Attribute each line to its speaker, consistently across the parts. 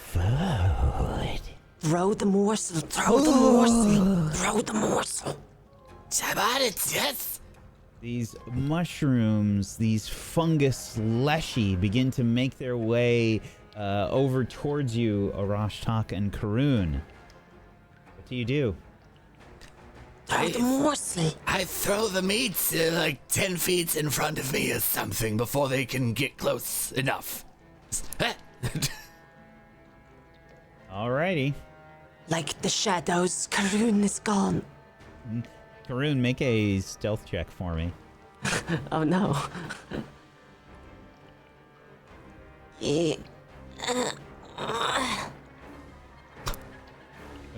Speaker 1: food.
Speaker 2: Throw the morsel, throw the morsel, throw the morsel.
Speaker 3: I'm on it, yes.
Speaker 1: These mushrooms, these fungus leshy, begin to make their way over towards you, Arashtak and Karun. What do you do?
Speaker 2: Throw the morsel.
Speaker 3: I throw the meat like 10 feet in front of me or something before they can get close enough.
Speaker 1: Alrighty.
Speaker 2: Like the shadows, Karun is gone.
Speaker 1: Karun, make a stealth check for me.
Speaker 2: Oh no.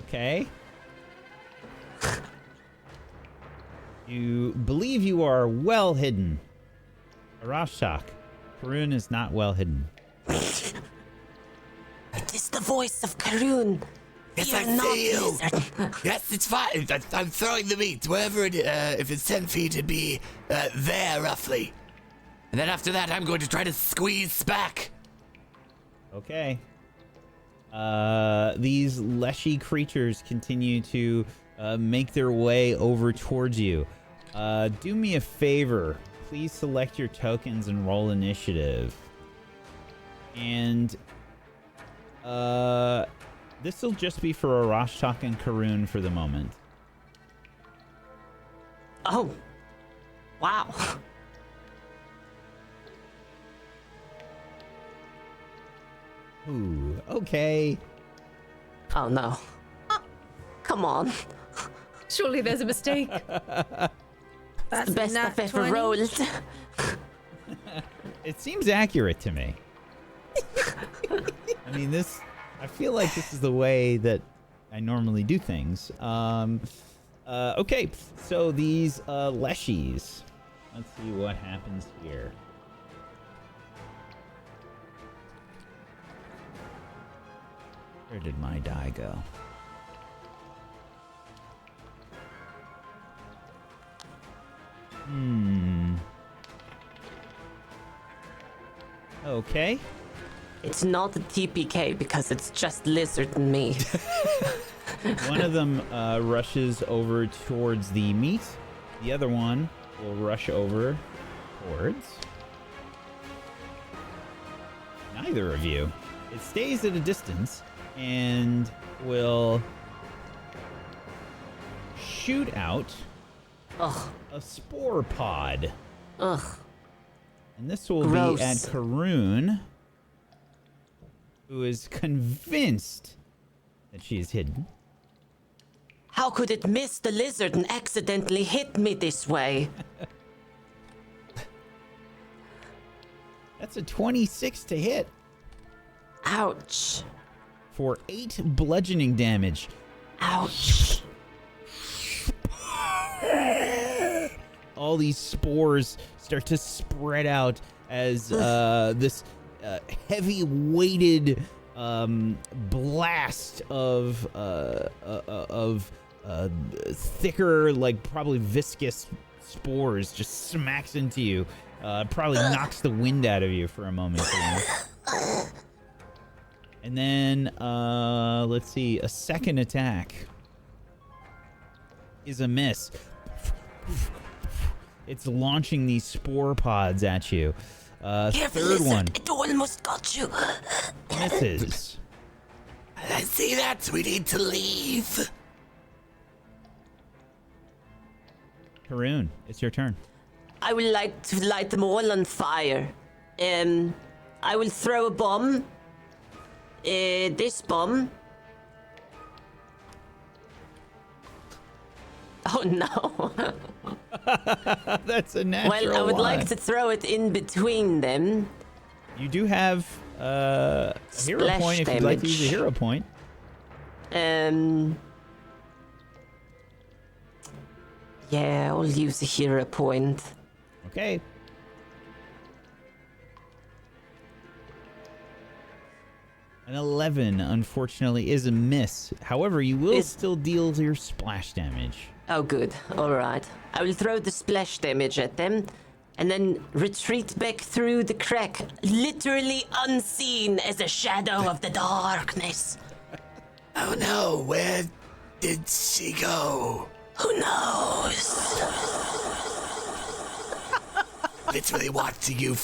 Speaker 1: Okay. You believe you are well hidden. Arashtak, Karun is not well hidden.
Speaker 2: It is the voice of Karun.
Speaker 3: Yes,
Speaker 2: Fear
Speaker 3: I
Speaker 2: not,
Speaker 3: see you.
Speaker 2: lizard.
Speaker 3: Yes, it's fine. I'm throwing the meat. Wherever it, if it's 10 feet, it'd be there, roughly. And then after that, I'm going to try to squeeze back.
Speaker 1: Okay. These leshy creatures continue to make their way over towards you. Do me a favor. Please select your tokens and roll initiative. And this will just be for Arashtak and Karun for the moment.
Speaker 2: Oh. Wow.
Speaker 1: Ooh, okay.
Speaker 2: Oh no. Come on.
Speaker 4: Surely there's a mistake. That's
Speaker 2: The best
Speaker 4: nat
Speaker 2: I've ever
Speaker 4: 20.
Speaker 2: rolled.
Speaker 1: It seems accurate to me. I mean, I feel like this is the way that I normally do things. Okay, so these leshies. Let's see what happens here. Where did my die go? Okay.
Speaker 2: It's not a TPK because it's just lizard and me.
Speaker 1: One of them rushes over towards the meat. The other one will rush over towards neither of you. It stays at a distance and will shoot out
Speaker 2: Ugh.
Speaker 1: a spore pod.
Speaker 2: Ugh.
Speaker 1: And this will
Speaker 2: Gross.
Speaker 1: be at Karun, who is convinced that she is hidden.
Speaker 2: How could it miss the lizard and accidentally hit me this way?
Speaker 1: That's a 26 to hit
Speaker 2: Ouch.
Speaker 1: for 8 bludgeoning damage.
Speaker 2: Ouch.
Speaker 1: All these spores start to spread out as this heavy-weighted blast of thicker, like probably viscous spores just smacks into you. Probably knocks the wind out of you for a moment. And then, let's see, a second attack is a miss. It's launching these spore pods at you.
Speaker 2: Careful,
Speaker 1: Third
Speaker 2: lizard.
Speaker 1: one
Speaker 2: It almost got you.
Speaker 1: misses.
Speaker 3: I see that. We need to leave.
Speaker 1: Karun, it's your turn.
Speaker 2: I would like to light them all on fire. I will throw a bomb. This bomb. Oh no.
Speaker 1: That's a natural
Speaker 2: Well, I would
Speaker 1: one.
Speaker 2: like to throw it in between them.
Speaker 1: You do have a hero
Speaker 2: Splash
Speaker 1: point if you'd like to
Speaker 2: damage.
Speaker 1: use a hero point.
Speaker 2: Yeah, I'll use a hero point.
Speaker 1: Okay. An 11, unfortunately, is a miss. However, you will still deal your splash damage.
Speaker 2: Oh, good. All right. I will throw the splash damage at them, and then retreat back through the crack, literally unseen as a shadow of the darkness.
Speaker 3: Oh no, where did she go?
Speaker 2: Who knows?
Speaker 3: Literally watching you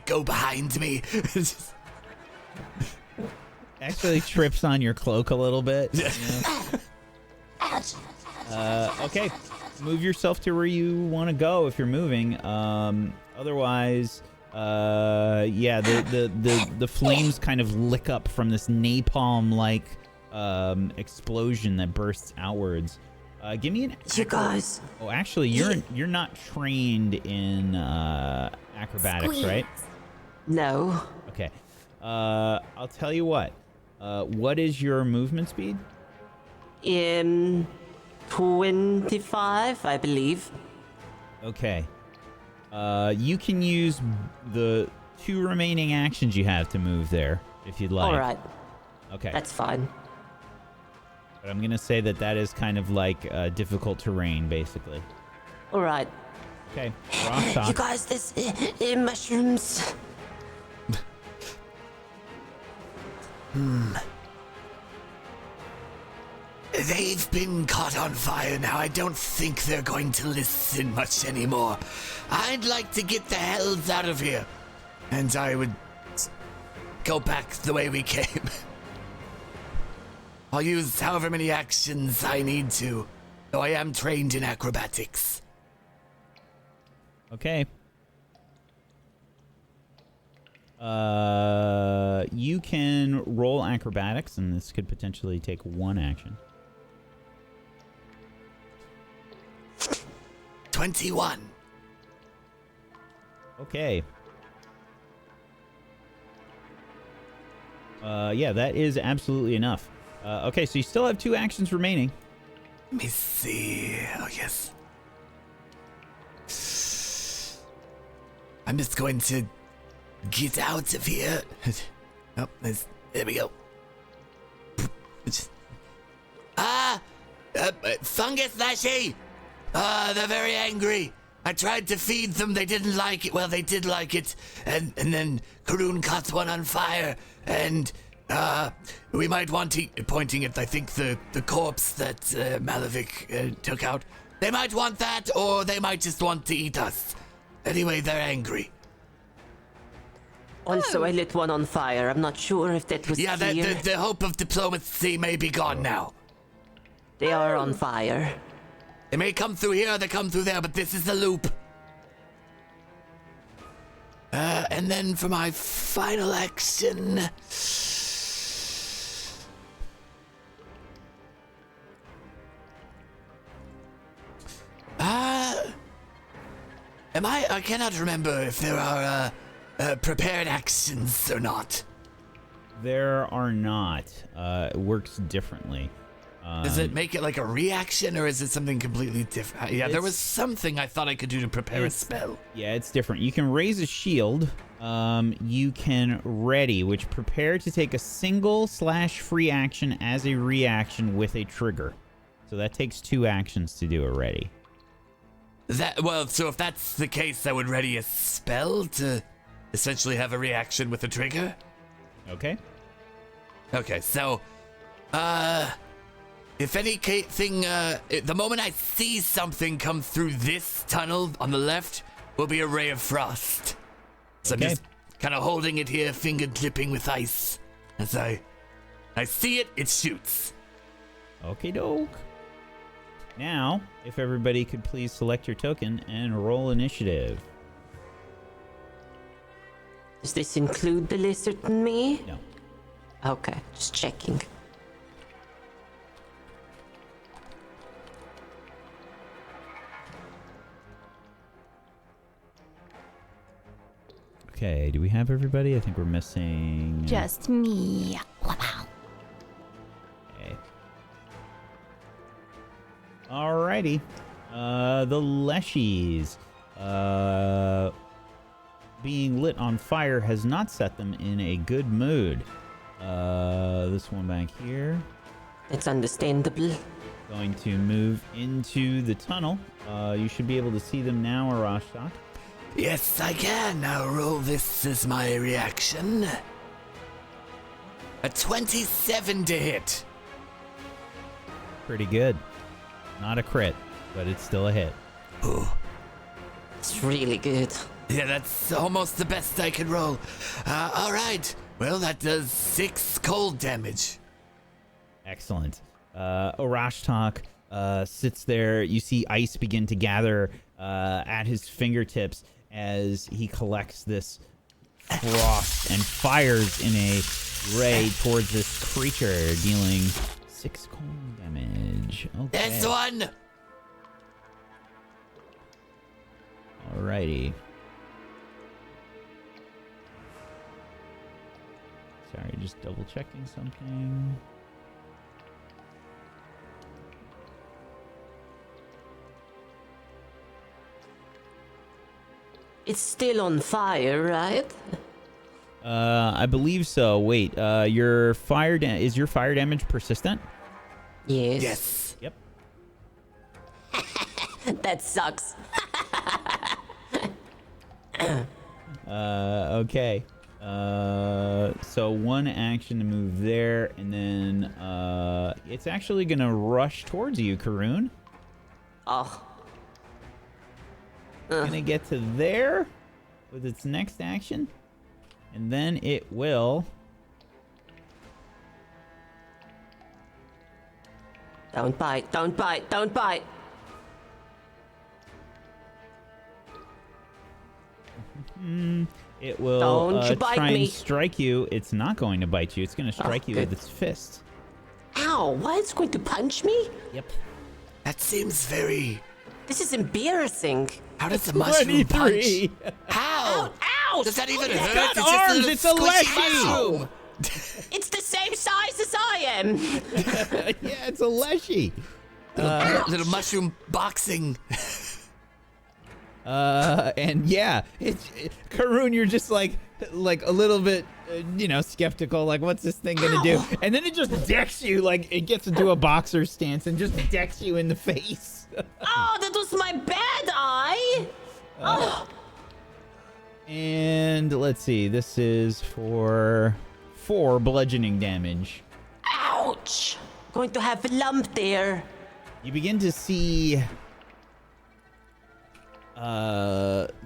Speaker 3: go behind me.
Speaker 1: Actually trips on your cloak a little bit. You know? Okay. Move yourself to where you want to go if you're moving. Otherwise, yeah, the flames kind of lick up from this napalm-like explosion that bursts outwards. Give me an.
Speaker 2: You guys.
Speaker 1: Oh, actually, you're not trained in acrobatics, right?
Speaker 2: No.
Speaker 1: Okay. I'll tell you what. What is your movement speed?
Speaker 2: 25, I believe.
Speaker 1: Okay. You can use the 2 remaining actions you have to move there, if you'd like.
Speaker 2: All right.
Speaker 1: Okay.
Speaker 2: That's fine.
Speaker 1: But I'm gonna say that is kind of like difficult terrain, basically.
Speaker 2: All right.
Speaker 1: Okay. Rock talk.
Speaker 2: You guys, this mushrooms.
Speaker 3: They've been caught on fire now. I don't think they're going to listen much anymore. I'd like to get the hells out of here. And I would go back the way we came. I'll use however many actions I need to, though I am trained in acrobatics.
Speaker 1: Okay. You can roll acrobatics, and this could potentially take 1 action.
Speaker 3: 21.
Speaker 1: Okay. Yeah, that is absolutely enough. Okay, so you still have 2 actions remaining.
Speaker 3: Let me see. Oh, yes. I'm just going to get out of here. Oh, there we go. Fungus Lashy! They're very angry. I tried to feed them. They didn't like it. Well, they did like it. And then Karun caught one on fire. And we might want to... Pointing at, I think, the corpse that Malavik took out. They might want that, or they might just want to eat us. Anyway, they're angry.
Speaker 2: Also, I lit one on fire. I'm not sure if that was
Speaker 3: Yeah,
Speaker 2: clear.
Speaker 3: the hope of diplomacy may be gone now.
Speaker 2: They are on fire.
Speaker 3: They may come through here, they come through there, but this is the loop. And then for my final action... I cannot remember if there are prepared actions or not.
Speaker 1: There are not. It works differently.
Speaker 3: Does it make it like a reaction, or is it something completely different? Yeah, there was something I thought I could do to prepare a spell.
Speaker 1: Yeah, it's different. You can raise a shield. You can ready, which prepare to take a single/free action as a reaction with a trigger. So that takes 2 actions to do a ready.
Speaker 3: So if that's the case, I would ready a spell to essentially have a reaction with a trigger.
Speaker 1: Okay.
Speaker 3: Okay, so, if anything, the moment I see something come through this tunnel on the left will be a ray of frost. So
Speaker 1: Okay.
Speaker 3: I'm just kind of holding it here, finger dripping with ice. As I see it, it shoots.
Speaker 1: Okie doke. Now, if everybody could please select your token and roll initiative.
Speaker 2: Does this include the lizard and me?
Speaker 1: No.
Speaker 2: Okay, just checking.
Speaker 1: Okay, do we have everybody? I think we're missing...
Speaker 5: Just me. Wow.
Speaker 1: Okay. Alrighty. The Leshies. Being lit on fire has not set them in a good mood. This one back here.
Speaker 2: It's understandable.
Speaker 1: Going to move into the tunnel. You should be able to see them now, Arashtak.
Speaker 3: Yes, I can. Now roll this as my reaction. A 27 to hit.
Speaker 1: Pretty good. Not a crit, but it's still a hit.
Speaker 3: Ooh.
Speaker 2: It's really good.
Speaker 3: Yeah, that's almost the best I could roll. All right. Well, that does 6 cold damage.
Speaker 1: Excellent. Orashtok sits there. You see ice begin to gather at his fingertips as he collects this frost and fires in a ray towards this creature, dealing 6 cold damage. Okay.
Speaker 3: There's one.
Speaker 1: Alrighty. Sorry, just double checking something.
Speaker 2: It's still on fire, right?
Speaker 1: I believe so. Wait, your fire is your fire damage persistent?
Speaker 2: Yes.
Speaker 3: Yes.
Speaker 1: Yep.
Speaker 2: That sucks.
Speaker 1: Okay. So one action to move there, and then it's actually gonna rush towards you, Karun.
Speaker 2: Oh.
Speaker 1: Gonna get to there with its next action, and then it will.
Speaker 2: Don't bite, don't bite, don't bite.
Speaker 1: It will
Speaker 2: Don't you bite
Speaker 1: try
Speaker 2: me.
Speaker 1: and strike you. It's not going to bite you. It's going to strike you
Speaker 2: good.
Speaker 1: with its fist.
Speaker 2: Ow, what? It's going to punch me?
Speaker 1: Yep.
Speaker 3: That seems very...
Speaker 2: This is embarrassing.
Speaker 3: How does the mushroom punch?
Speaker 1: 23.
Speaker 3: How?
Speaker 2: Ow!
Speaker 3: Does that even hurt?
Speaker 1: got
Speaker 3: It's just
Speaker 1: arms,
Speaker 3: little
Speaker 1: it's a
Speaker 3: squishy
Speaker 1: leshy.
Speaker 3: mushroom.
Speaker 2: It's the same size as I am.
Speaker 1: Yeah, it's a leshy.
Speaker 3: Little mushroom boxing.
Speaker 1: And yeah, Karun, you're just like a little bit, skeptical. Like, what's this thing gonna do? And then it just decks you, like it gets into a boxer stance and just decks you in the face.
Speaker 2: Oh, that was my bad eye. Oh.
Speaker 1: And let's see, this is for 4 bludgeoning damage.
Speaker 2: Ouch. Going to have a lump there.
Speaker 1: You begin to see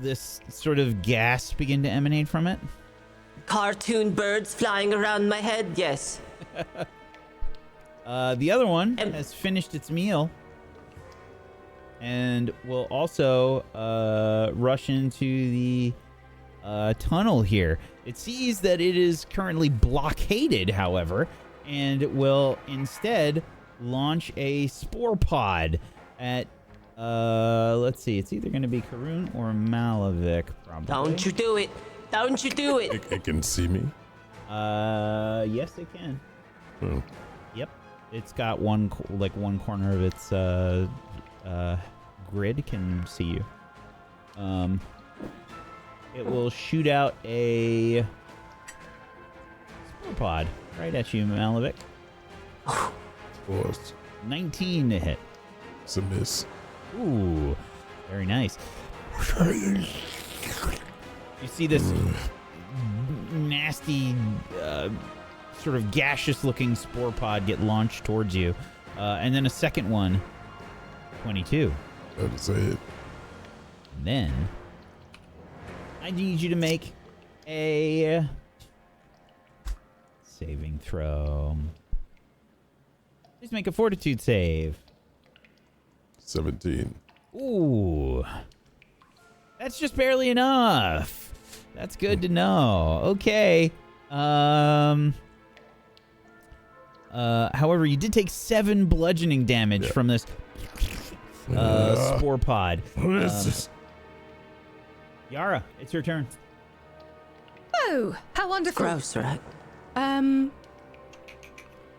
Speaker 1: this sort of gas begin to emanate from it.
Speaker 2: Cartoon birds flying around my head, yes.
Speaker 1: The other one has finished its meal and will also rush into the tunnel here. It sees that it is currently blockaded, however, and will instead launch a spore pod at let's see, it's either going to be Karun or Malavik, probably.
Speaker 2: Don't you do it. Don't you do it.
Speaker 6: It can see me?
Speaker 1: Yes, it can.
Speaker 6: Hmm.
Speaker 1: Yep. It's got one corner of its grid can see you. It will shoot out a spore pod right at you, Malavik.
Speaker 6: Of course.
Speaker 1: 19 to hit.
Speaker 6: It's a miss.
Speaker 1: Ooh, very nice. You see this nasty, sort of gaseous-looking spore pod get launched towards you, and then a second one, 22.
Speaker 6: That is it.
Speaker 1: And then I need you to make a saving throw. Please make a fortitude save.
Speaker 6: 17.
Speaker 1: Ooh. That's just barely enough. That's good to know. Okay. However, you did take 7 bludgeoning damage from this spore pod.
Speaker 6: What is this?
Speaker 1: Yara, it's your turn.
Speaker 4: Oh, how wonderful.
Speaker 2: Gross, right?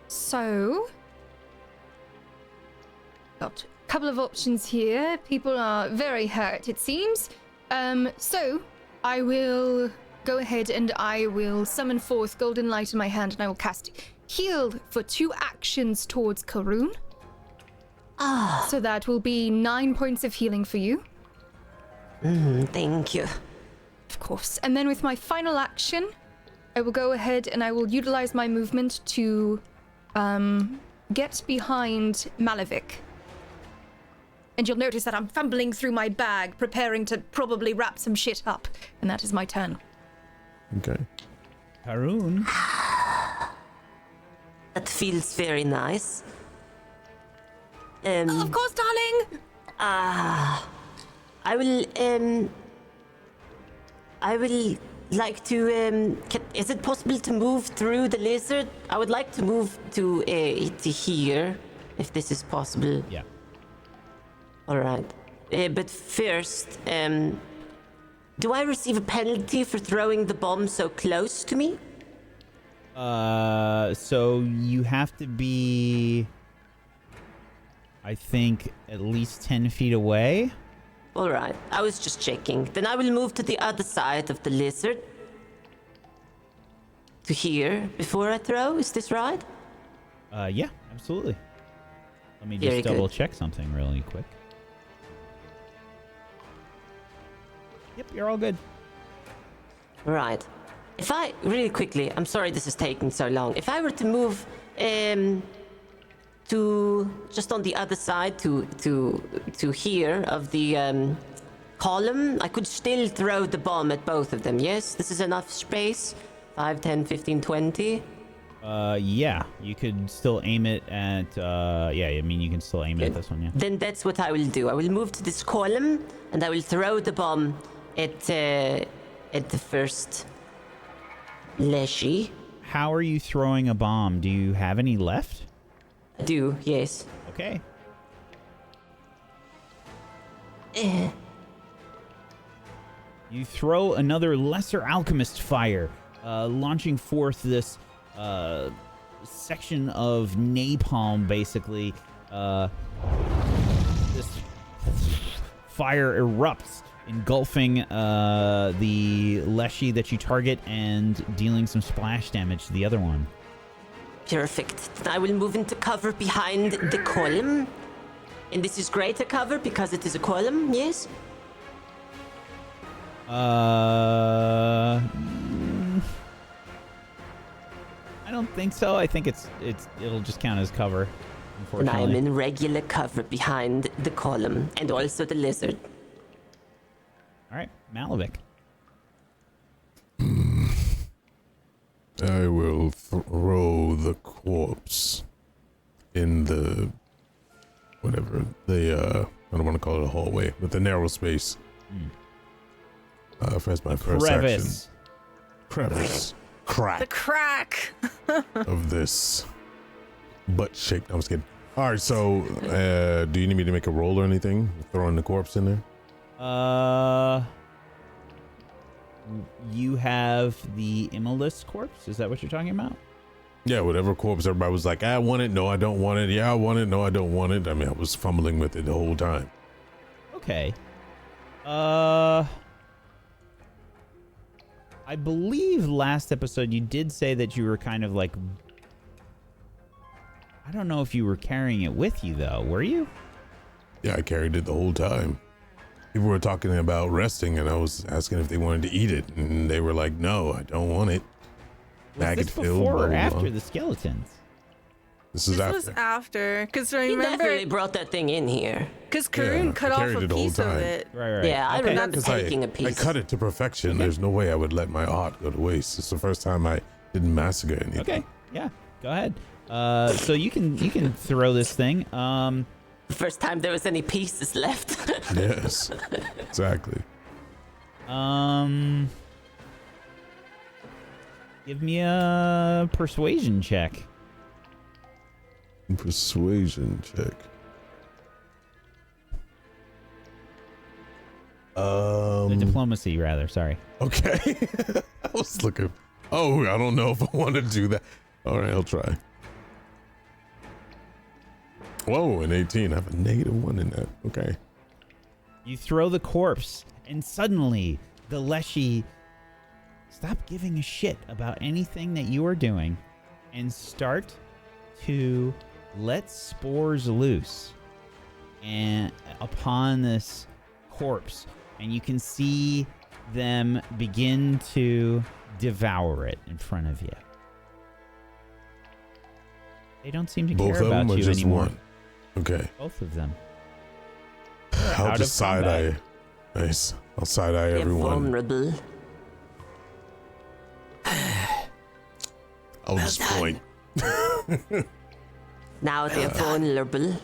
Speaker 4: So got a couple of options here. People are very hurt, it seems. So I will go ahead and I will summon forth Golden Light in my hand and I will cast Heal for 2 actions towards Karun. So that will be 9 points of healing for you.
Speaker 2: Thank you.
Speaker 4: Of course. And then with my final action, I will go ahead and I will utilize my movement to get behind Malavik. And you'll notice that I'm fumbling through my bag, preparing to probably wrap some shit up. And that is my turn.
Speaker 6: Okay.
Speaker 1: Karun.
Speaker 2: That feels very nice.
Speaker 4: Of course, darling!
Speaker 2: I will like to, is it possible to move through the lizard? I would like to move to here, if this is possible.
Speaker 1: Yeah.
Speaker 2: All right. But first, do I receive a penalty for throwing the bomb so close to me?
Speaker 1: So you have to be, I think, at least 10 feet away.
Speaker 2: All right. I was just checking. Then I will move to the other side of the lizard. To here, before I throw. Is this right?
Speaker 1: Yeah, absolutely. Let me
Speaker 2: Very
Speaker 1: just double
Speaker 2: good.
Speaker 1: check something really quick. Yep, you're all good.
Speaker 2: Right. If I, really quickly, I'm sorry this is taking so long. If I were to move to just on the other side to here of the column, I could still throw the bomb at both of them, yes? This is enough space? 5, 10, 15, 20?
Speaker 1: Yeah, you could still aim it at, yeah, I mean, you can still aim it at this one, yeah.
Speaker 2: Then that's what I will do. I will move to this column and I will throw the bomb at the first Leshy.
Speaker 1: How are you throwing a bomb? Do you have any left?
Speaker 2: I do, yes.
Speaker 1: Okay. You throw another lesser alchemist fire, launching forth this section of napalm, basically. This fire erupts, engulfing the Leshy that you target and dealing some splash damage to the other one.
Speaker 2: Perfect. Then I will move into cover behind the column. And this is greater cover because it is a column, yes?
Speaker 1: I don't think so. I think it'll just count as cover,
Speaker 2: And I am
Speaker 1: unfortunately.
Speaker 2: in regular cover behind the column and also the lizard.
Speaker 1: All right, Malavik.
Speaker 6: I will throw the corpse in the whatever the I don't want to call it a hallway, but the narrow space. As my first
Speaker 1: Crevice.
Speaker 6: action. Crevice.
Speaker 7: The
Speaker 6: Crack
Speaker 7: crack.
Speaker 6: of this butt shape. I was kidding. All right, so do you need me to make a roll or anything? Throwing the corpse in there?
Speaker 1: You have the Immolus corpse? Is that what you're talking about?
Speaker 6: Yeah, whatever corpse everybody was like, I want it, no, I don't want it. Yeah, I want it, no, I don't want it. I mean, I was fumbling with it the whole time.
Speaker 1: Okay. I believe last episode you did say that you were kind of like, I don't know if you were carrying it with you though, were you?
Speaker 6: Yeah, I carried it the whole time. People were talking about resting, and I was asking if they wanted to eat it, and they were like, no, I don't want it.
Speaker 1: Was
Speaker 6: Maggot
Speaker 1: this
Speaker 6: filled,
Speaker 1: before
Speaker 6: blah,
Speaker 1: or
Speaker 6: blah,
Speaker 1: after
Speaker 6: blah.
Speaker 1: the skeletons?
Speaker 6: This is
Speaker 7: This
Speaker 6: after.
Speaker 7: was after, because
Speaker 2: He
Speaker 7: remember,
Speaker 2: definitely brought that thing in here.
Speaker 7: because Karun
Speaker 6: Yeah,
Speaker 7: cut
Speaker 6: I
Speaker 7: off
Speaker 6: carried
Speaker 7: a
Speaker 6: it the whole
Speaker 7: piece of
Speaker 6: time.
Speaker 7: it.
Speaker 1: Right.
Speaker 2: Yeah, I
Speaker 1: Okay.
Speaker 2: remember
Speaker 6: 'Cause
Speaker 2: taking a
Speaker 6: I
Speaker 2: piece.
Speaker 6: cut it to perfection. There's no way I would let my art go to waste. It's the first time I didn't massacre anything.
Speaker 1: Okay. Yeah. Go ahead. So you can throw this thing.
Speaker 2: The first time there was any pieces left.
Speaker 6: Yes, exactly.
Speaker 1: Give me a persuasion check.
Speaker 6: Persuasion check.
Speaker 1: Diplomacy, rather. Sorry.
Speaker 6: Okay. I was looking. Oh, I don't know if I want to do that. All right, I'll try. Whoa, an 18. I have a -1 in that. Okay.
Speaker 1: You throw the corpse, and suddenly the Leshy stop giving a shit about anything that you are doing and start to let spores loose and upon this corpse, and you can see them begin to devour it in front of you. They don't seem to
Speaker 6: Both
Speaker 1: care
Speaker 6: of them
Speaker 1: about
Speaker 6: or
Speaker 1: you
Speaker 6: just
Speaker 1: anymore.
Speaker 6: one? Okay.
Speaker 1: Both of them.
Speaker 6: I'll
Speaker 1: Out
Speaker 6: just
Speaker 1: of combat.
Speaker 6: side eye. Nice. I'll side eye
Speaker 2: They're
Speaker 6: everyone.
Speaker 2: vulnerable.
Speaker 6: I'll just point.
Speaker 2: Now they're vulnerable.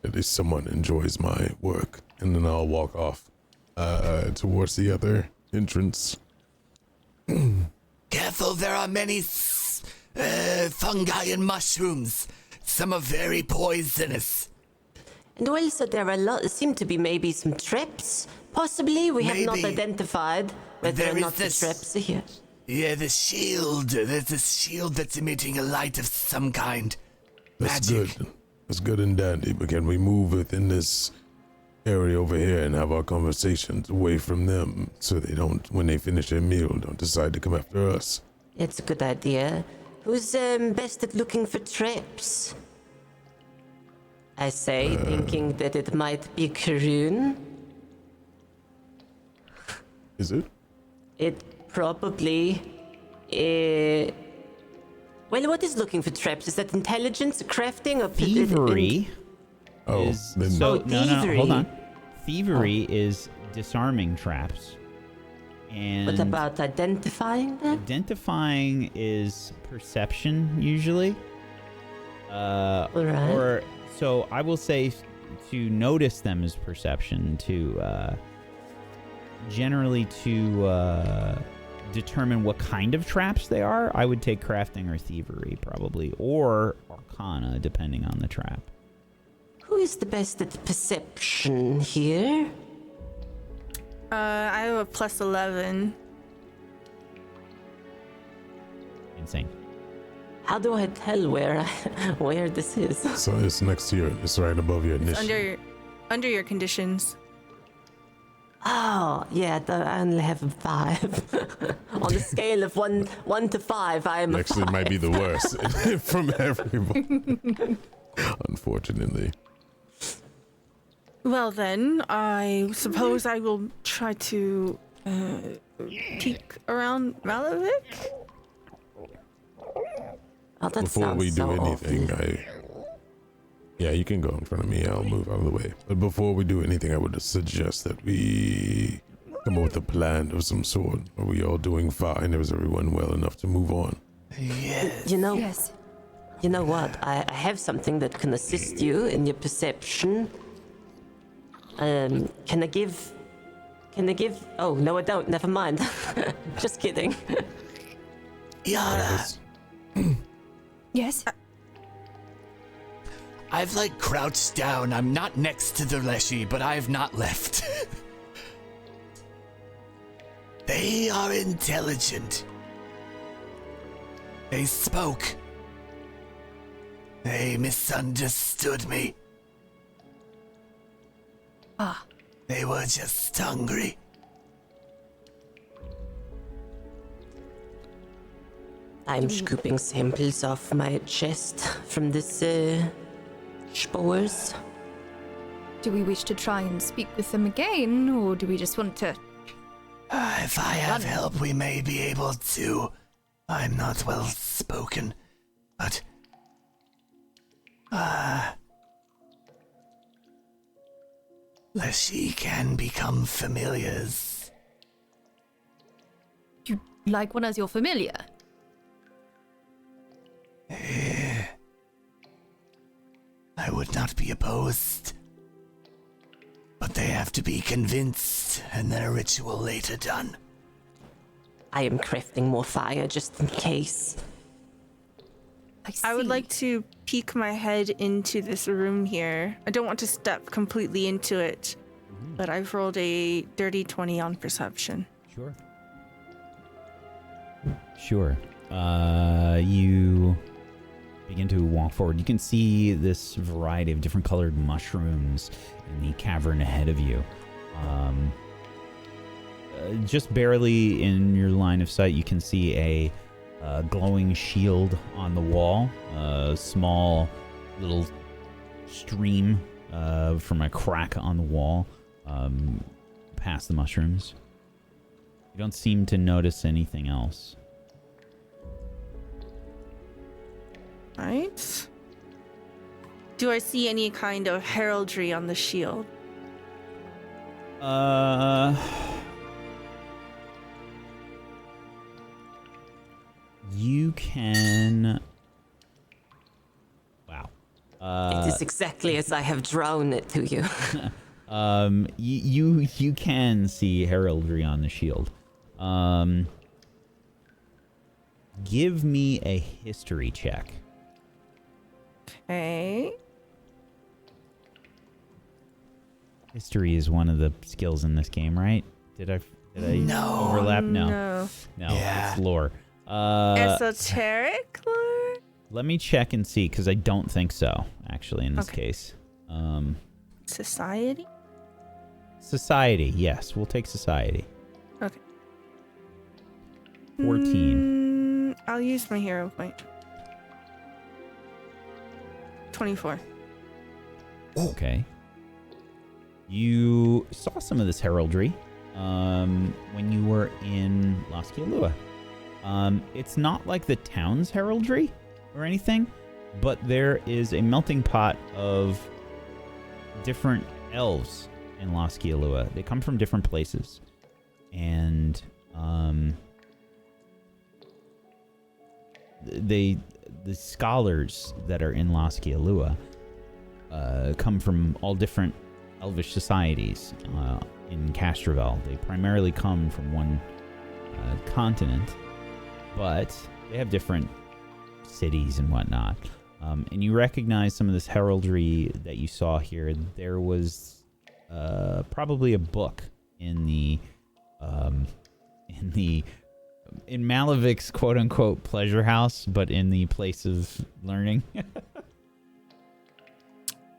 Speaker 6: At least someone enjoys my work, and then I'll walk off towards the other entrance.
Speaker 3: Careful, there are many fungi and mushrooms. Some are very poisonous.
Speaker 2: And also there are seem to be maybe some traps. Possibly we have not
Speaker 3: Maybe.
Speaker 2: identified whether
Speaker 3: There
Speaker 2: or
Speaker 3: is
Speaker 2: not the
Speaker 3: this-
Speaker 2: traps are here.
Speaker 3: Yeah, the shield. There's a shield that's emitting a light of some kind.
Speaker 6: That's
Speaker 3: Magic.
Speaker 6: good. That's good and dandy, but can we move within this area over here and have our conversations away from them so they don't, when they finish their meal, don't decide to come after us?
Speaker 2: It's a good idea. Who's best at looking for traps? I say, thinking that it might be Karun.
Speaker 6: Is it?
Speaker 2: It probably. Well, what is looking for traps? Is that intelligence, crafting, or
Speaker 1: Thievery
Speaker 6: Oh,
Speaker 1: is
Speaker 6: then
Speaker 1: so
Speaker 2: Oh,
Speaker 1: no,
Speaker 2: thievery.
Speaker 1: hold on. Thievery is disarming traps. And
Speaker 2: What about identifying them?
Speaker 1: identifying is perception usually.
Speaker 2: Alright.
Speaker 1: Or so I will say to notice them is perception. To generally to determine what kind of traps they are, I would take crafting or thievery probably, or arcana depending on the trap.
Speaker 2: Who is the best at perception here?
Speaker 7: I have a plus 11.
Speaker 1: Insane.
Speaker 2: How do I tell where this is?
Speaker 6: So it's next to your, it's right above your
Speaker 7: It's
Speaker 6: initiative.
Speaker 7: under your conditions.
Speaker 2: Oh, yeah, I only have a 5. On a scale of 1 to 5, I am a
Speaker 6: Actually,
Speaker 2: 5.
Speaker 6: might be the worst from everyone. Unfortunately.
Speaker 7: Well then, I suppose I will try to peek around Malavik.
Speaker 2: Oh, that
Speaker 6: Before we
Speaker 2: sounds
Speaker 6: do
Speaker 2: so
Speaker 6: anything,
Speaker 2: awful.
Speaker 6: yeah, you can go in front of me. I'll move out of the way. But before we do anything, I would suggest that we come up with a plan of some sort. Are we all doing fine? Or is everyone well enough to move on?
Speaker 3: Yes.
Speaker 2: You know,
Speaker 4: Yes.
Speaker 2: you know what? I have something that can assist you in your perception. Can I give? Oh no, I don't. Never mind. Just kidding.
Speaker 3: Yara,
Speaker 4: Yes.
Speaker 3: I've like crouched down. I'm not next to the Leshy, but I've not left. They are intelligent. They spoke. They misunderstood me.
Speaker 4: Ah.
Speaker 3: They were just hungry.
Speaker 2: I'm scooping samples off my chest from this spores.
Speaker 4: Do we wish to try and speak with them again, or do we just want to?
Speaker 3: If I have help, we may be able to. I'm not well spoken, but Leshy can become familiars.
Speaker 4: Do you like one as your familiar?
Speaker 3: I would not be opposed. But they have to be convinced, and then a ritual later done.
Speaker 2: I am crafting more fire just in case.
Speaker 7: I would
Speaker 4: see.
Speaker 7: like to peek my head into this room here. I don't want to step completely into it, but I've rolled a dirty 20 on perception.
Speaker 1: Sure. Sure. You begin to walk forward. You can see this variety of different colored mushrooms in the cavern ahead of you. Just barely in your line of sight, you can see a glowing shield on the wall. A small little stream from a crack on the wall. past the mushrooms. You don't seem to notice anything else.
Speaker 7: Right. Do I see any kind of heraldry on the shield?
Speaker 1: You can... Wow.
Speaker 2: It is exactly as I have drawn it to you.
Speaker 1: You can see heraldry on the shield. Give me a history check.
Speaker 7: Okay.
Speaker 1: History is one of the skills in this game, right? Did I
Speaker 3: No.
Speaker 1: overlap? No.
Speaker 7: No.
Speaker 3: Yeah.
Speaker 1: It's lore.
Speaker 7: Esoteric lore?
Speaker 1: Let me check and see, because I don't think so, actually, in this
Speaker 7: Okay.
Speaker 1: case.
Speaker 7: Society?
Speaker 1: Society, yes. We'll take society.
Speaker 7: Okay.
Speaker 1: 14.
Speaker 7: I'll use my hero point. 24.
Speaker 1: Okay. You saw some of this heraldry when you were in Lascialua. It's not like the town's heraldry or anything, but there is a melting pot of different elves in Lascialua. They come from different places. And the scholars that are in Lascialua come from all different elvish societies in Castrovel. They primarily come from one continent, but they have different cities and whatnot. And you recognize some of this heraldry that you saw here. There was probably a book in Malavic's quote-unquote pleasure house, but in the place of learning.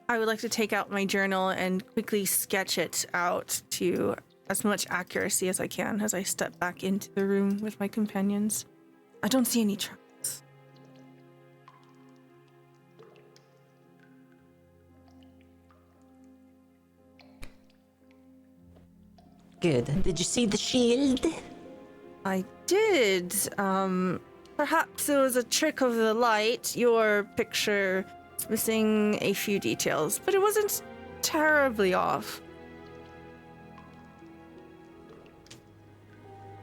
Speaker 7: I would like to take out my journal and quickly sketch it out to as much accuracy as I can as I step back into the room with my companions. I don't see any traps.
Speaker 2: Good. Did you see the shield?
Speaker 7: I did. Perhaps it was a trick of the light. Your picture is missing a few details, but it wasn't terribly off.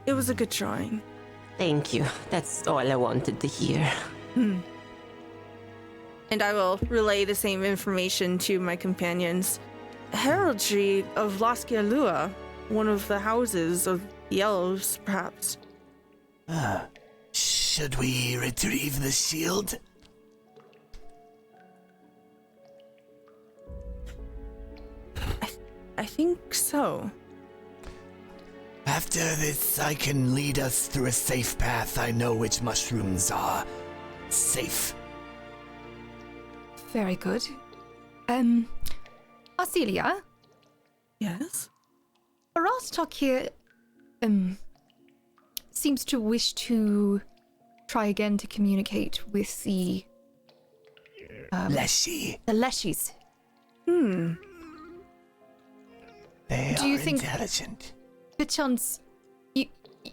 Speaker 7: It was a good drawing.
Speaker 2: Thank you. That's all I wanted to hear.
Speaker 7: And I will relay the same information to my companions. Heraldry of Lascialua, one of the houses of the elves, perhaps.
Speaker 3: Should we retrieve the shield?
Speaker 7: I think so.
Speaker 3: After this, I can lead us through a safe path. I know which mushrooms are safe.
Speaker 4: Very good. Arcelia,
Speaker 7: Yes?
Speaker 4: Rostok here, seems to wish to try again to communicate with the
Speaker 3: Leshy.
Speaker 4: Leshies.
Speaker 3: They
Speaker 4: Do
Speaker 3: are
Speaker 4: you think-
Speaker 3: intelligent.
Speaker 4: Perchance,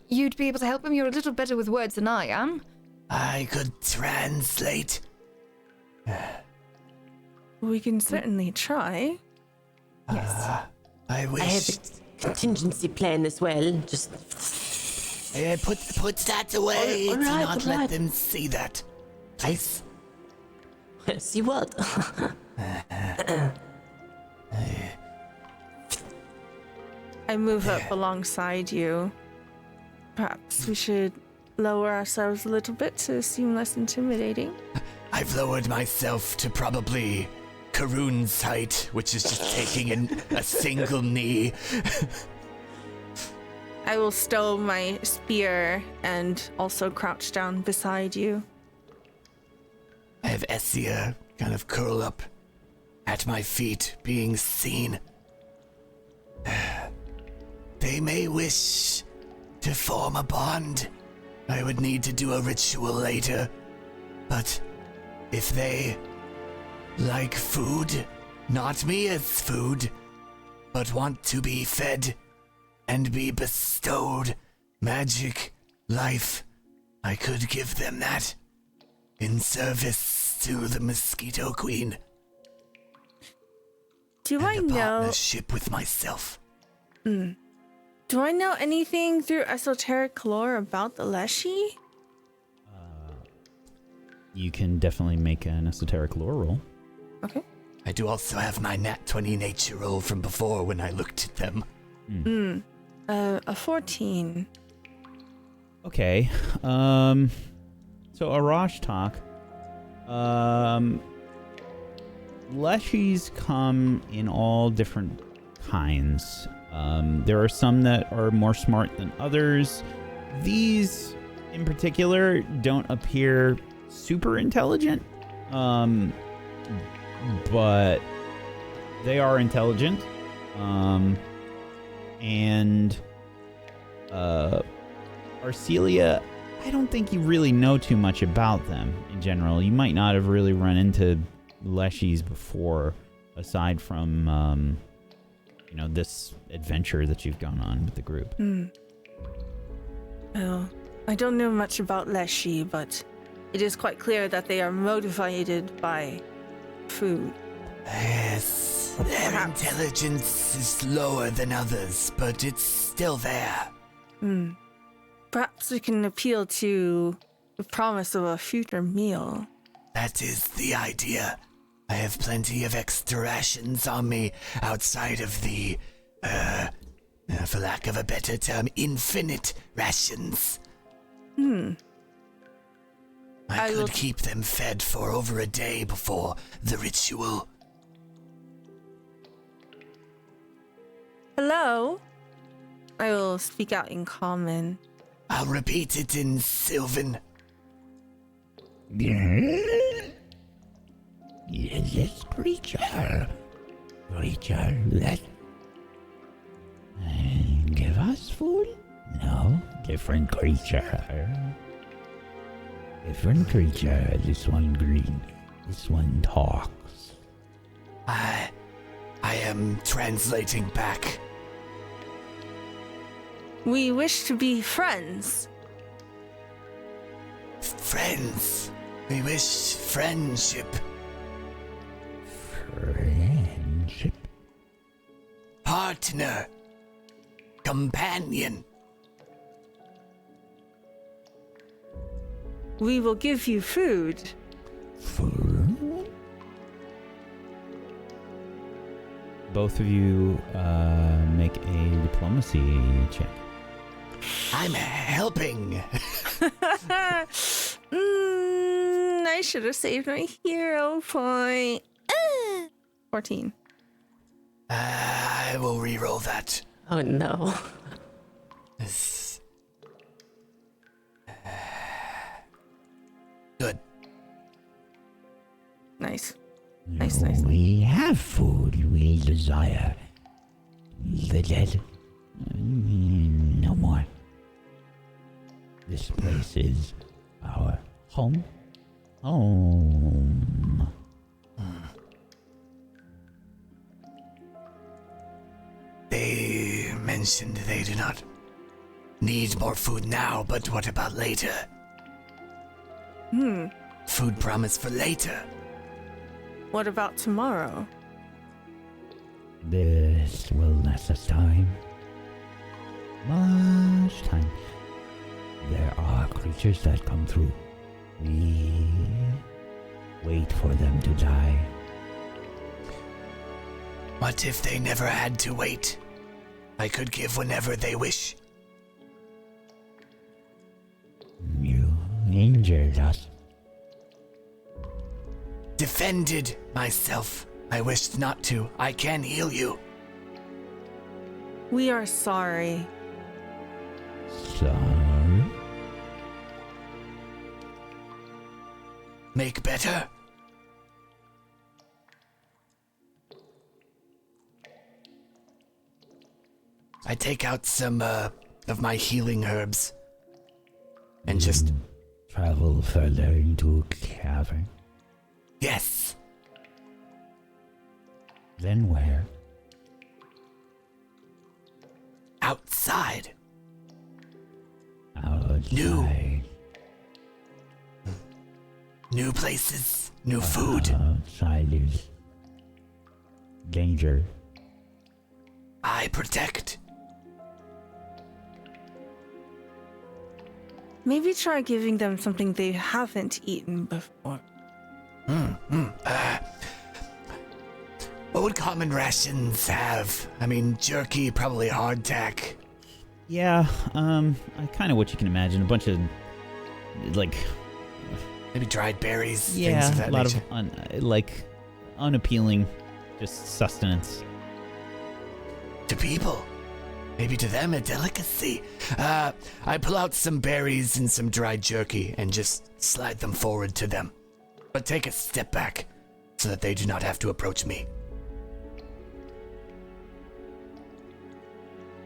Speaker 4: you'd be able to help him? You're a little better with words than I am.
Speaker 3: I could translate.
Speaker 7: We can certainly try.
Speaker 4: Yes.
Speaker 3: I
Speaker 2: I have
Speaker 3: wish.
Speaker 2: a contingency plan as well. Just
Speaker 3: Put that away.
Speaker 2: All
Speaker 3: Do
Speaker 2: right,
Speaker 3: not
Speaker 2: all
Speaker 3: let
Speaker 2: right.
Speaker 3: them see that. Please.
Speaker 2: see what?
Speaker 7: I move up alongside you. Perhaps we should lower ourselves a little bit to seem less intimidating.
Speaker 3: I've lowered myself to probably Karun's height, which is just taking a single knee.
Speaker 7: I will stow my spear and also crouch down beside you.
Speaker 3: I have Essia kind of curl up at my feet, being seen. They may wish to form a bond. I would need to do a ritual later. But if they like food, not me as food, but want to be fed and be bestowed magic life, I could give them that in service to the Mosquito Queen.
Speaker 7: Do I
Speaker 3: and a
Speaker 7: know?
Speaker 3: partnership with myself.
Speaker 7: Do I know anything through esoteric lore about the Leshy?
Speaker 1: You can definitely make an esoteric lore roll.
Speaker 7: Okay.
Speaker 3: I do also have my nat 20 nature roll from before when I looked at them.
Speaker 7: A 14.
Speaker 1: Okay. So Arash talk. Leshies come in all different kinds. There are some that are more smart than others. These, in particular, don't appear super intelligent. But they are intelligent. And Arcelia, I don't think you really know too much about them in general. You might not have really run into Leshies before, aside from, this adventure that you've gone on with the group.
Speaker 7: Well, I don't know much about Leshy, but it is quite clear that they are motivated by food.
Speaker 3: Yes, their
Speaker 7: Perhaps.
Speaker 3: intelligence is lower than others, but it's still there.
Speaker 7: Perhaps we can appeal to the promise of a future meal.
Speaker 3: That is the idea. I have plenty of extra rations on me outside of the, for lack of a better term, infinite rations. I
Speaker 7: I will-
Speaker 3: could keep them fed for over a day before the ritual.
Speaker 7: Hello? I will speak out in common.
Speaker 3: I'll repeat it in Sylvan.
Speaker 8: This creature that give us food? No, different creature. Different creature. This one green. This one talks.
Speaker 3: I am translating back.
Speaker 7: We wish to be friends.
Speaker 3: Friends. We wish friendship.
Speaker 8: Friendship.
Speaker 3: Partner. Companion.
Speaker 7: We will give you food.
Speaker 8: Food.
Speaker 1: Both of you make a diplomacy check.
Speaker 3: I'm helping.
Speaker 7: I should have saved my hero point. 14.
Speaker 3: I will re-roll that.
Speaker 2: Oh no.
Speaker 3: This- Good.
Speaker 7: Nice. Nice, nice.
Speaker 8: We have food we desire. The dead. No more. This place is our home. Home.
Speaker 3: They mentioned they do not need more food now, but what about later? Food promise for later.
Speaker 7: What about tomorrow?
Speaker 8: This will last us time. Much time. There are creatures that come through. We wait for them to die.
Speaker 3: What if they never had to wait? I could give whenever they wish.
Speaker 8: You injured us.
Speaker 3: Defended myself. I wished not to. I can heal you.
Speaker 7: We are sorry.
Speaker 8: Sorry.
Speaker 3: Make better? I take out some of my healing herbs and just
Speaker 8: Travel further into a cavern.
Speaker 3: yes.
Speaker 8: Then where?
Speaker 3: outside.
Speaker 8: Outside.
Speaker 3: New places, new food.
Speaker 8: Outside is danger.
Speaker 3: I protect.
Speaker 7: Maybe try giving them something they haven't eaten before.
Speaker 3: What would common rations have? I mean, jerky, probably hardtack.
Speaker 1: Yeah, kind of what you can imagine. A bunch of, like...
Speaker 3: Maybe dried berries,
Speaker 1: Yeah,
Speaker 3: things of that
Speaker 1: a lot
Speaker 3: nature.
Speaker 1: of, unappealing, just sustenance.
Speaker 3: To people. Maybe to them a delicacy. I pull out some berries and some dried jerky and just slide them forward to them. But take a step back so that they do not have to approach me.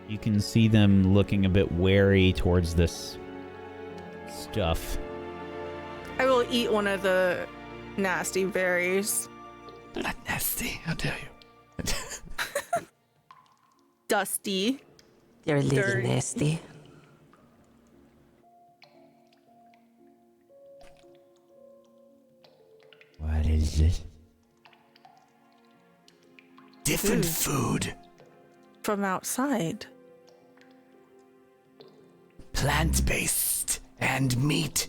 Speaker 1: You can see them looking a bit wary towards this stuff.
Speaker 7: I will eat one of the nasty berries.
Speaker 3: They're not nasty, how dare you.
Speaker 7: Dusty.
Speaker 2: They're a little
Speaker 7: Dirty.
Speaker 2: nasty.
Speaker 8: What is this?
Speaker 3: Different food.
Speaker 7: From outside.
Speaker 3: Plant-based and meat.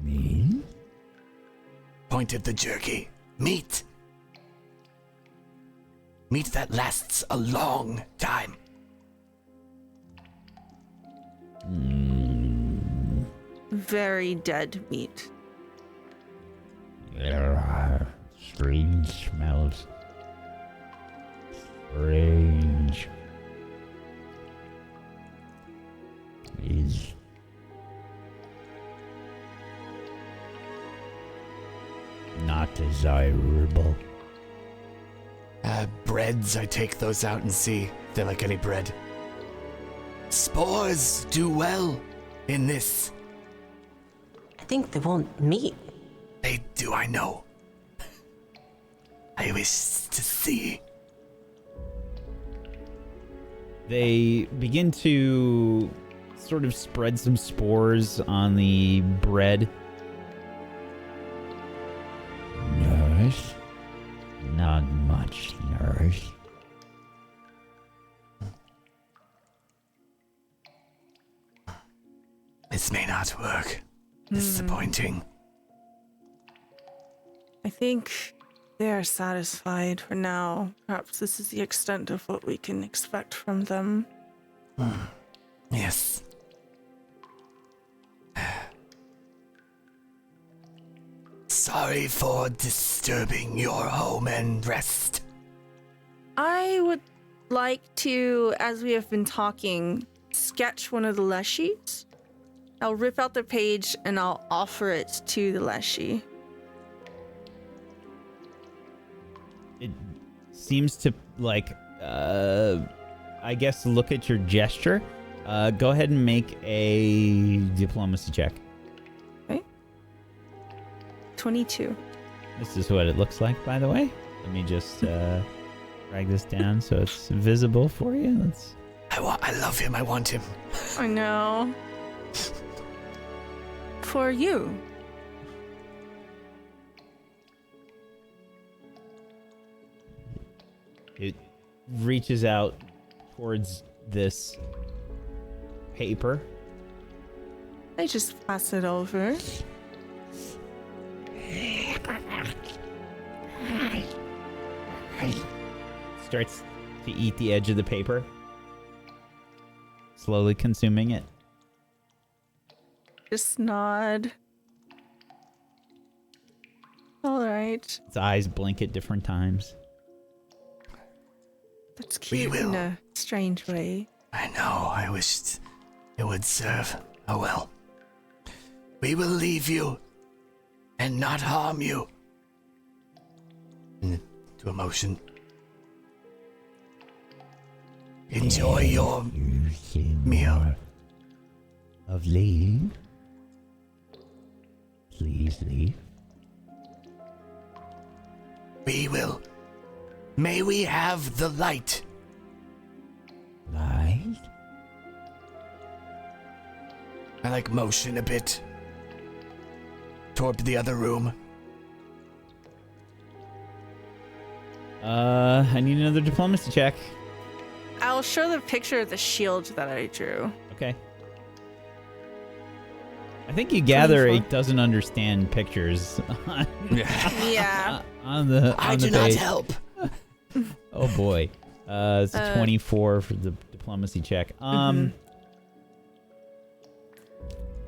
Speaker 8: Me?
Speaker 3: Pointed the jerky. Meat. Meat that lasts a long time.
Speaker 7: Very dead meat.
Speaker 8: There are strange smells. Strange. Is not desirable.
Speaker 3: Breads, I take those out and see if they like any bread. Spores do well in this.
Speaker 2: I think they want meat.
Speaker 3: They do, I know. I wish to see.
Speaker 1: They begin to sort of spread some spores on the bread.
Speaker 8: Nurse? Not much, nurse.
Speaker 3: This may not work. Disappointing.
Speaker 7: I think they are satisfied for now. Perhaps this is the extent of what we can expect from them.
Speaker 3: Yes. Sorry for disturbing your home and rest.
Speaker 7: I would like to, as we have been talking, sketch one of the leshies. I'll rip out the page and I'll offer it to the leshie.
Speaker 1: It seems to, I guess, look at your gesture. Go ahead and make a diplomacy check.
Speaker 7: Okay. 22.
Speaker 1: This is what it looks like, by the way. Let me just drag this down so it's visible for you.
Speaker 3: I love him. I want him.
Speaker 7: I know. For you.
Speaker 1: It reaches out towards this paper.
Speaker 7: I just pass it over.
Speaker 1: Starts to eat the edge of the paper, slowly consuming it.
Speaker 7: Just nod. All right.
Speaker 1: Its eyes blink at different times.
Speaker 7: That's
Speaker 3: We
Speaker 7: cute in
Speaker 3: will.
Speaker 7: a strange way.
Speaker 3: I know. I wished it would serve. Oh well. We will leave you and not harm you. To emotion. Enjoy your
Speaker 8: You see
Speaker 3: meal.
Speaker 8: more of leave? Please leave.
Speaker 3: We will. May we have the light.
Speaker 8: Light?
Speaker 3: like motion a bit toward the other room.
Speaker 1: I need another diplomacy check.
Speaker 7: I'll show the picture of the shield that I drew.
Speaker 1: Okay. I think you gather
Speaker 7: 24.
Speaker 1: it doesn't understand pictures
Speaker 7: Yeah.
Speaker 1: on the
Speaker 3: I
Speaker 1: on
Speaker 3: do
Speaker 1: the
Speaker 3: not
Speaker 1: page.
Speaker 3: help.
Speaker 1: Oh boy. It's a 24 for the diplomacy check.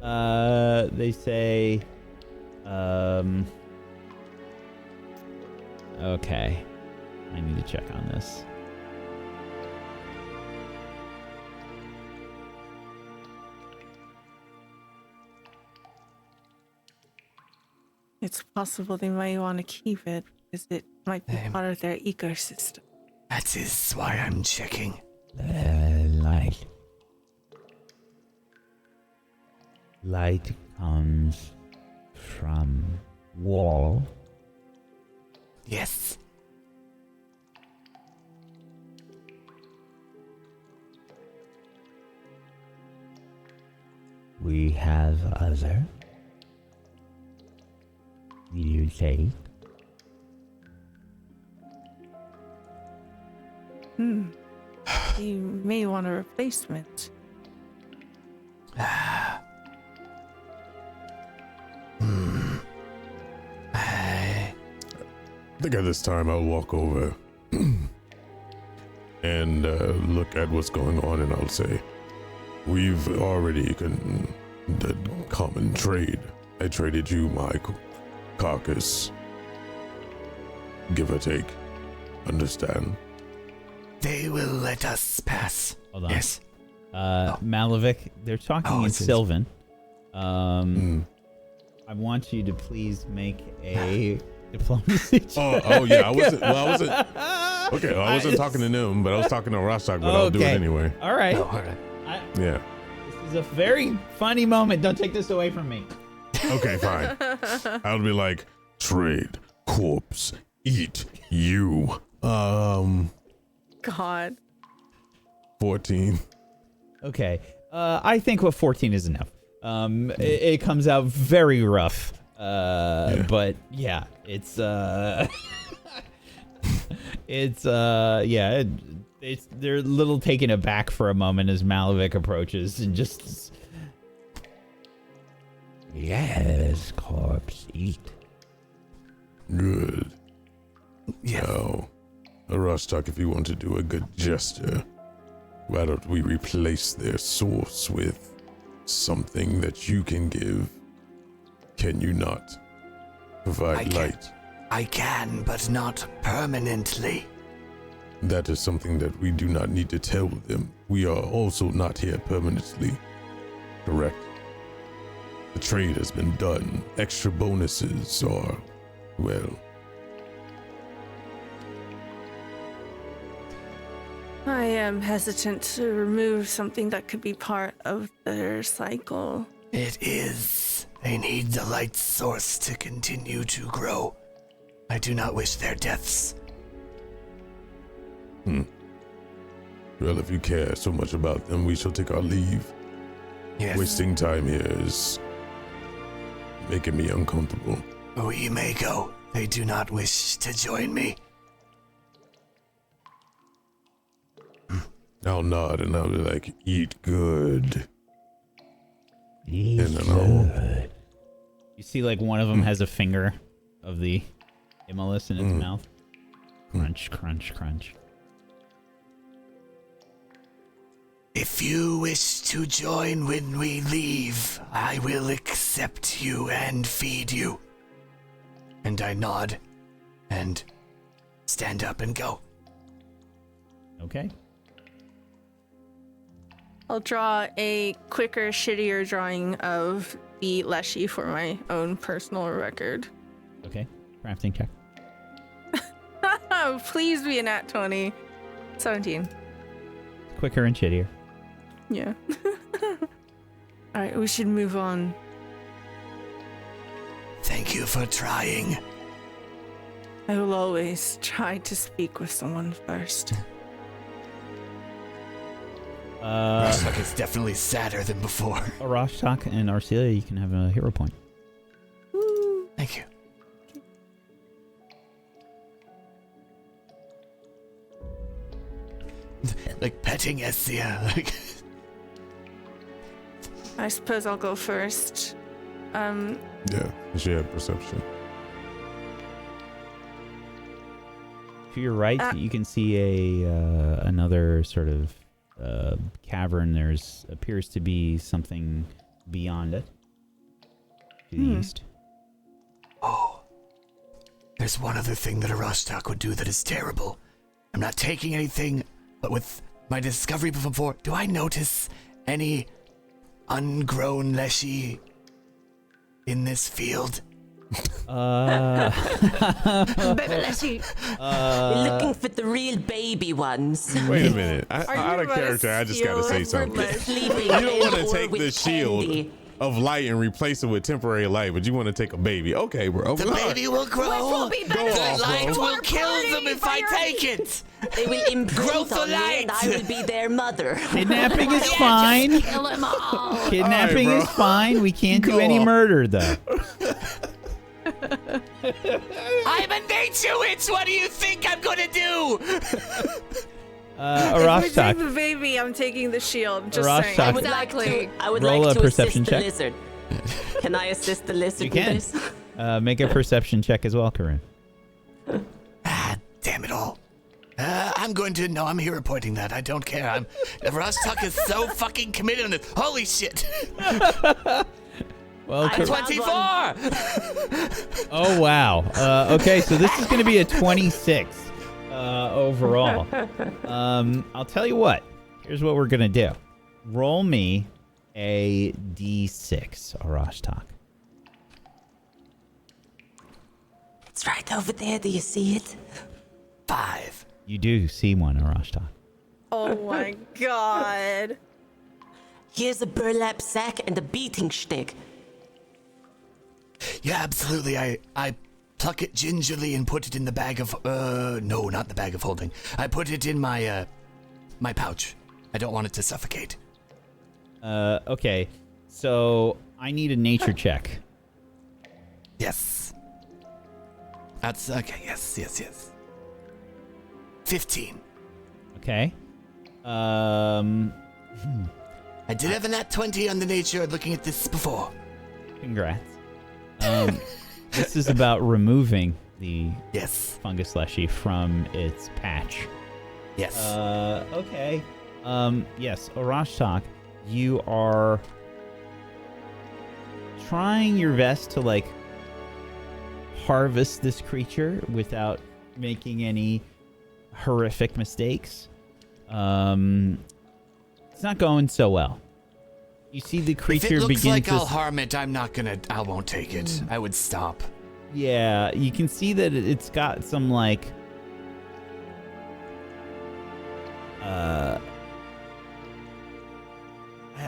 Speaker 1: They say okay. I need to check on this.
Speaker 7: It's possible they might want to keep it because it might be part of their ecosystem.
Speaker 3: That is why I'm checking.
Speaker 8: Light. Light comes from wall.
Speaker 3: Yes.
Speaker 8: We have other. Will you take?
Speaker 7: You may want a replacement.
Speaker 6: I think at this time I'll walk over and look at what's going on, and I'll say, we've already did common trade. I traded you my carcass, give or take. Understand?
Speaker 3: They will let us pass.
Speaker 1: Hold on.
Speaker 3: Yes.
Speaker 1: Malavik, they're talking in
Speaker 3: it's his-
Speaker 1: Sylvan. I want you to please make a diplomacy check.
Speaker 6: Oh yeah, I wasn't. Well, I wasn't. Okay, well, I wasn't talking to them, but I was talking to Rostok. But I'll do it anyway.
Speaker 1: All right.
Speaker 3: Oh, all right.
Speaker 6: Yeah.
Speaker 1: This is a very funny moment. Don't take this away from me.
Speaker 6: Okay, fine. I'll be like, trade, corpse, eat, you.
Speaker 7: God.
Speaker 6: 14.
Speaker 1: Okay. I think what 14 is enough. It comes out very rough. But yeah, it's they're a little taken aback for a moment as Malavik approaches and just
Speaker 8: Yes, corpse, eat.
Speaker 6: Good.
Speaker 3: Yes.
Speaker 6: Now, Rostok, if you want to do a good gesture, why don't we replace their source with something that you can give? Can you not provide light?
Speaker 3: I can, but not permanently.
Speaker 6: That is something that we do not need to tell them. We are also not here permanently. Correct. The trade has been done. Extra bonuses are, well,
Speaker 7: I am hesitant to remove something that could be part of their cycle.
Speaker 3: It is. They need the light source to continue to grow. I do not wish their deaths.
Speaker 6: well, if you care so much about them, we shall take our leave.
Speaker 3: Yes.
Speaker 6: Wasting time here is making me uncomfortable.
Speaker 3: We may go. They do not wish to join me.
Speaker 6: I'll nod and I'll be like, eat good.
Speaker 8: Eat
Speaker 6: And then I'll
Speaker 8: good.
Speaker 1: you see like one of them has a finger of the Immolus in its mouth. Crunch, crunch, crunch.
Speaker 3: If you wish to join when we leave, I will accept you and feed you. And I nod and stand up and go.
Speaker 1: Okay.
Speaker 7: I'll draw a quicker, shittier drawing of the Leshy for my own personal record.
Speaker 1: Okay. Crafting check.
Speaker 7: Please be a nat 20. 17.
Speaker 1: Quicker and shittier.
Speaker 7: Yeah. Alright, we should move on.
Speaker 3: Thank you for trying.
Speaker 7: I will always try to speak with someone first.
Speaker 3: Rashtak is definitely sadder than before.
Speaker 1: Arashtak and Arcelia, you can have a hero point.
Speaker 3: Thank you. Like petting Essia. Like.
Speaker 7: I suppose I'll go first.
Speaker 6: Yeah, she had perception.
Speaker 1: To your right, you can see another sort of cavern. There's appears to be something beyond it. To the east.
Speaker 3: Oh. There's one other thing that a Rashtak would do that is terrible. I'm not taking anything, but with my discovery before, do I notice any ungrown leshy in this field?
Speaker 2: We're looking for the real baby ones.
Speaker 6: Wait a minute. Out of character, I just gotta say something. You don't want to take the shield of light and replace it with temporary light, but you want to take a baby. Okay, bro.
Speaker 3: The baby will grow. The light will kill them if I take it.
Speaker 2: They will imprint on me and I will be their mother.
Speaker 1: Kidnapping is fine.
Speaker 5: Kill them all.
Speaker 1: Kidnapping is fine. We can't do any murder, though.
Speaker 3: I'm a Natuitz. What do you think I'm gonna do?
Speaker 7: If I take
Speaker 1: Arashtak.
Speaker 7: the baby, I'm taking the shield. Just saying.
Speaker 1: Arashtak.
Speaker 2: I would
Speaker 1: Roll
Speaker 2: like
Speaker 1: a
Speaker 2: to
Speaker 1: perception
Speaker 2: assist
Speaker 1: check.
Speaker 2: the lizard. Can I assist the lizard
Speaker 1: You can.
Speaker 2: with this?
Speaker 1: Make a perception check as well, Karun.
Speaker 3: Ah, damn it all. I'm going to. No, I'm here reporting that. I don't care. Rashtak is so fucking committed on this. Holy shit.
Speaker 1: Well,
Speaker 3: 24!
Speaker 1: Oh, wow. Okay, so this is going to be a 26 overall. I'll tell you what. Here's what we're going to do. Roll me a d6, Arashtak.
Speaker 2: It's right over there. Do you see it?
Speaker 3: 5.
Speaker 1: You do see one, Arashtak.
Speaker 7: Oh my god.
Speaker 2: Here's a burlap sack and a beating stick.
Speaker 3: Yeah, absolutely. I pluck it gingerly and put it in the bag of. No, not the bag of holding. I put it in my my pouch. I don't want it to suffocate.
Speaker 1: Okay. So I need a nature check.
Speaker 3: Yes. That's okay. Yes. 15.
Speaker 1: Okay.
Speaker 3: I did have a nat 20 on the nature looking at this before.
Speaker 1: Congrats. This is about removing the
Speaker 3: Yes.
Speaker 1: fungus leshy from its patch.
Speaker 3: Yes.
Speaker 1: Okay. Yes, Arashtak, you are trying your best to, like, harvest this creature without making any horrific mistakes. It's not going so well. You see the creature
Speaker 3: if it looks
Speaker 1: begin
Speaker 3: like
Speaker 1: to...
Speaker 3: I'll harm it, I won't take it. I would stop.
Speaker 1: Yeah, you can see that it's got some, like...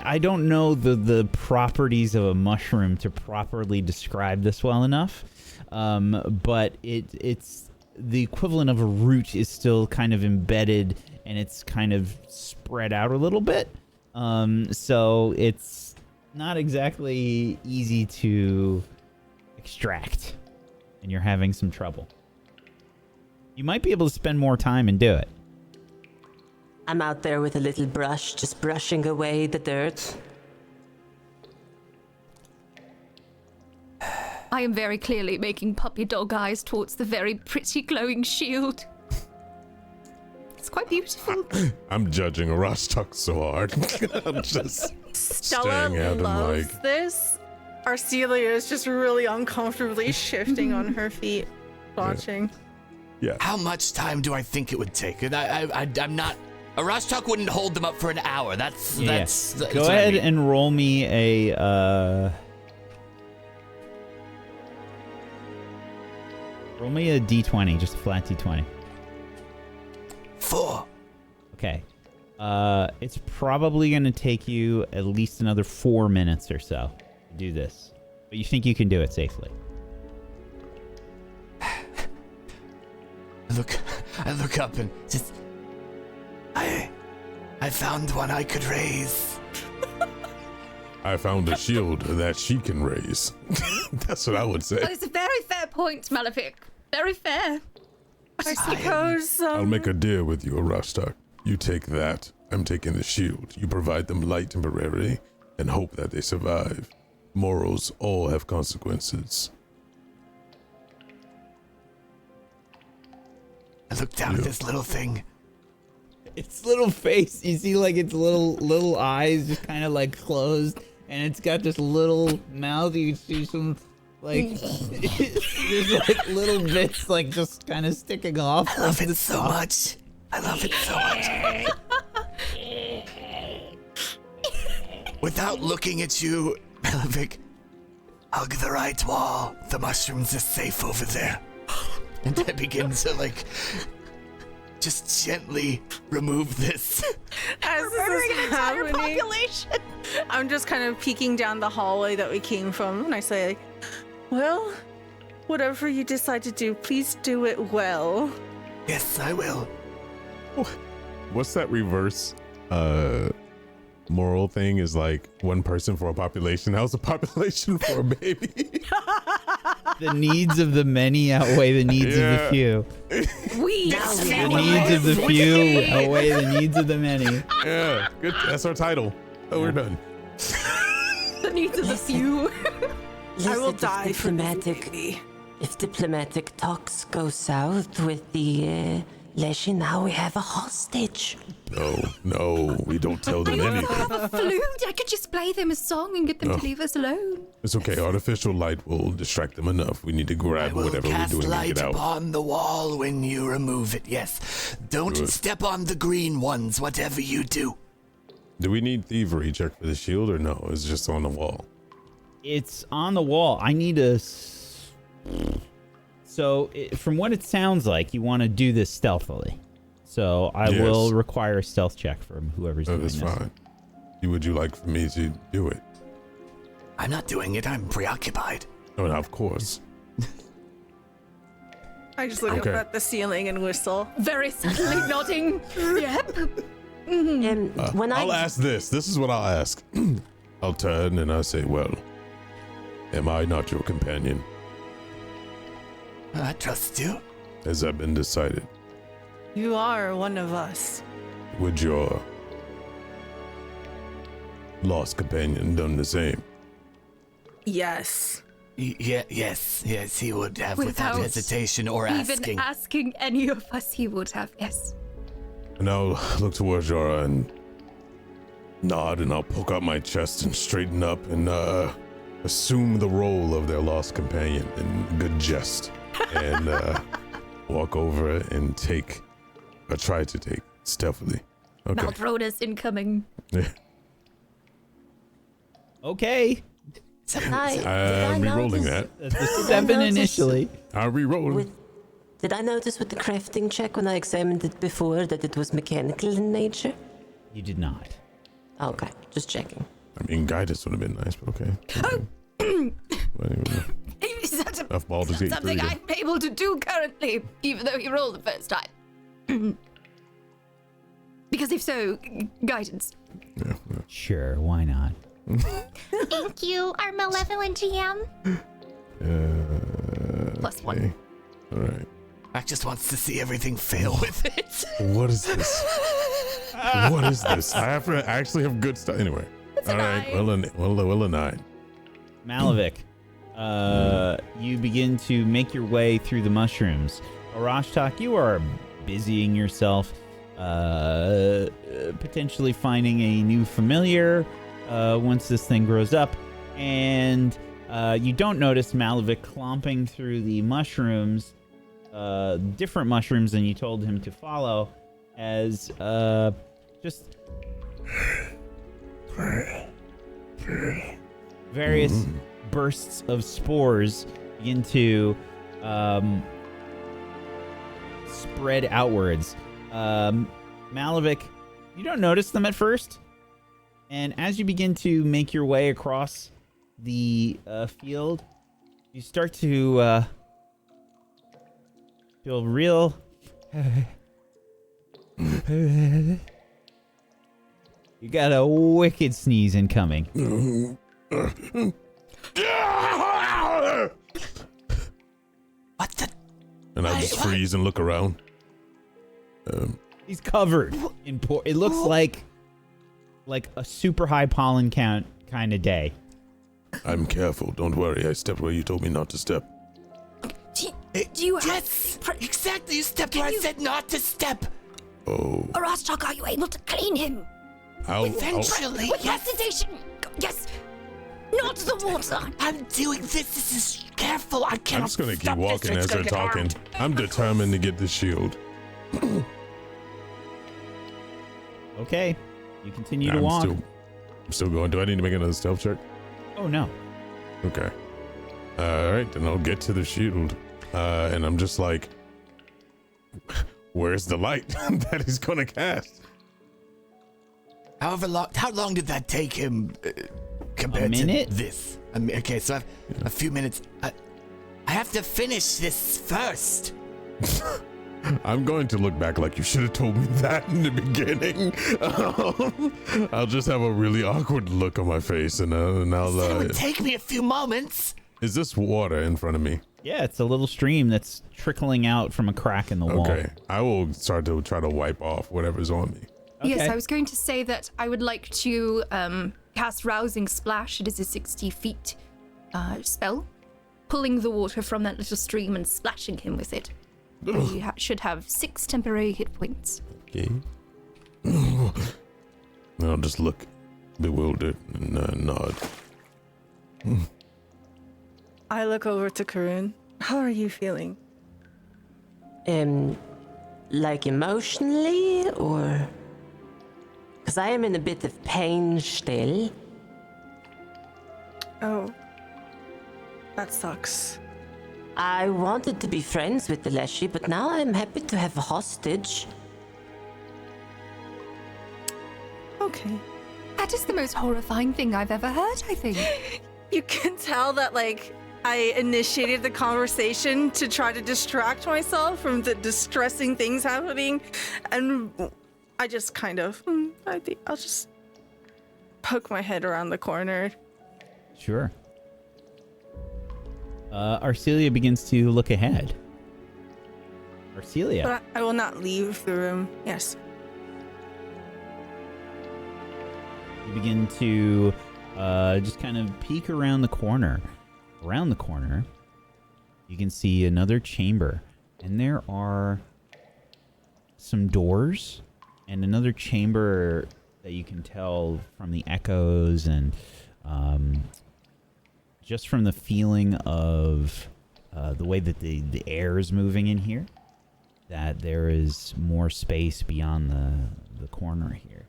Speaker 1: I don't know the properties of a mushroom to properly describe this well enough, but it's the equivalent of a root is still kind of embedded and it's kind of spread out a little bit. So it's not exactly easy to extract, and you're having some trouble. You might be able to spend more time and do it.
Speaker 2: I'm out there with a little brush, just brushing away the dirt.
Speaker 5: I am very clearly making puppy dog eyes towards the very pretty glowing shield. It's quite beautiful.
Speaker 6: I'm judging Arashtak so hard. I'm just
Speaker 7: Stella
Speaker 6: staring at him
Speaker 7: loves
Speaker 6: like...
Speaker 7: this. Arcelia is just really uncomfortably shifting on her feet, watching.
Speaker 6: Yeah.
Speaker 3: How much time do I think it would take? And I'm not... Arashtak wouldn't hold them up for an hour. That's
Speaker 1: Go
Speaker 3: what
Speaker 1: ahead
Speaker 3: I mean.
Speaker 1: and roll me a roll me a d20, just a flat d20.
Speaker 3: 4.
Speaker 1: Okay. It's probably going to take you at least another 4 minutes or so to do this, but you think you can do it safely.
Speaker 3: I look up and just... I I found one I could raise.
Speaker 6: I found a shield that she can raise. That's what I would say.
Speaker 5: That is a very fair point, Malefic. Very fair.
Speaker 7: I suppose.
Speaker 6: I'll make a deal with you, Arashtak. You take that. I'm taking the shield. You provide them light temporarily and hope that they survive. Morals all have consequences.
Speaker 3: I look down at this little thing.
Speaker 1: Its little face, you see like its little eyes just kind of like closed, and it's got this little mouth. You see some like there's like little bits like just kind of sticking off.
Speaker 3: I love it so much. I love it so much. Without looking at you, Malefic, hug the right wall. The mushrooms are safe over there. And I begin to like just gently remove this.
Speaker 7: As this is happening, I'm just kind of peeking down the hallway that we came from, and I say, well, whatever you decide to do, please do it well.
Speaker 3: Yes, I will.
Speaker 6: What's that reverse moral thing? Is like one person for a population. How's a population for a baby?
Speaker 1: The needs of the many outweigh the needs of the few. The needs of the few outweigh the needs of the many.
Speaker 6: Yeah, good. That's our title. Oh, we're done.
Speaker 5: The needs of the few.
Speaker 7: I will die for
Speaker 2: diplomatic. If diplomatic talks go south with the Leshy, now we have a hostage.
Speaker 6: No, we don't tell them anything.
Speaker 5: have a flute. I could just play them a song and get them to leave us alone.
Speaker 6: It's okay. Artificial light will distract them enough. We need to grab whatever we're doing and
Speaker 3: light
Speaker 6: get out.
Speaker 3: upon the wall when you remove it. Yes. Don't step on the green ones, whatever you do.
Speaker 6: Do we need thievery check for the shield or no? It's just on the wall.
Speaker 1: It's on the wall. I need a. So, from what it sounds like, you want to do this stealthily. So, I will require a stealth check from whoever's doing this.
Speaker 6: That's fine. Would you like for me to do it?
Speaker 3: I'm not doing it. I'm preoccupied.
Speaker 6: Oh, no, of course.
Speaker 7: I just look up at the ceiling and whistle.
Speaker 5: Very subtly nodding. Yep.
Speaker 6: I'll ask this. This is what I'll ask. I'll turn and I'll say, well, am I not your companion?
Speaker 3: I trust you.
Speaker 6: Has that been decided?
Speaker 7: You are one of us.
Speaker 6: Would your lost companion done the same?
Speaker 7: Yes.
Speaker 3: Yes, he would have without hesitation or asking.
Speaker 5: Even asking any of us, he would have, yes.
Speaker 6: And I'll look towards Yara and nod, and I'll poke out my chest and straighten up and assume the role of their lost companion in good jest, and walk over and try to take stealthily. Okay.
Speaker 5: Maltrona's incoming.
Speaker 1: Okay.
Speaker 6: I'm re-rolling that.
Speaker 1: That's a 7 initially.
Speaker 6: I'll re-roll.
Speaker 2: Did I notice with the crafting check when I examined it before that it was mechanical in nature?
Speaker 1: You did not.
Speaker 2: Okay, just checking.
Speaker 6: I mean, guidance would have been nice, but okay.
Speaker 5: Is that
Speaker 6: something
Speaker 5: I'm able to do currently, even though he rolled the first time? Because if so, guidance.
Speaker 6: Yeah.
Speaker 1: Sure, why not?
Speaker 9: Thank you, our malevolent GM.
Speaker 5: +1.
Speaker 6: All right.
Speaker 3: Mac just wants to see everything fail with it.
Speaker 6: What is this? What is this? I actually have good stuff. Anyway.
Speaker 5: It's
Speaker 6: all right. Well, a 9.
Speaker 1: Malavik, you begin to make your way through the mushrooms. Arashtak, you are busying yourself, potentially finding a new familiar once this thing grows up. And you don't notice Malavik clomping through the mushrooms, different mushrooms than you told him to follow, as just various bursts of spores begin to spread outwards. Malavik, you don't notice them at first, and as you begin to make your way across the field, you start to feel real You got a wicked sneeze incoming.
Speaker 3: What the?
Speaker 6: And I just freeze and look around.
Speaker 1: He's covered in it looks like a super high pollen count kind of day.
Speaker 6: I'm careful. Don't worry. I stepped where you told me not to step.
Speaker 5: Do you have...
Speaker 3: Yes, exactly. You stepped where I said not to step.
Speaker 6: Oh.
Speaker 5: Rostok, are you able to clean him?
Speaker 3: Eventually,
Speaker 5: With
Speaker 3: yes.
Speaker 5: sanitation. Yes. Not the water.
Speaker 3: I'm doing this. This is careful. I can't.
Speaker 6: I'm just gonna keep walking as they're talking. I'm determined to get the shield.
Speaker 1: Okay. You continue to walk.
Speaker 6: I'm still going. Do I need to make another stealth check?
Speaker 1: Oh, no.
Speaker 6: Okay. All right, then I'll get to the shield. And I'm just like, where's the light that he's gonna cast?
Speaker 3: How long did that take him compared
Speaker 1: A minute?
Speaker 3: to this? Okay, so I've a few minutes. I have to finish this first.
Speaker 6: I'm going to look back like you should have told me that in the beginning. I'll just have a really awkward look on my face, and I'll.
Speaker 3: It would take me a few moments.
Speaker 6: Is this water in front of me?
Speaker 1: Yeah, it's a little stream that's trickling out from a crack in the wall.
Speaker 6: Okay, I will start to try to wipe off whatever's on me.
Speaker 1: Okay.
Speaker 5: Yes, I was going to say that I would like to cast Rousing Splash. It is a 60 feet spell, pulling the water from that little stream and splashing him with it. You should have 6 temporary hit points.
Speaker 6: Okay. I'll just look bewildered and nod.
Speaker 7: I look over to Karun. How are you feeling?
Speaker 2: Like emotionally, or? Because I am in a bit of pain still.
Speaker 7: Oh. That sucks.
Speaker 2: I wanted to be friends with the Leshy, but now I'm happy to have a hostage.
Speaker 7: Okay.
Speaker 5: That is the most horrifying thing I've ever heard, I think.
Speaker 7: You can tell that, like, I initiated the conversation to try to distract myself from the distressing things happening, and I just kind of, I think I'll just poke my head around the corner.
Speaker 1: Sure. Arcelia begins to look ahead. Arcelia.
Speaker 7: But I will not leave the room. Yes.
Speaker 1: You begin to just kind of peek around the corner. Around the corner, you can see another chamber, and there are some doors and another chamber that you can tell from the echoes and just from the feeling of the way that the air is moving in here, that there is more space beyond the corner here.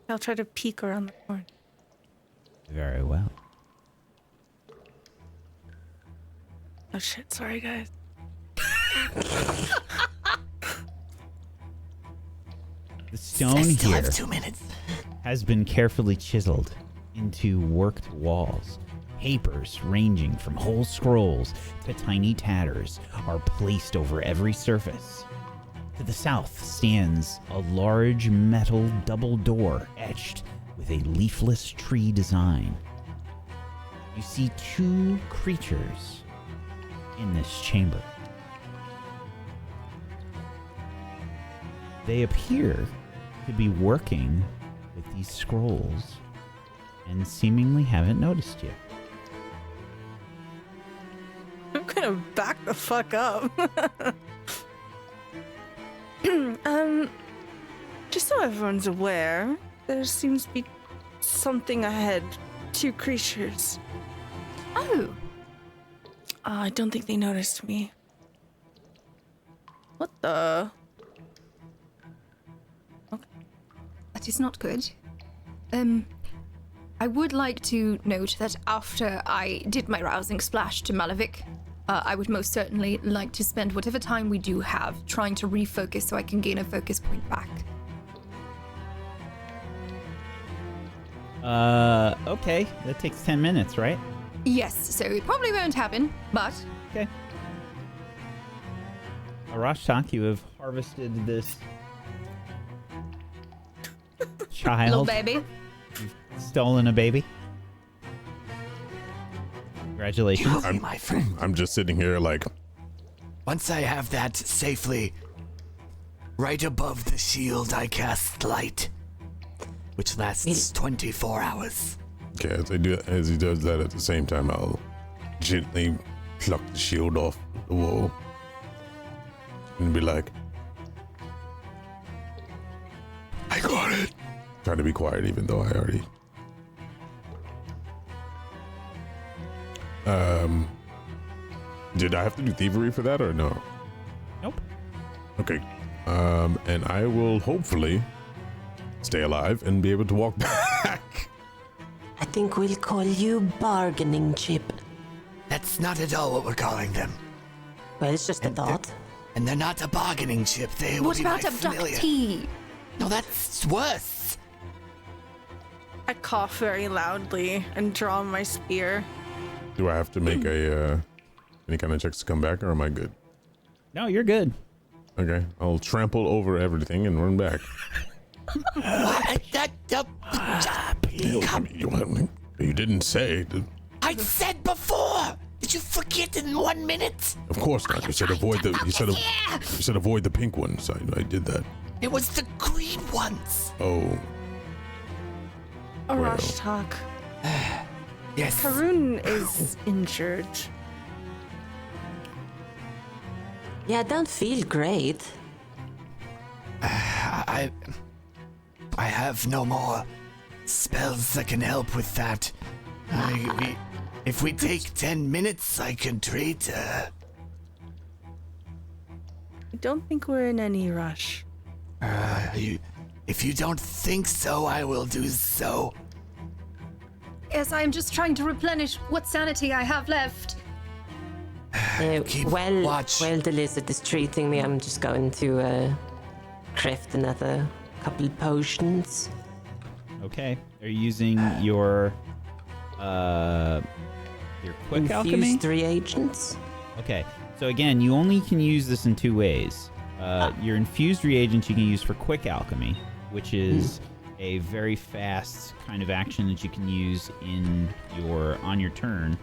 Speaker 7: I'll try to peek around the corner.
Speaker 1: Very well.
Speaker 7: Oh shit, sorry guys.
Speaker 1: The stone
Speaker 3: I still
Speaker 1: here
Speaker 3: have 2 minutes.
Speaker 1: has been carefully chiseled into worked walls. Papers ranging from whole scrolls to tiny tatters are placed over every surface. To the south stands a large metal double door etched with a leafless tree design. You see 2 creatures in this chamber. They appear to be working with these scrolls and seemingly haven't noticed you.
Speaker 7: I'm gonna back the fuck up. Just so everyone's aware, there seems to be something ahead. 2 creatures.
Speaker 5: Oh,
Speaker 7: I don't think they noticed me. What the?
Speaker 5: that is not good. I would like to note that after I did my rousing splash to Malavik, I would most certainly like to spend whatever time we do have trying to refocus so I can gain a focus point back.
Speaker 1: Okay. That takes 10 minutes, right?
Speaker 5: Yes, so it probably won't happen, but
Speaker 1: Okay. Arashtak, you have harvested this child.
Speaker 5: Little baby.
Speaker 1: Stolen a baby. Congratulations.
Speaker 3: My friend.
Speaker 6: I'm just sitting here like,
Speaker 3: Once I have that safely right above the shield, I cast light, which lasts 24 hours.
Speaker 6: okay, as he does that at the same time, I'll gently pluck the shield off the wall and be like,
Speaker 3: I got it.
Speaker 6: try to be quiet even though I already... Did I have to do thievery for that or no?
Speaker 1: Nope.
Speaker 6: Okay. And I will hopefully stay alive and be able to walk back.
Speaker 2: I think we'll call you bargaining chip.
Speaker 3: That's not at all what we're calling them.
Speaker 2: Well, it's just a thought.
Speaker 3: And they're not a bargaining chip. They will
Speaker 5: What
Speaker 3: be
Speaker 5: about
Speaker 3: my familiar.
Speaker 5: abductee?
Speaker 3: No, that's worse.
Speaker 7: I cough very loudly and draw my spear.
Speaker 6: Do I have to make any kind of checks to come back, or am I good?
Speaker 1: No, you're good.
Speaker 6: Okay, I'll trample over everything and run back. You didn't say.
Speaker 3: I said before. Did you forget in 1 minute?
Speaker 6: Of course not. You said avoid the. You said avoid the pink ones. I did that.
Speaker 3: It was the green ones.
Speaker 6: Oh,
Speaker 7: Arash talk.
Speaker 3: Yes.
Speaker 7: Karun is injured.
Speaker 2: Yeah, I don't feel great.
Speaker 3: I have no more spells that can help with that. If we take 10 minutes, I can treat her.
Speaker 7: I don't think we're in any rush.
Speaker 3: If you don't think so, I will do so.
Speaker 5: Yes, I'm just trying to replenish what sanity I have left.
Speaker 3: Keep
Speaker 2: Well,
Speaker 3: watch.
Speaker 2: the lizard is treating me. I'm just going to craft another couple potions.
Speaker 1: Okay. Are you using your quick alchemy?
Speaker 2: Infused reagents.
Speaker 1: Okay. So again, you only can use this in two ways. Your infused reagents you can use for quick alchemy, which is a very fast kind of action that you can use on your turn,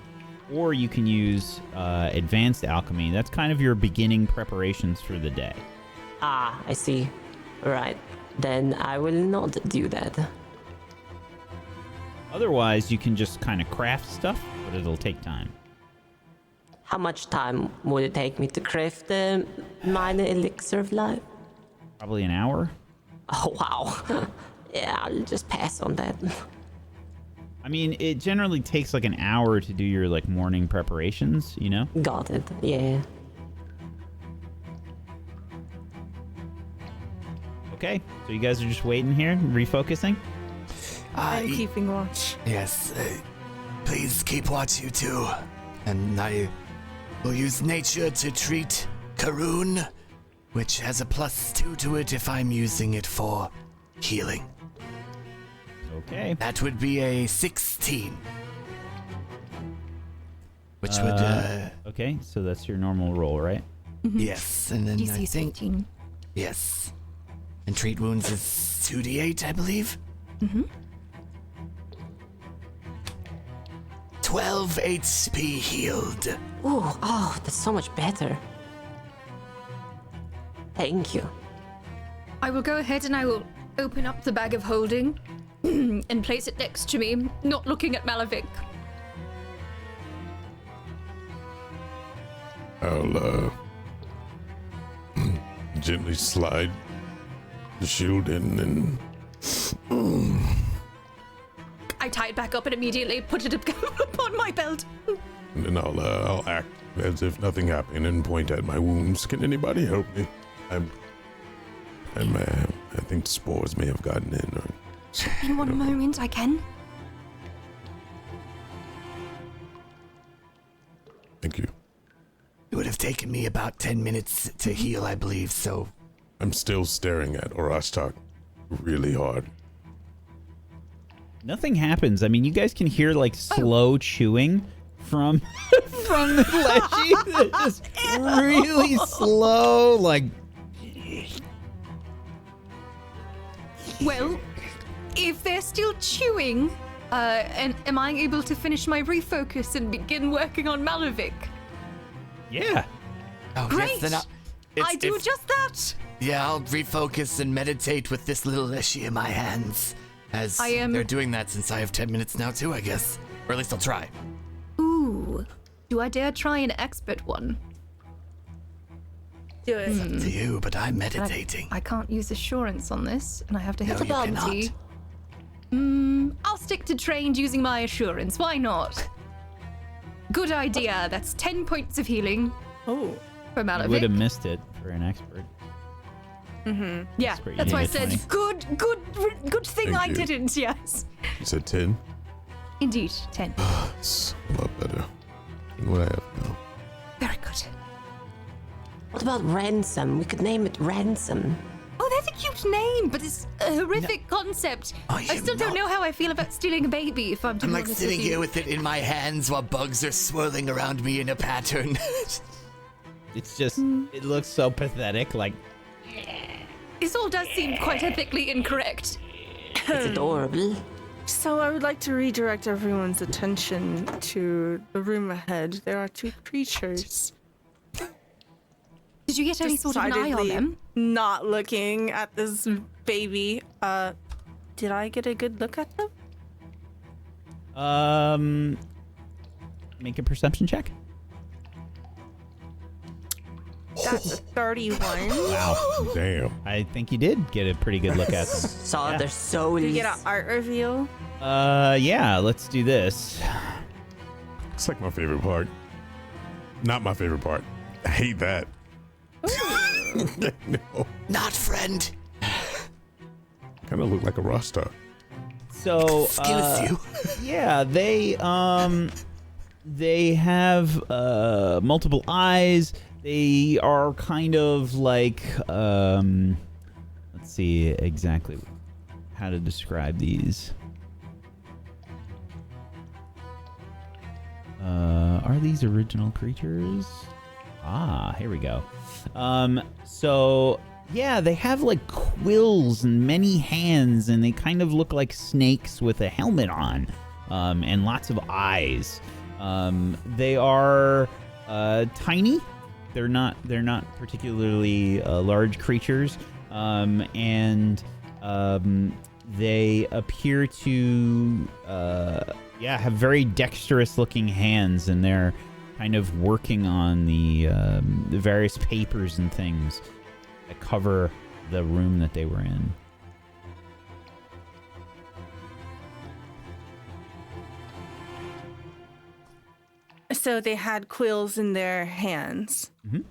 Speaker 1: or you can use advanced alchemy. That's kind of your beginning preparations for the day.
Speaker 2: Ah, I see. Right. Then I will not do that.
Speaker 1: Otherwise, you can just kind of craft stuff, but it'll take time.
Speaker 2: How much time would it take me to craft the minor elixir of life?
Speaker 1: Probably an hour.
Speaker 2: Oh, wow. Yeah, I'll just pass on that.
Speaker 1: I mean, it generally takes like an hour to do your like morning preparations, you know?
Speaker 2: Got it, yeah.
Speaker 1: Okay, so you guys are just waiting here, refocusing?
Speaker 7: I'm keeping watch.
Speaker 3: Yes. Please keep watch, you two. And I will use nature to treat Karun, which has a +2 to it if I'm using it for healing.
Speaker 1: Okay.
Speaker 3: That would be a 16. Which would,
Speaker 1: Okay, so that's your normal roll, right?
Speaker 3: yes, and then I
Speaker 5: DC
Speaker 3: think,
Speaker 5: 18.
Speaker 3: yes. And treat wounds is 2d8, I believe? Mm-hmm. 12 HP healed.
Speaker 2: Ooh, oh, that's so much better. Thank you.
Speaker 5: I will go ahead and I will open up the bag of holding and place it next to me, not looking at Malavik.
Speaker 6: I'll gently slide the shield in and
Speaker 5: I tie it back up and immediately put it upon my belt.
Speaker 6: then I'll act as if nothing happened and point at my wounds. Can anybody help me? I think the spores may have gotten in. Or
Speaker 5: In one moment, I can.
Speaker 6: thank you.
Speaker 3: It would have taken me about 10 minutes to heal, I believe, so
Speaker 6: I'm still staring at Orashtak really hard.
Speaker 1: Nothing happens. I mean, you guys can hear like slow chewing from from the Leshy. Just really slow, like.
Speaker 5: Well,
Speaker 4: if they're still chewing, and am I able to finish my refocus and begin working on Malavik?
Speaker 1: Yeah.
Speaker 3: Oh,
Speaker 4: Great!
Speaker 3: Yes, then
Speaker 4: I do just that!
Speaker 3: Yeah, I'll refocus and meditate with this little leshy in my hands. As they're doing that since I have 10 minutes now too, I guess. Or at least I'll try.
Speaker 4: Ooh. Do I dare try an expert one?
Speaker 7: Do it.
Speaker 3: It's up to you, but I'm meditating.
Speaker 4: I can't use assurance on this, and I have to hit
Speaker 3: No,
Speaker 4: a
Speaker 3: you cannot.
Speaker 4: bounty. I'll stick to trained using my assurance. Why not? Good idea. That's 10 points of healing
Speaker 7: Oh.
Speaker 4: for
Speaker 1: I would have
Speaker 4: Malavik.
Speaker 1: missed it for an expert.
Speaker 4: Yeah,
Speaker 1: Expert, you
Speaker 4: that's why I
Speaker 1: needed
Speaker 4: said
Speaker 1: 20.
Speaker 4: good thing
Speaker 6: Thank
Speaker 4: I
Speaker 6: you.
Speaker 4: didn't. Yes,
Speaker 6: You said 10?
Speaker 4: indeed, 10.
Speaker 6: It's a lot better than what I have now.
Speaker 4: Very good.
Speaker 2: What about Ransom? We could name it Ransom.
Speaker 4: Oh, that's a cute name, but it's a horrific concept.
Speaker 3: I
Speaker 4: I still
Speaker 3: am
Speaker 4: don't
Speaker 3: not-
Speaker 4: know how I feel about stealing a baby. If I'm to
Speaker 3: I'm
Speaker 4: be
Speaker 3: like
Speaker 4: honest
Speaker 3: sitting
Speaker 4: with you.
Speaker 3: here with it in my hands while bugs are swirling around me in a pattern.
Speaker 1: It's just, it looks so pathetic. Like,
Speaker 4: This all does seem quite ethically incorrect.
Speaker 2: It's adorable.
Speaker 7: So I would like to redirect everyone's attention to the room ahead. There are two creatures.
Speaker 4: Did you get any sort of an eye on
Speaker 7: Decidedly
Speaker 4: them?
Speaker 7: not looking at this baby. Did I get a good look at them?
Speaker 1: make a perception check.
Speaker 7: That's a 31.
Speaker 1: Wow.
Speaker 6: Damn.
Speaker 1: I think you did get a pretty good look at them.
Speaker 2: Saw
Speaker 1: Yeah.
Speaker 2: their souls.
Speaker 7: Do you get an art reveal?
Speaker 1: Yeah, let's do this.
Speaker 6: It's like my favorite part. Not my favorite part. I hate that. No.
Speaker 3: Not friend.
Speaker 6: Kind of look like a Rasta.
Speaker 1: So,
Speaker 3: Excuse you.
Speaker 1: yeah, they have multiple eyes. They are kind of like let's see exactly how to describe these. Are these original creatures? Ah, here we go. So yeah, they have like quills and many hands, and they kind of look like snakes with a helmet on, and lots of eyes. They are tiny. They're not particularly large creatures, and they appear to have very dexterous looking hands, and they're kind of working on the various papers and things that cover the room that they were in.
Speaker 7: So they had quills in their hands.
Speaker 1: Mhm.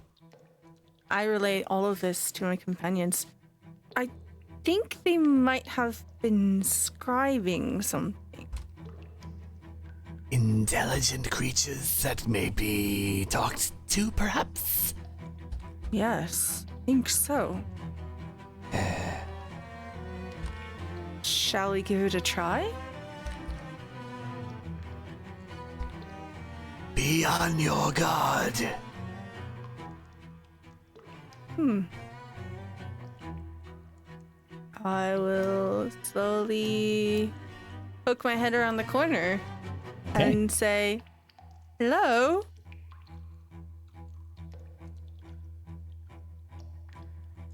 Speaker 7: I relay all of this to my companions. I think they might have been scribing something.
Speaker 3: Intelligent creatures that may be talked to, perhaps?
Speaker 7: Yes, I think so. Shall we give it a try?
Speaker 3: Be on your guard.
Speaker 7: I will slowly poke my head around the corner
Speaker 1: Okay.
Speaker 7: and say, hello?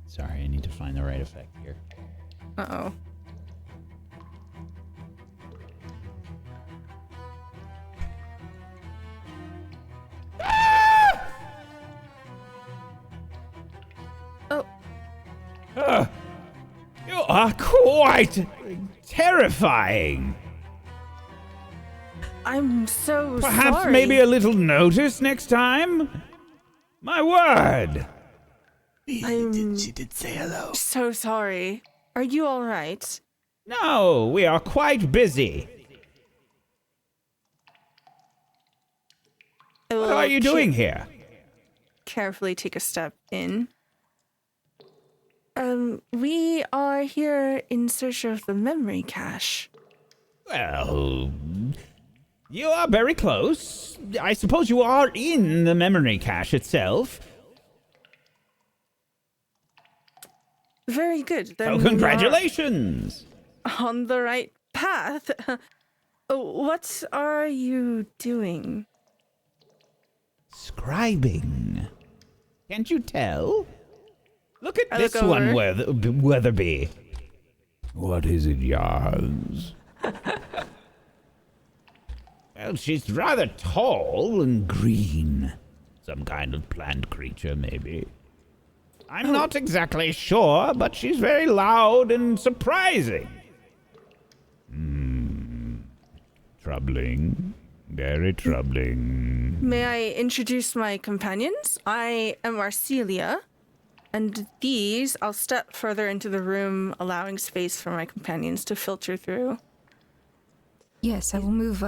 Speaker 1: Sorry, I need to find the right effect here.
Speaker 7: Uh-oh. Oh,
Speaker 1: You are quite terrifying.
Speaker 7: I'm so
Speaker 1: Perhaps
Speaker 7: sorry.
Speaker 1: maybe a little notice next time? My word.
Speaker 3: She did say hello.
Speaker 7: So sorry. Are you all right?
Speaker 1: No, we are quite busy.
Speaker 7: I
Speaker 1: What
Speaker 7: will
Speaker 1: are you doing here?
Speaker 7: Carefully take a step in. We are here in search of the memory cache.
Speaker 1: Well, you are very close. I suppose you are in the memory cache itself.
Speaker 7: Very good. Then
Speaker 1: Oh, congratulations.
Speaker 7: on the right path. What are you doing?
Speaker 1: Scribing. Can't you tell? Look at
Speaker 7: I
Speaker 1: this
Speaker 7: look
Speaker 1: one,
Speaker 7: over.
Speaker 1: Weatherby.
Speaker 8: What is it, Yarns?
Speaker 1: Well, she's rather tall and green. Some kind of plant creature, maybe. I'm not exactly sure, but she's very loud and surprising.
Speaker 8: Troubling. Very troubling.
Speaker 7: May I introduce my companions? I am Arcelia, and these, I'll step further into the room, allowing space for my companions to filter through.
Speaker 5: Yes, I will move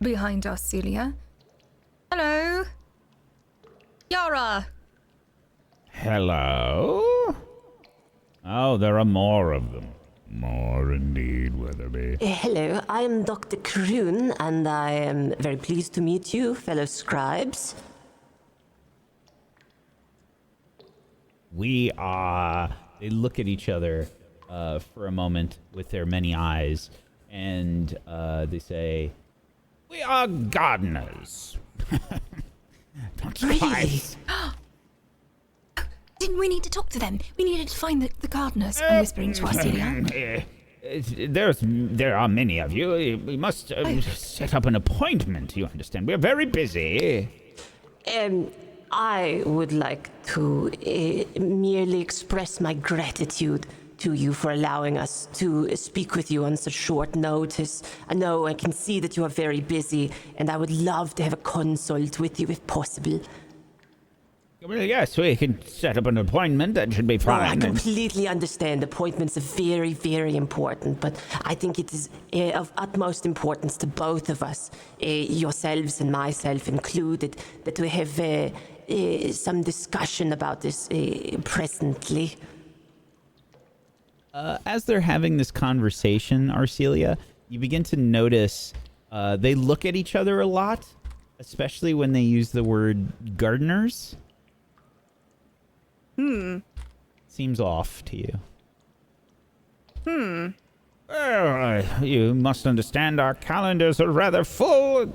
Speaker 5: behind us, Celia. Hello. Yara.
Speaker 8: Hello? Oh, there are more of them. More indeed, Weatherby.
Speaker 2: Hello, I am Dr. Kroon, and I am very pleased to meet you, fellow scribes.
Speaker 1: We are. They look at each other for a moment with their many eyes, and they say, "We are gardeners." Don't scribes.
Speaker 5: Didn't we need to talk to them? We needed to find the gardeners. I'm whispering to Arcelia.
Speaker 1: There are many of you. We must set up an appointment. You understand? We are very busy.
Speaker 2: I would like to merely express my gratitude to you for allowing us to speak with you on such short notice. I know I can see that you are very busy, and I would love to have a consult with you if possible.
Speaker 1: Well, yes, we can set up an appointment. That should be
Speaker 2: Oh, I
Speaker 1: fine.
Speaker 2: completely understand. Appointments are very, very important, but I think it is of utmost importance to both of us, yourselves and myself included, that we have some discussion about this presently.
Speaker 1: As they're having this conversation, Arcelia, you begin to notice they look at each other a lot, especially when they use the word gardeners. Seems off to you.
Speaker 8: Well, you must understand our calendars are rather full.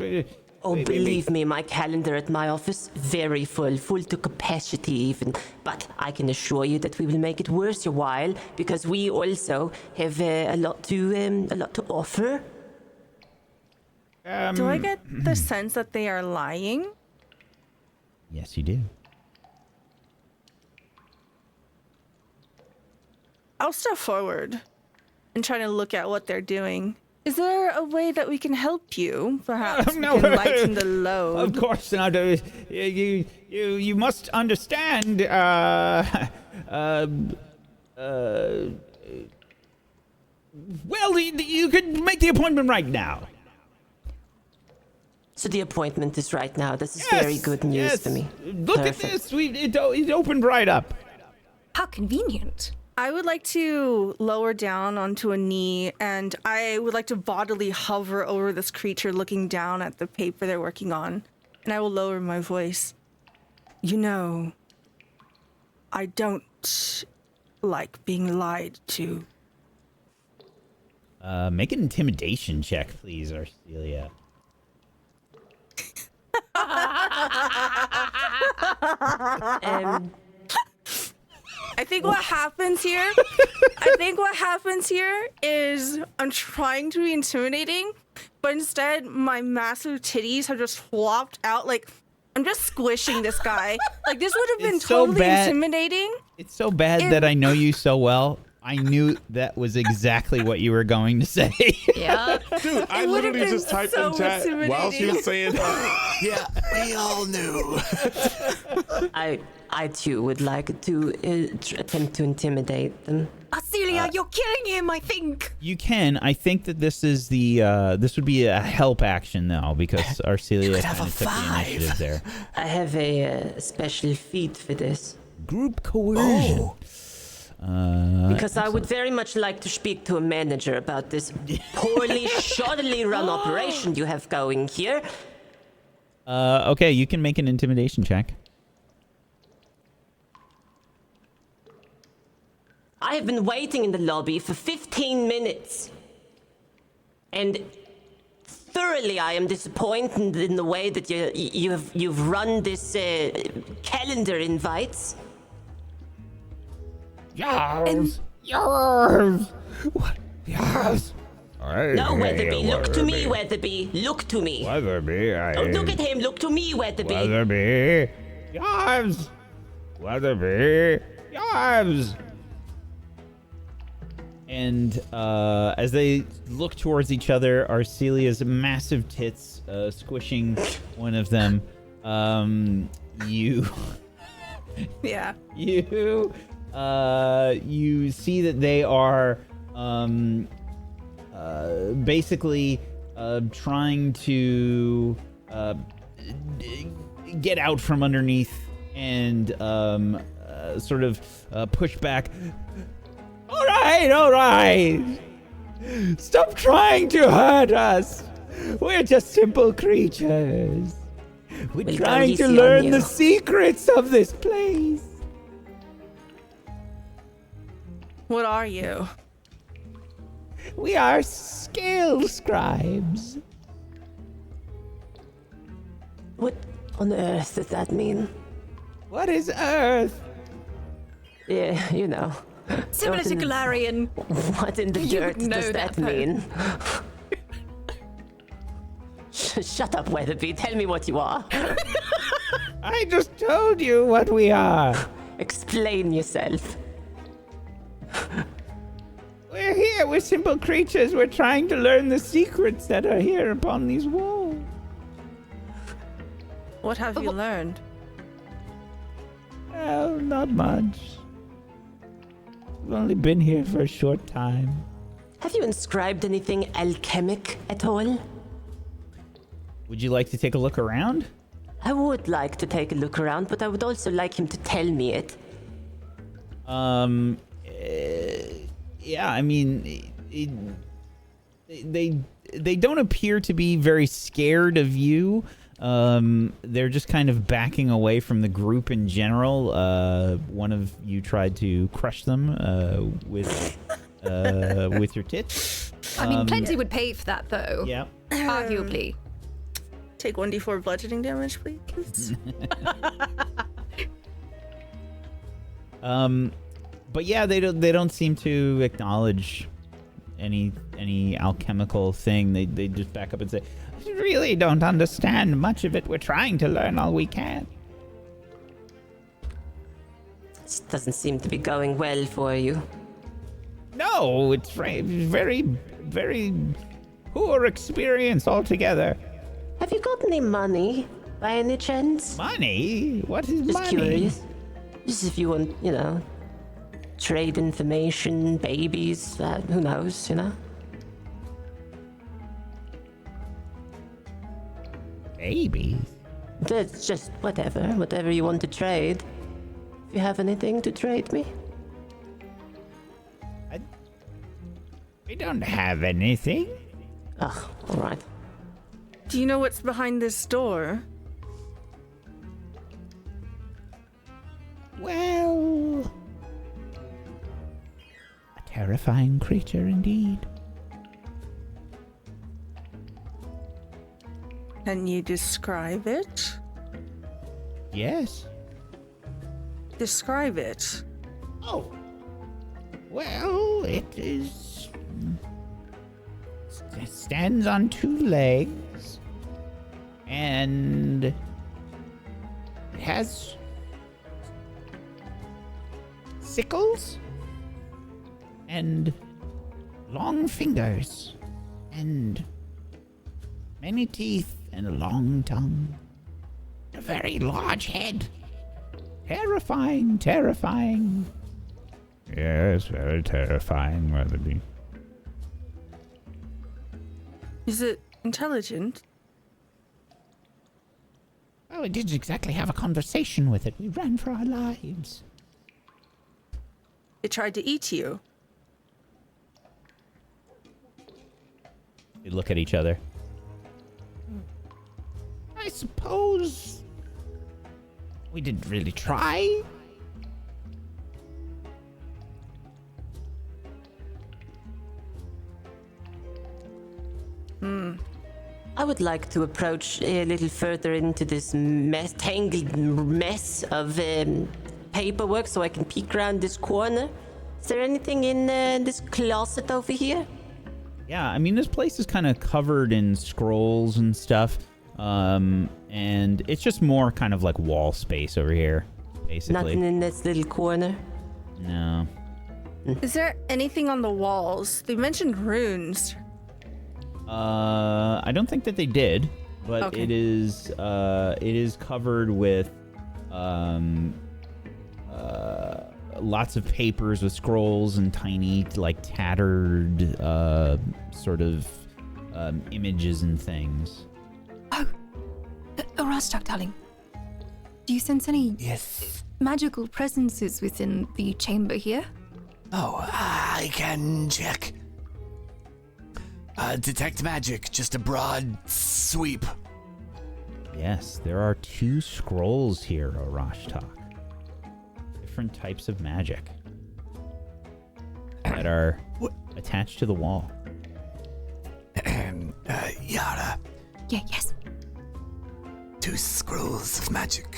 Speaker 2: Oh, believe me, my calendar at my office, very full to capacity even. But I can assure you that we will make it worth your while, because we also have a lot to offer.
Speaker 7: Do I get the sense that they are lying?
Speaker 1: Yes, you do.
Speaker 7: I'll step forward and try to look at what they're doing. Is there a way that we can help you? Perhaps we can lighten the load.
Speaker 1: Of course not. You must understand. Well, you could make the appointment right now.
Speaker 2: So the appointment is right now. This is very good news for me.
Speaker 1: Look
Speaker 2: Perfect.
Speaker 1: at this. It opened right up.
Speaker 5: How convenient.
Speaker 7: I would like to lower down onto a knee, and I would like to bodily hover over this creature looking down at the paper they're working on. And I will lower my voice. You know, I don't like being lied to.
Speaker 1: Make an intimidation check, please, Arcelia.
Speaker 7: I think what happens here is I'm trying to be intimidating, but instead my massive titties have just flopped out. Like, I'm just squishing this guy. Like, this would have been
Speaker 1: It's so
Speaker 7: totally
Speaker 1: bad.
Speaker 7: intimidating.
Speaker 1: It's so bad that I know you so well. I knew that was exactly what you were going to say.
Speaker 5: Yeah.
Speaker 6: Dude, I
Speaker 7: It would've
Speaker 6: literally
Speaker 7: been
Speaker 6: just typed
Speaker 7: so
Speaker 6: in chat while she was saying
Speaker 3: Yeah, we all knew.
Speaker 2: I too would like to attempt to intimidate them.
Speaker 5: Arcelia, you're killing him, I think.
Speaker 1: You can. I think that this is the this would be a help action though, because Arcelia
Speaker 3: have
Speaker 1: kind
Speaker 3: a
Speaker 1: of took the
Speaker 3: 5.
Speaker 1: initiative there.
Speaker 2: I have a special feat for this.
Speaker 1: Group coercion.
Speaker 2: Because I would very much like to speak to a manager about this poorly, shoddily run operation you have going here.
Speaker 1: Okay, you can make an intimidation check.
Speaker 2: I have been waiting in the lobby for 15 minutes. And thoroughly I am disappointed in the way that you've run this calendar invites.
Speaker 8: Yes! Yes! What? Yes!
Speaker 2: No, Weatherby, look to me, Weatherby. Look to me.
Speaker 8: Weatherby,
Speaker 2: Don't look at him, look to me, Weatherby.
Speaker 8: Weatherby! Yes! Weatherby! Yes!
Speaker 1: And as they look towards each other, Arcelia's massive tits squishing one of them. You
Speaker 7: Yeah.
Speaker 1: you see that they are basically trying to get out from underneath and sort of push back. All right. Stop trying to hurt us. We're just simple creatures. We're
Speaker 2: We'll
Speaker 1: trying
Speaker 2: go
Speaker 1: to
Speaker 2: easy
Speaker 1: learn
Speaker 2: on
Speaker 1: the
Speaker 2: you.
Speaker 1: secrets of this place.
Speaker 7: What are you?
Speaker 1: We are scale scribes.
Speaker 2: What on earth does that mean?
Speaker 1: What is Earth?
Speaker 2: Yeah, you know.
Speaker 5: Similar to
Speaker 2: What in the-
Speaker 5: Galarian.
Speaker 2: What in the
Speaker 5: You
Speaker 2: dirt
Speaker 5: know
Speaker 2: does that
Speaker 5: that, though.
Speaker 2: mean? Shut up, Weatherby. Tell me what you are.
Speaker 1: I just told you what we are.
Speaker 2: Explain yourself.
Speaker 1: We're here. We're simple creatures. We're trying to learn the secrets that are here upon these walls.
Speaker 7: What have you learned?
Speaker 1: Well, not much. We've only been here for a short time.
Speaker 2: Have you inscribed anything alchemic at all?
Speaker 1: Would you like to take a look around?
Speaker 2: I would like to take a look around, but I would also like him to tell me it.
Speaker 1: Yeah, I mean, they don't appear to be very scared of you. They're just kind of backing away from the group in general. One of you tried to crush them with your tits.
Speaker 5: I mean, plenty would pay for that, though.
Speaker 1: Yeah.
Speaker 5: Arguably.
Speaker 7: Take 1d4 bludgeoning damage, please.
Speaker 1: But yeah, they don't seem to acknowledge any alchemical thing. They just back up and say, "We really don't understand much of it. We're trying to learn all we can."
Speaker 2: This doesn't seem to be going well for you.
Speaker 1: No, it's very, very poor experience altogether.
Speaker 2: Have you got any money, by any chance?
Speaker 1: Money? What is
Speaker 2: Just
Speaker 1: money?
Speaker 2: curious. Just if you want, trade information, babies, who knows,
Speaker 1: Babies?
Speaker 2: That's just whatever you want to trade. If you have anything to trade me.
Speaker 1: We don't have anything.
Speaker 2: Oh, alright.
Speaker 7: Do you know what's behind this door?
Speaker 1: Well, a terrifying creature indeed.
Speaker 7: Can you describe it?
Speaker 1: Yes.
Speaker 7: Describe it.
Speaker 1: Oh. Well, it is. It stands on two legs. And it has sickles and long fingers and many teeth and a long tongue. A very large head. Terrifying, terrifying. Yes, very terrifying, Weatherby.
Speaker 7: Is it intelligent?
Speaker 1: Oh, we didn't exactly have a conversation with it. We ran for our lives.
Speaker 7: It tried to eat you.
Speaker 1: They look at each other. I suppose we didn't really try.
Speaker 2: would like to approach a little further into this tangled mess of paperwork so I can peek around this corner. Is there anything in this closet over here?
Speaker 1: Yeah, I mean, this place is kind of covered in scrolls and stuff. And it's just more kind of like wall space over here, basically.
Speaker 2: Nothing in this little corner?
Speaker 1: No.
Speaker 7: Is there anything on the walls? They mentioned runes.
Speaker 1: I don't think that they did, but
Speaker 7: Okay.
Speaker 1: it is covered with lots of papers with scrolls and tiny, like, tattered sort of images and things.
Speaker 5: Rostok, darling. Do you sense any
Speaker 3: Yes.
Speaker 5: magical presences within the chamber here?
Speaker 3: Oh, I can check. Detect magic, just a broad sweep.
Speaker 1: Yes, there are 2 scrolls here, Orashtok. Different types of magic that are attached to the wall.
Speaker 3: Yara,
Speaker 5: Yeah, yes.
Speaker 3: 2 scrolls of magic,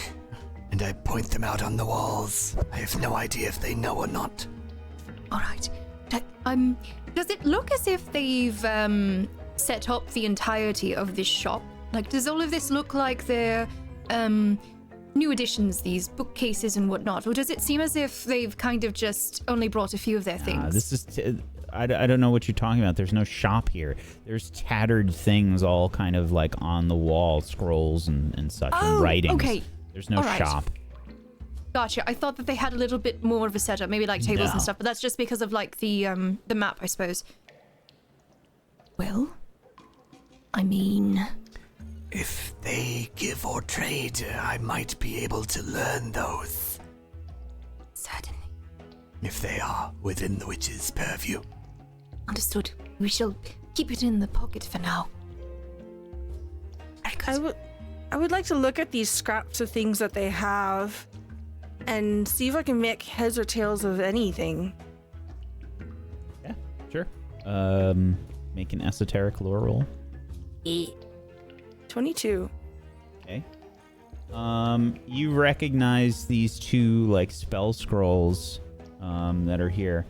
Speaker 3: and I point them out on the walls. I have no idea if they know or not.
Speaker 5: All right. Does it look as if they've set up the entirety of this shop? Like, does all of this look like they're new additions, these bookcases and whatnot, or does it seem as if they've kind of just only brought a few of their things?
Speaker 1: This is... I don't know what you're talking about. There's no shop here. There's tattered things all kind of like on the wall, scrolls and such, and writings.
Speaker 5: Okay.
Speaker 1: There's no
Speaker 5: All right.
Speaker 1: shop.
Speaker 5: Gotcha. I thought that they had a little bit more of a setup, maybe like tables
Speaker 1: No.
Speaker 5: and stuff, but that's just because of like the map, I suppose. Well, I mean,
Speaker 3: If they give or trade, I might be able to learn those,
Speaker 5: certainly.
Speaker 3: if they are within the witch's purview.
Speaker 5: Understood. We shall keep it in the pocket for now. Very good.
Speaker 7: I would like to look at these scraps of things that they have and see if I can make heads or tails of anything.
Speaker 1: Yeah, sure. Make an esoteric lore roll.
Speaker 7: 22.
Speaker 1: Okay. You recognize these 2 like spell scrolls that are here.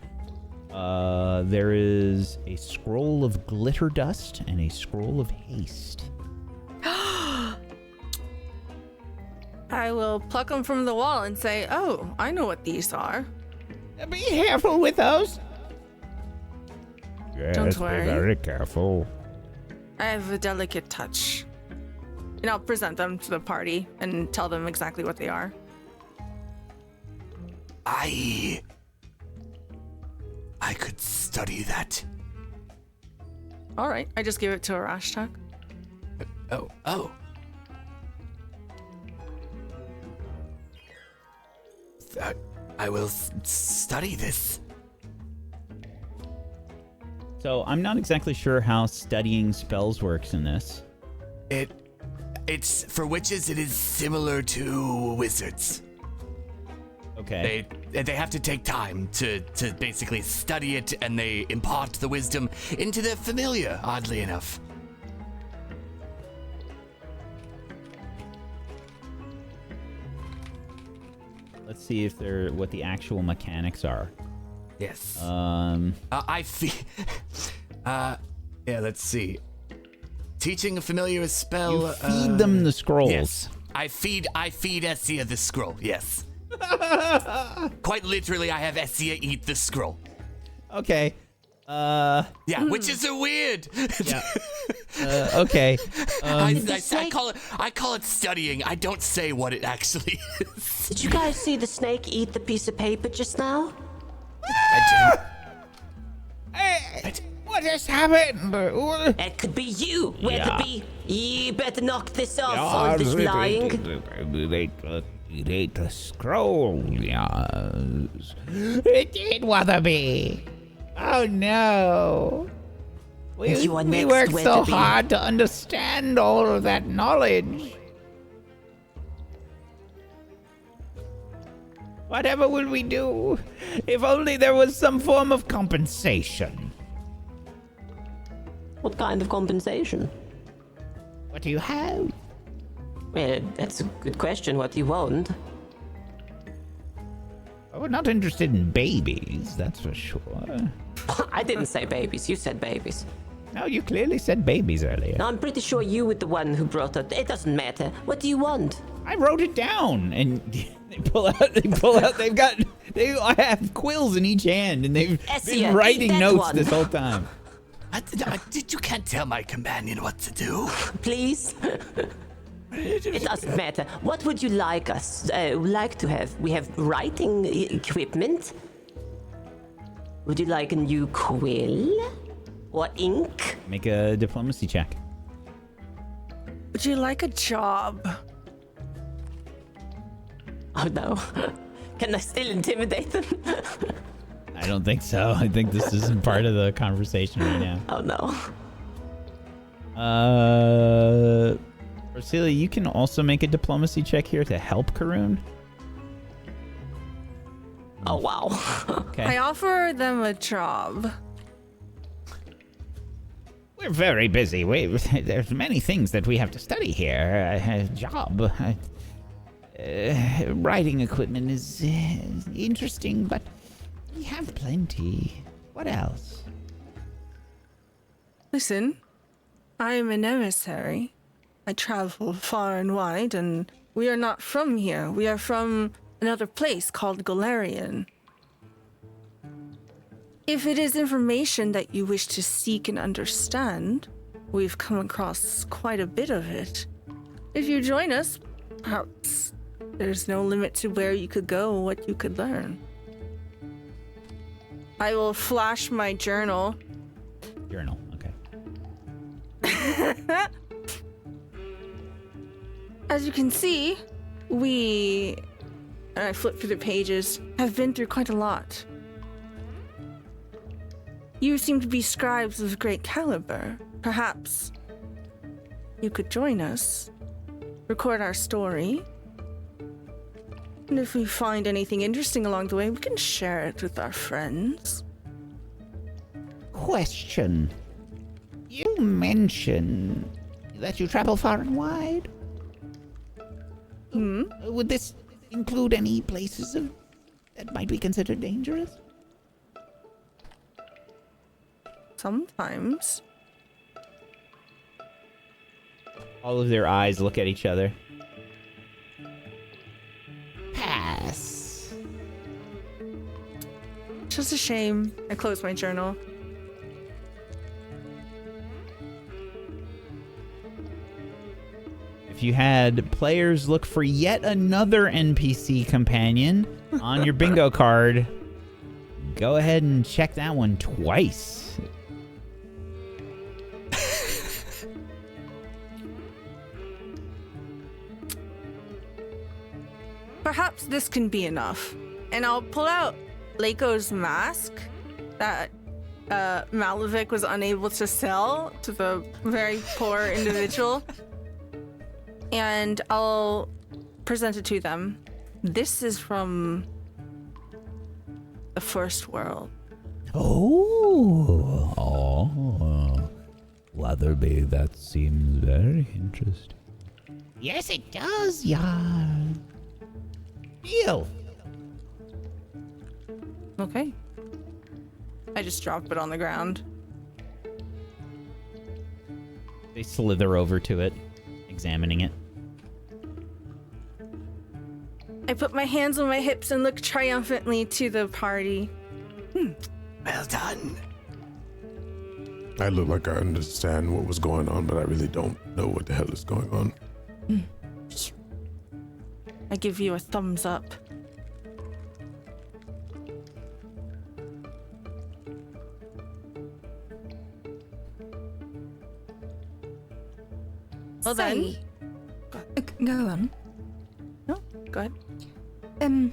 Speaker 1: There is a scroll of glitter dust and a scroll of haste.
Speaker 7: I will pluck them from the wall and say, oh, I know what these are.
Speaker 8: Be careful with those.
Speaker 1: Yes,
Speaker 7: Don't worry.
Speaker 1: Be very careful.
Speaker 7: I have a delicate touch. And I'll present them to the party and tell them exactly what they are.
Speaker 3: I could study that.
Speaker 7: All right, I just give it to Arashtak.
Speaker 3: Oh. I will study this.
Speaker 1: So I'm not exactly sure how studying spells works in this.
Speaker 3: It's for witches. It is similar to wizards.
Speaker 1: Okay.
Speaker 3: They have to take time to basically study it, and they impart the wisdom into their familiar. Oddly enough.
Speaker 1: Let's see if they're what the actual mechanics are.
Speaker 3: Yes.
Speaker 1: I
Speaker 3: feel. Yeah. Let's see. Teaching a familiar spell.
Speaker 1: You feed them the scrolls.
Speaker 3: Yes. I feed Essia the scroll. Yes. Quite literally, I have Essia eat the scroll.
Speaker 1: Okay.
Speaker 3: Yeah, witches are weird.
Speaker 1: Yeah. Okay.
Speaker 3: I call it studying. I don't say what it actually is.
Speaker 2: Did you guys see the snake eat the piece of paper just now?
Speaker 8: What has happened?
Speaker 2: It could be you. Where
Speaker 1: Yeah.
Speaker 2: could be? You better knock this off, all this lying.
Speaker 8: It ate the scroll, yes. It did, Weatherby. Oh no.
Speaker 2: You are
Speaker 8: We
Speaker 2: next,
Speaker 8: worked so
Speaker 2: Weatherby.
Speaker 8: hard to understand all of that knowledge. Whatever will we do? If only there was some form of compensation.
Speaker 2: What kind of compensation?
Speaker 8: What do you have?
Speaker 2: Well, that's a good question. What do you want?
Speaker 8: Oh, we're not interested in babies, that's for sure.
Speaker 2: I didn't say babies. You said babies.
Speaker 8: No, you clearly said babies earlier.
Speaker 2: No, I'm pretty sure you were the one who brought up. It doesn't matter. What do you want?
Speaker 1: I wrote it down, and they pull out. I have quills in each hand, and they've been writing notes this whole time.
Speaker 3: You can't tell my companion what to do.
Speaker 2: Please. It doesn't matter. What would you like to have? We have writing equipment. Would you like a new quill? Or ink?
Speaker 1: Make a diplomacy check.
Speaker 7: Would you like a job?
Speaker 2: Oh no. Can I still intimidate them?
Speaker 1: I don't think so. I think this isn't part of the conversation right now.
Speaker 2: Oh
Speaker 1: no. Roselia, you can also make a diplomacy check here to help Karun.
Speaker 2: Oh wow.
Speaker 1: Okay.
Speaker 7: I offer them a job.
Speaker 1: We're very busy. There's many things that we have to study here. Job. Writing equipment is interesting, but we have plenty. What else?
Speaker 7: Listen, I am an emissary. I travel far and wide, and we are not from here. We are from another place called Galarian. If it is information that you wish to seek and understand, we've come across quite a bit of it. If you join us, perhaps there's no limit to where you could go or what you could learn. I will flash my journal.
Speaker 1: Journal, okay.
Speaker 7: As you can see, we, and I flip through the pages, have been through quite a lot. You seem to be scribes of great caliber. Perhaps you could join us, record our story, and if we find anything interesting along the way, we can share it with our friends.
Speaker 8: Question. You mentioned that you travel far and wide. Would this include any places that might be considered dangerous?
Speaker 7: Sometimes.
Speaker 1: All of their eyes look at each other.
Speaker 8: Pass.
Speaker 7: Just a shame. I close my journal.
Speaker 1: If you had players look for yet another NPC companion on your bingo card, go ahead and check that one twice.
Speaker 7: Perhaps this can be enough. And I'll pull out Lako's mask that Malavik was unable to sell to the very poor individual. And I'll present it to them. This is from the first world.
Speaker 8: Oh. Weatherby, that seems very interesting.
Speaker 9: Yes, it does, Yarn.
Speaker 1: Deal.
Speaker 7: Okay. I just drop it on the ground.
Speaker 1: They slither over to it, examining it.
Speaker 7: I put my hands on my hips and look triumphantly to the party.
Speaker 3: Well done.
Speaker 6: I look like I understand what was going on, but I really don't know what the hell is going on.
Speaker 7: I give you a thumbs up. Well then.
Speaker 5: Go on.
Speaker 7: No, go ahead.
Speaker 5: I'm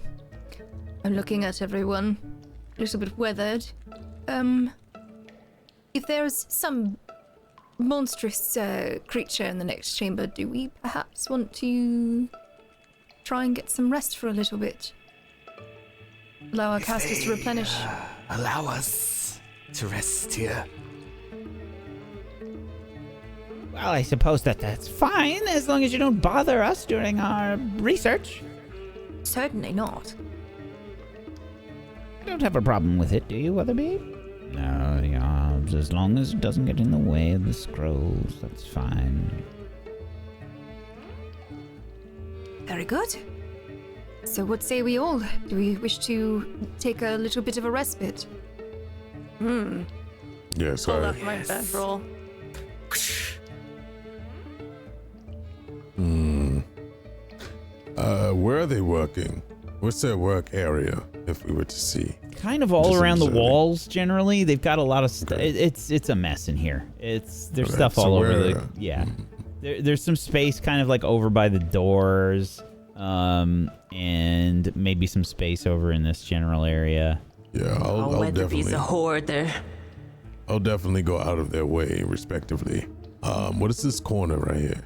Speaker 5: looking at everyone, a little bit weathered. If there's some monstrous creature in the next chamber, do we perhaps want to try and get some rest for a little bit? Allow our casters to replenish.
Speaker 3: Allow us to rest here.
Speaker 1: Well, I suppose that's fine, as long as you don't bother us during our research.
Speaker 5: Certainly not.
Speaker 1: You don't have a problem with it, do you, Weatherby? No, yeah, as long as it doesn't get in the way of the scrolls, that's fine.
Speaker 5: Very good. So what say we all? Do we wish to take a little bit of a respite?
Speaker 6: Yes,
Speaker 7: Pull
Speaker 6: I.
Speaker 7: up my bedroll.
Speaker 6: Where are they working? What's their work area, if we were to see?
Speaker 1: Kind of all
Speaker 6: Just
Speaker 1: around the
Speaker 6: observing.
Speaker 1: walls, generally. They've got a lot of stuff.
Speaker 6: Okay.
Speaker 1: It's a mess in here. There's
Speaker 6: Okay,
Speaker 1: stuff
Speaker 6: so
Speaker 1: all over the...
Speaker 6: where-
Speaker 1: Yeah. There's some space kind of like over by the doors, and maybe some space over in this general area.
Speaker 6: Yeah, I'll
Speaker 2: Weatherby's
Speaker 6: definitely.
Speaker 2: a hoarder.
Speaker 6: I'll definitely go out of their way, respectively. What is this corner right here?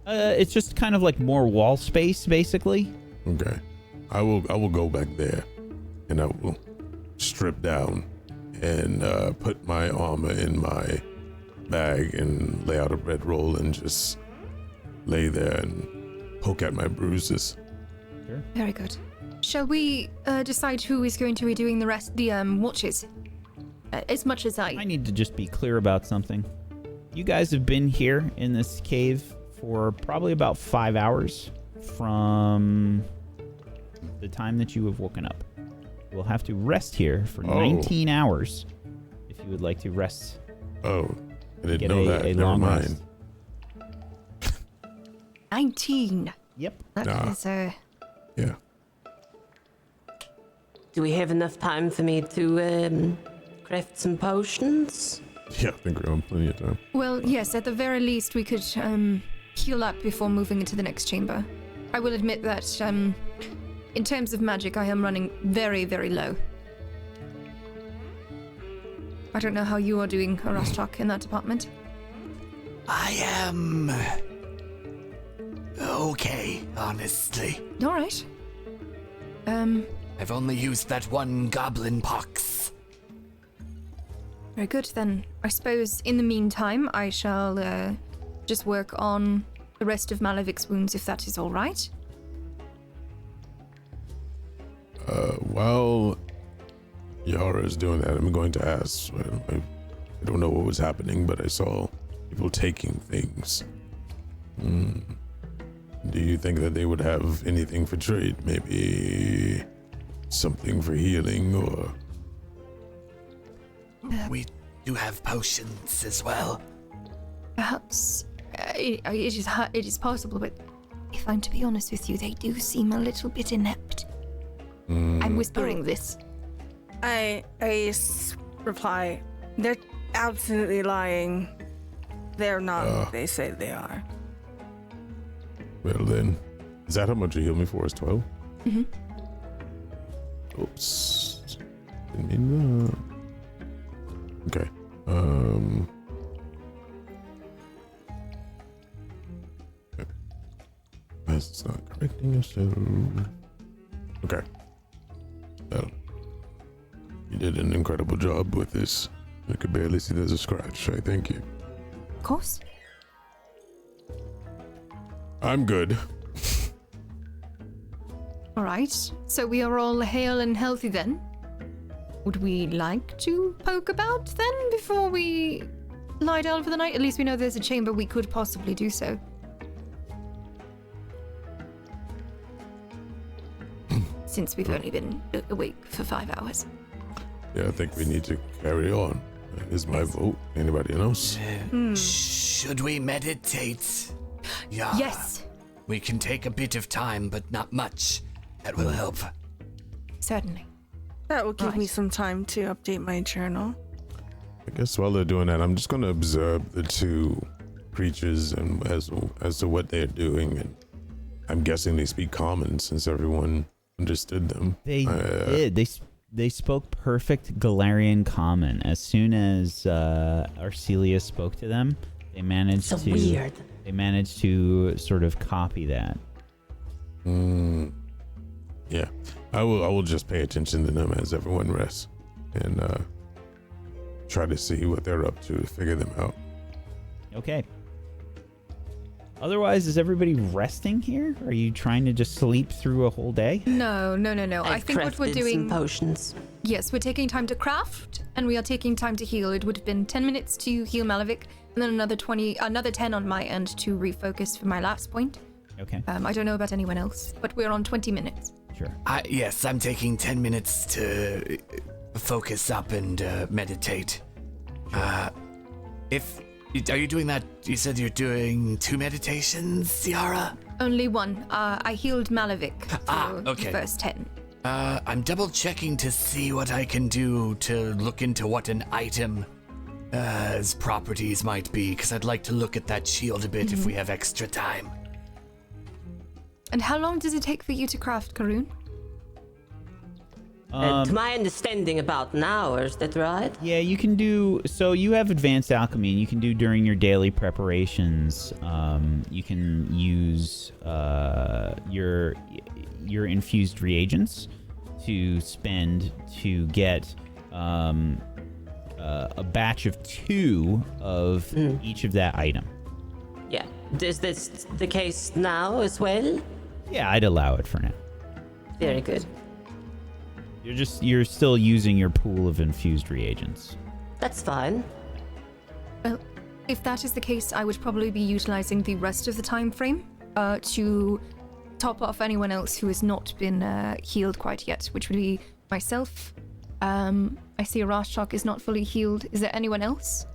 Speaker 1: It's just kind of like more wall space, basically.
Speaker 6: Okay, I will go back there, and I will strip down and put my armor in my bag and lay out a bedroll and just lay there and poke at my bruises.
Speaker 5: Very good. Shall we decide who is going to be doing the watches? As much as
Speaker 1: I need to just be clear about something. You guys have been here in this cave for probably about 5 hours from the time that you have woken up. We'll have to rest here for 19 hours if you would like to rest.
Speaker 6: Oh, I didn't
Speaker 1: Get
Speaker 6: know
Speaker 1: a
Speaker 6: that. Never
Speaker 1: long
Speaker 6: mind.
Speaker 1: rest.
Speaker 5: 19.
Speaker 1: Yep.
Speaker 5: That
Speaker 6: Nah.
Speaker 5: is
Speaker 6: Yeah.
Speaker 2: Do we have enough time for me to craft some potions?
Speaker 6: Yeah, I think we're on plenty of time.
Speaker 5: well, yes. At the very least, we could heal up before moving into the next chamber. I will admit that in terms of magic, I am running very, very low. I don't know how you are doing, Arastok, in that department.
Speaker 3: I am okay, honestly.
Speaker 5: All right.
Speaker 3: I've only used that one goblin pox.
Speaker 5: Very good, then. I suppose in the meantime, I shall just work on the rest of Malavic's wounds, if that is all right.
Speaker 6: While Yara is doing that, I'm going to ask. I don't know what was happening, but I saw people taking things. Do you think that they would have anything for trade? Maybe something for healing, or
Speaker 3: We do have potions as well.
Speaker 5: Perhaps it is possible, but if I'm to be honest with you, they do seem a little bit inept. I'm whispering this.
Speaker 7: I reply, they're absolutely lying. They're not what they say they are.
Speaker 6: well then, is that how much you heal me for? Is 12?
Speaker 5: Mm-hmm.
Speaker 6: Oops, didn't mean that. Okay. Okay. That's not correcting yourself. Okay. Well, you did an incredible job with this. I could barely see there's a scratch. I thank you.
Speaker 5: Of course.
Speaker 6: I'm good.
Speaker 5: All right. So we are all hale and healthy then. Would we like to poke about then before we lie down for the night? At least we know there's a chamber we could possibly do so. Since we've only been awake for 5 hours.
Speaker 6: Yeah, I think we need to carry on. That is my vote. Anybody else?
Speaker 3: Should we meditate? Yeah.
Speaker 5: Yes,
Speaker 3: We can take a bit of time, but not much. That will help.
Speaker 5: certainly.
Speaker 7: That will give me
Speaker 5: Right.
Speaker 7: some time to update my journal.
Speaker 6: I guess while they're doing that, I'm just going to observe the two creatures and as to what they're doing. And I'm guessing they speak common since everyone understood them.
Speaker 1: They did. They spoke perfect Galarian common. As soon as Arcelia spoke to them, they managed
Speaker 2: So
Speaker 1: to
Speaker 2: weird.
Speaker 1: they managed to sort of copy that.
Speaker 6: Yeah, I will just pay attention to them as everyone rests and try to see what they're up to figure them out.
Speaker 1: Okay. Otherwise, is everybody resting here? Are you trying to just sleep through a whole day?
Speaker 4: No. I think what we're
Speaker 2: crafted
Speaker 4: doing.
Speaker 2: some potions.
Speaker 4: Yes, we're taking time to craft, and we are taking time to heal. It would have been 10 minutes to heal Malavik, and then another 10 on my end to refocus for my last point.
Speaker 1: Okay.
Speaker 4: I don't know about anyone else, but we're on 20 minutes.
Speaker 1: Sure.
Speaker 3: Yes, I'm taking 10 minutes to focus up and meditate. Are you doing that? You said you're doing 2 meditations, Yara?
Speaker 4: Only one. I healed Malavik for
Speaker 3: okay.
Speaker 4: the first 10.
Speaker 3: I'm double checking to see what I can do to look into what an item's properties might be, because I'd like to look at that shield a bit if we have extra time.
Speaker 4: And how long does it take for you to craft, Karun?
Speaker 2: To my understanding, about an hour, is that right?
Speaker 1: Yeah, you can do. So you have advanced alchemy, and you can do during your daily preparations. You can use your infused reagents to spend to get a batch of 2 of each of that item.
Speaker 2: Yeah. Is this the case now as well?
Speaker 1: Yeah, I'd allow it for now.
Speaker 2: Very good.
Speaker 1: You're still using your pool of infused reagents.
Speaker 2: That's fine.
Speaker 4: Well, if that is the case, I would probably be utilizing the rest of the time frame to top off anyone else who has not been healed quite yet, which would be myself. I see Arashok is not fully healed. Is there anyone else?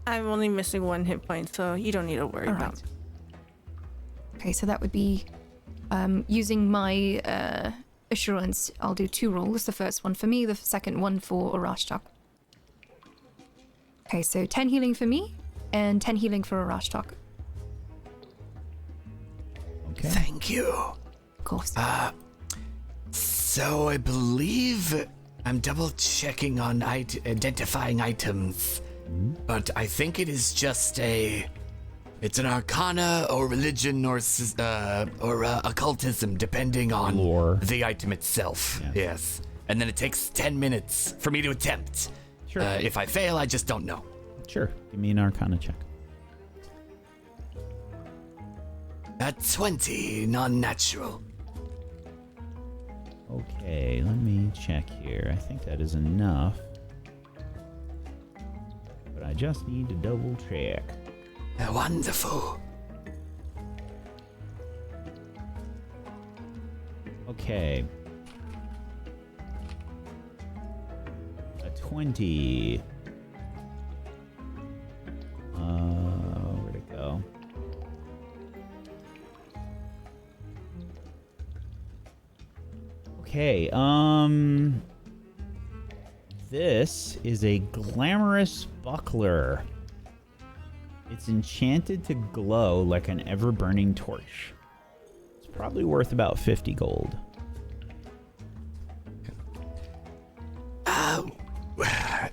Speaker 7: I'm only missing 1 hit point, so you don't need to worry about it.
Speaker 4: Okay, so that would be using my assurance. I'll do 2 rolls. The first one for me, the second one for Arashok. Okay, so 10 healing for me and 10 healing for Arashok.
Speaker 3: Okay. Thank you.
Speaker 4: Of course.
Speaker 3: So I believe I'm double checking on identifying items, but I think it is just it's an arcana or religion or occultism, depending on
Speaker 1: lore.
Speaker 3: The item itself. Yeah. Yes. And then it takes 10 minutes for me to attempt.
Speaker 1: Sure.
Speaker 3: If I fail, I just don't know.
Speaker 1: Sure. Give me an arcana check.
Speaker 3: At 20, non-natural.
Speaker 1: Okay, let me check here. I think that is enough. But I just need to double check.
Speaker 3: Wonderful.
Speaker 1: Okay. A 20. Where'd it go? Okay, this is a glamorous buckler. It's enchanted to glow like an ever-burning torch. It's probably worth about 50 gold.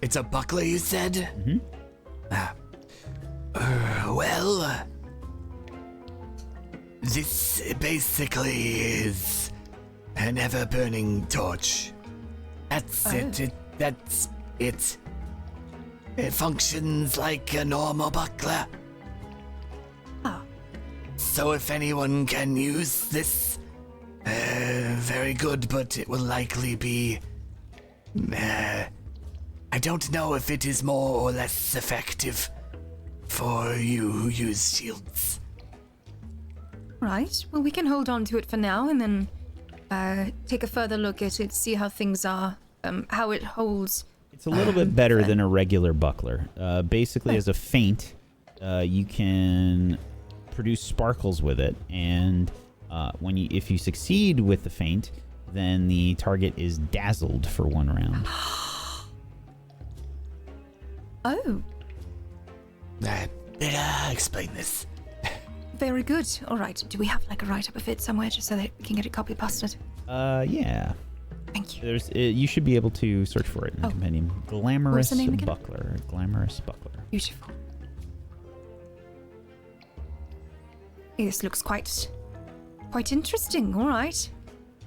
Speaker 3: It's a buckler, you said?
Speaker 1: Mm-hmm.
Speaker 3: This basically is an ever-burning torch. That's it. That's it. It functions like a normal buckler. So if anyone can use this, very good, but it will likely be... I don't know if it is more or less effective for you who use shields.
Speaker 4: Right. Well, we can hold on to it for now and then take a further look at it, see how things are, how it holds.
Speaker 1: It's a little bit better than a regular buckler. Basically, as a feint, you can produce sparkles with it, and if you succeed with the feint, then the target is dazzled for 1 round.
Speaker 4: Oh.
Speaker 3: Explain this.
Speaker 4: Very good. All right. Do we have like a write-up of it somewhere just so that we can get it copy-pasted?
Speaker 1: Yeah.
Speaker 4: Thank you.
Speaker 1: You should be able to search for it in the compendium. Glamorous
Speaker 4: the name again?
Speaker 1: buckler. Glamorous buckler.
Speaker 4: Beautiful. This looks quite interesting. All right.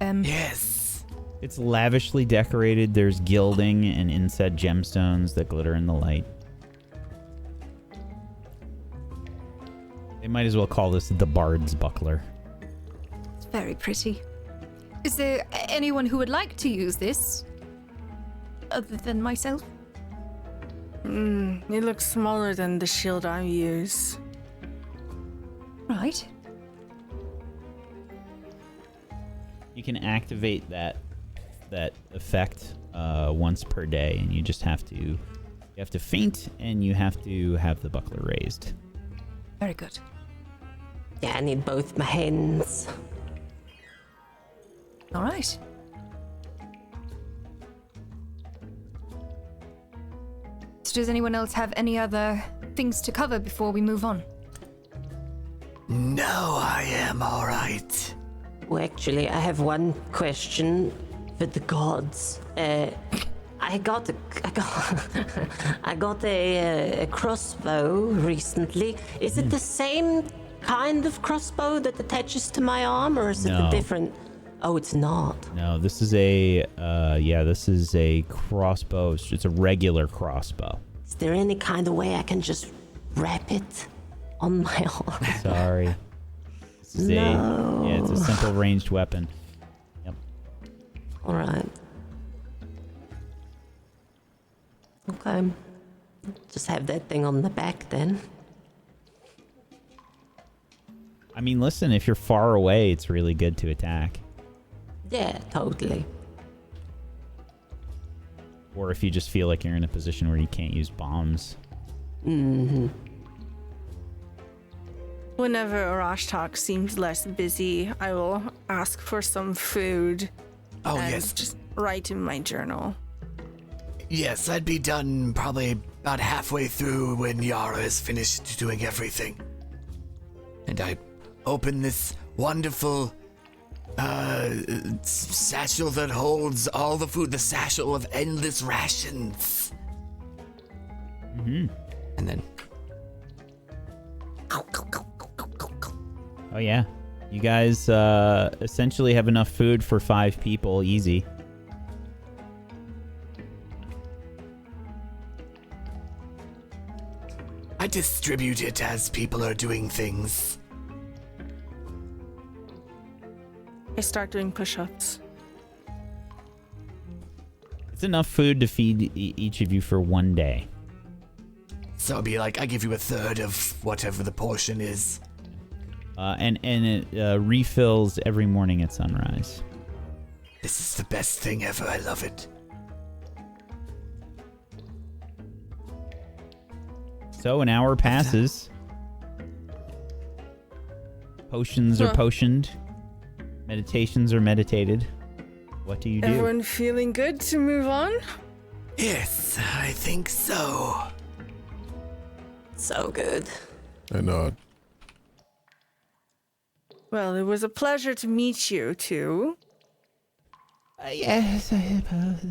Speaker 3: Yes.
Speaker 1: It's lavishly decorated. There's gilding and inset gemstones that glitter in the light. You might as well call this the Bard's Buckler.
Speaker 4: It's very pretty. Is there anyone who would like to use this? Other than myself?
Speaker 7: It looks smaller than the shield I use.
Speaker 4: Right.
Speaker 1: You can activate that effect once per day, and you just have to feint, and you have to have the buckler raised.
Speaker 4: Very good.
Speaker 2: Yeah, I need both my hands.
Speaker 4: All right. So does anyone else have any other things to cover before we move on?
Speaker 3: No, I am all right.
Speaker 2: Well, actually, I have one question for the gods. I got a crossbow recently. Is it the same kind of crossbow that attaches to my arm, or is it a
Speaker 1: No.
Speaker 2: different? Oh, it's not.
Speaker 1: No, this is a this is a crossbow. It's a regular crossbow.
Speaker 2: Is there any kind of way I can just wrap it on my arm?
Speaker 1: Sorry. This is it's a simple ranged weapon. Yep.
Speaker 2: All right. Okay. Just have that thing on the back then.
Speaker 1: I mean, listen, if you're far away, it's really good to attack.
Speaker 2: Yeah, totally.
Speaker 1: Or if you just feel like you're in a position where you can't use bombs.
Speaker 2: Mm-hmm.
Speaker 7: Whenever Arashtak seems less busy, I will ask for some food.
Speaker 3: Oh,
Speaker 7: and
Speaker 3: yes.
Speaker 7: just write in my journal.
Speaker 3: Yes, I'd be done probably about halfway through when Yara is finished doing everything. And I open this wonderful satchel that holds all the food, the satchel of endless rations.
Speaker 1: Mm-hmm.
Speaker 3: And then...
Speaker 1: Oh yeah, you guys essentially have enough food for 5 people, easy.
Speaker 3: I distribute it as people are doing things.
Speaker 7: I start doing push-ups.
Speaker 1: It's enough food to feed each of you for 1 day.
Speaker 3: So it'd be like, I give you a third of whatever the portion is.
Speaker 1: And it refills every morning at sunrise.
Speaker 3: This is the best thing ever. I love it.
Speaker 1: So an hour passes. Potions are potioned. Meditations are meditated. What do you do?
Speaker 7: Everyone feeling good to move on?
Speaker 3: Yes, I think so.
Speaker 2: So good.
Speaker 6: I nod.
Speaker 7: Well, it was a pleasure to meet you too.
Speaker 1: Yes, I suppose.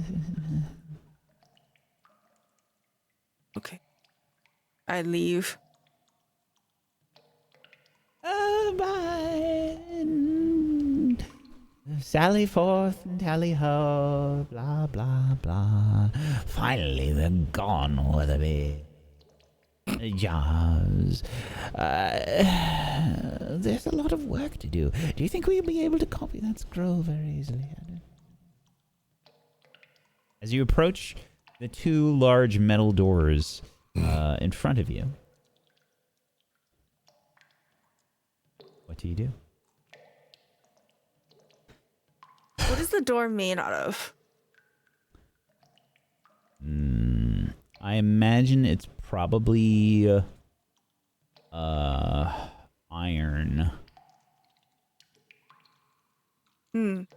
Speaker 7: Okay. I leave.
Speaker 1: Sally forth and tally ho, blah blah blah. Finally, they're gone, Weatherby. Jazz. There's a lot of work to do. Do you think we'll be able to copy that scroll very easily? As you approach the 2 large metal doors in front of you, what do you do?
Speaker 7: What is the door made out of?
Speaker 1: I imagine it's probably iron. It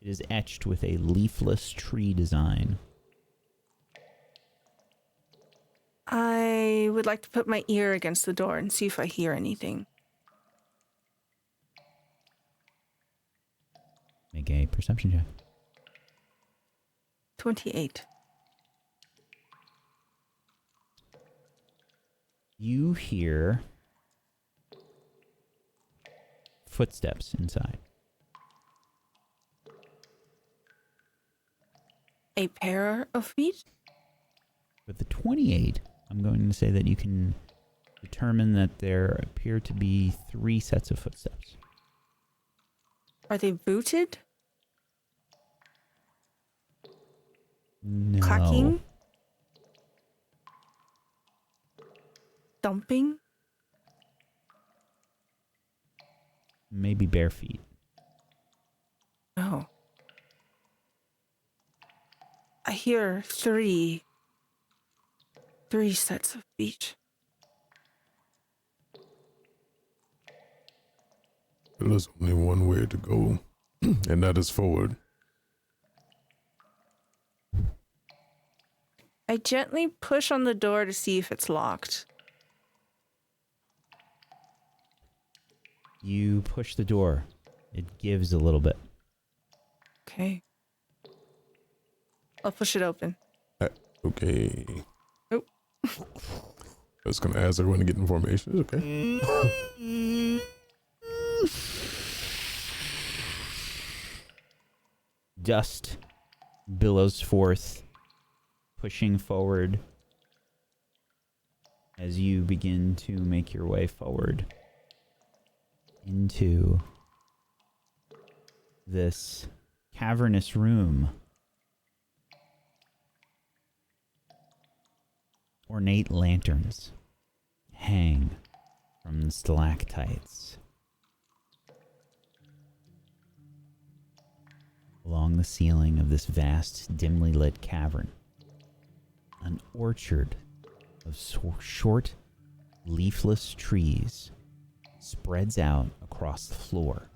Speaker 1: is etched with a leafless tree design.
Speaker 7: I would like to put my ear against the door and see if I hear anything.
Speaker 1: Make a perception check.
Speaker 7: 28.
Speaker 1: You hear footsteps inside.
Speaker 7: A pair of feet?
Speaker 1: With the 28, I'm going to say that you can determine that there appear to be 3 sets of footsteps.
Speaker 7: Are they booted?
Speaker 1: No.
Speaker 7: Clacking? Dumping?
Speaker 1: Maybe bare feet.
Speaker 7: Oh. I hear 3 sets of feet.
Speaker 6: There's only one way to go, and that is forward.
Speaker 7: I gently push on the door to see if it's locked.
Speaker 1: You push the door. It gives a little bit.
Speaker 7: Okay. I'll push it open.
Speaker 6: Okay.
Speaker 7: Oh.
Speaker 6: I was going to ask everyone to get in formation. Okay.
Speaker 1: Dust billows forth, pushing forward as you begin to make your way forward into this cavernous room. Ornate lanterns hang from the stalactites along the ceiling of this vast, dimly lit cavern. An orchard of short, leafless trees spreads out across the floor,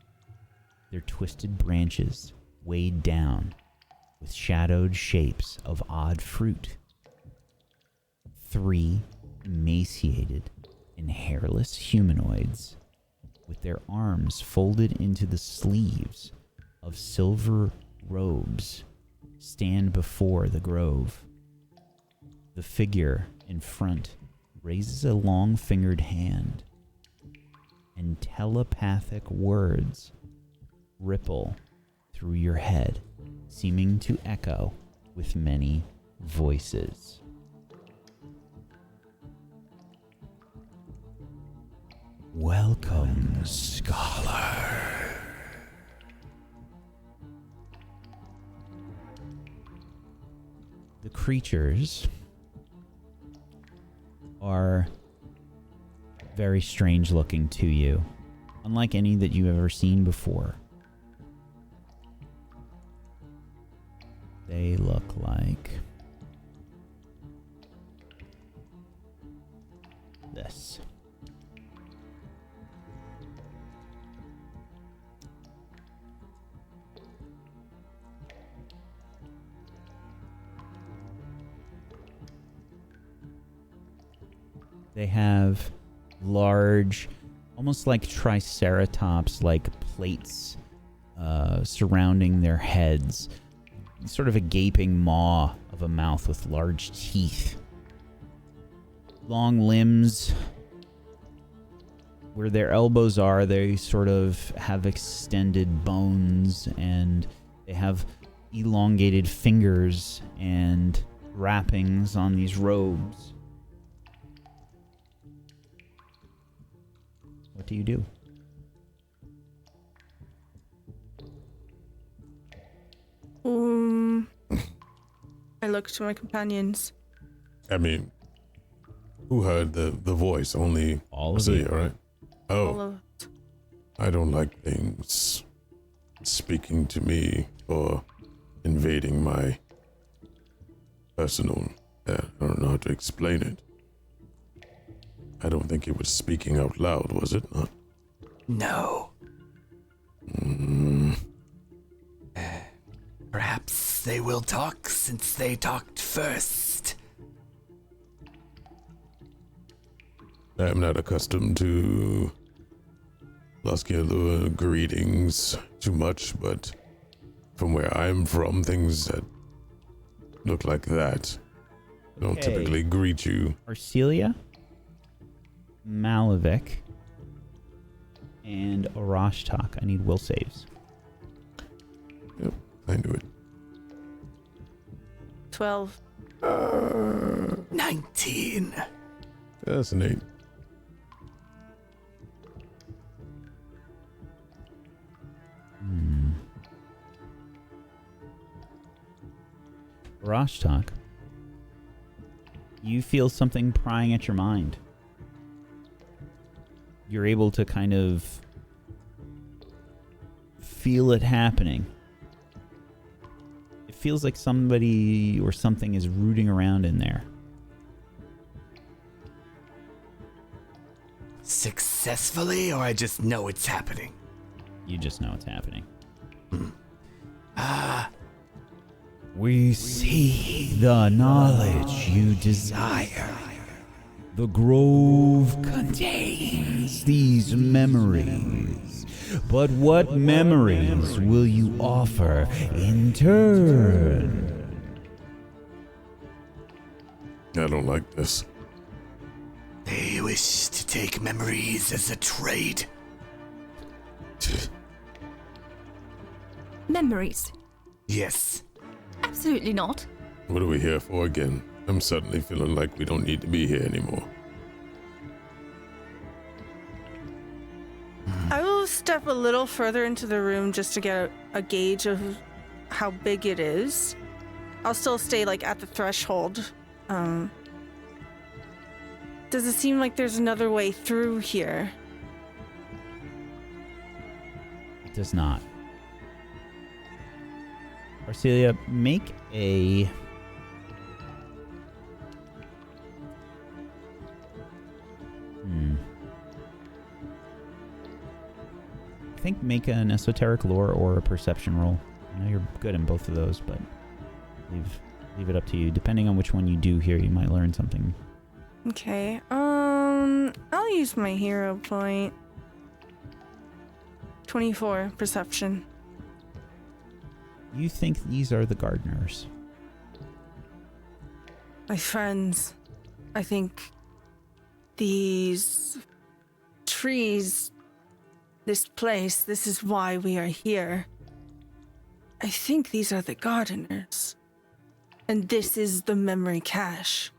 Speaker 1: their twisted branches weighed down with shadowed shapes of odd fruit. 3 emaciated and hairless humanoids with their arms folded into the sleeves of silver robes stand before the grove. The figure in front raises a long-fingered hand, and telepathic words ripple through your head, seeming to echo with many voices. Welcome, Scholar. The creatures are very strange looking to you, unlike any that you've ever seen before. They look like this. They have large, almost like triceratops-like plates surrounding their heads. Sort of a gaping maw of a mouth with large teeth. Long limbs. Where their elbows are, they sort of have extended bones, and they have elongated fingers and wrappings on these robes. What do you do?
Speaker 7: I look to my companions.
Speaker 6: I mean, who heard the voice? Only
Speaker 1: all of you,
Speaker 6: right?
Speaker 7: All
Speaker 6: Oh,
Speaker 7: of
Speaker 6: I don't like things speaking to me or invading my personal. I don't know how to explain it. I don't think it was speaking out loud, was it?
Speaker 3: No. Perhaps they will talk since they talked first.
Speaker 6: I'm not accustomed to Laskia greetings too much, but from where I'm from, things that look like that don't typically greet you.
Speaker 1: Arcelia, Malavik, and Arashtak. I need will saves.
Speaker 6: Yep, I knew it.
Speaker 7: 12.
Speaker 3: 19.
Speaker 6: That's an 8.
Speaker 1: Rashtak, you feel something prying at your mind. You're able to kind of feel it happening. It feels like somebody or something is rooting around in there.
Speaker 3: Successfully, or I just know it's happening?
Speaker 1: You just know it's happening.
Speaker 8: We see the knowledge you desire. The grove contains these memories. But what memories will you offer in turn?
Speaker 6: I don't like this.
Speaker 3: They wish to take memories as a trade.
Speaker 5: Memories?
Speaker 3: Yes.
Speaker 5: Absolutely not.
Speaker 6: What are we here for again? I'm suddenly feeling like we don't need to be here anymore.
Speaker 7: I will step a little further into the room just to get a gauge of how big it is. I'll still stay like at the threshold. Does it seem like there's another way through here?
Speaker 1: It does not. Arcelia, make a... I think make an esoteric lore or a perception roll. I know you're good in both of those, but leave it up to you. Depending on which one you do here, you might learn something.
Speaker 7: Okay. I'll use my hero point. 24 perception.
Speaker 1: You think these are the gardeners.
Speaker 7: My friends, I think these trees, this place, this is why we are here. I think these are the gardeners. And this is the memory cache.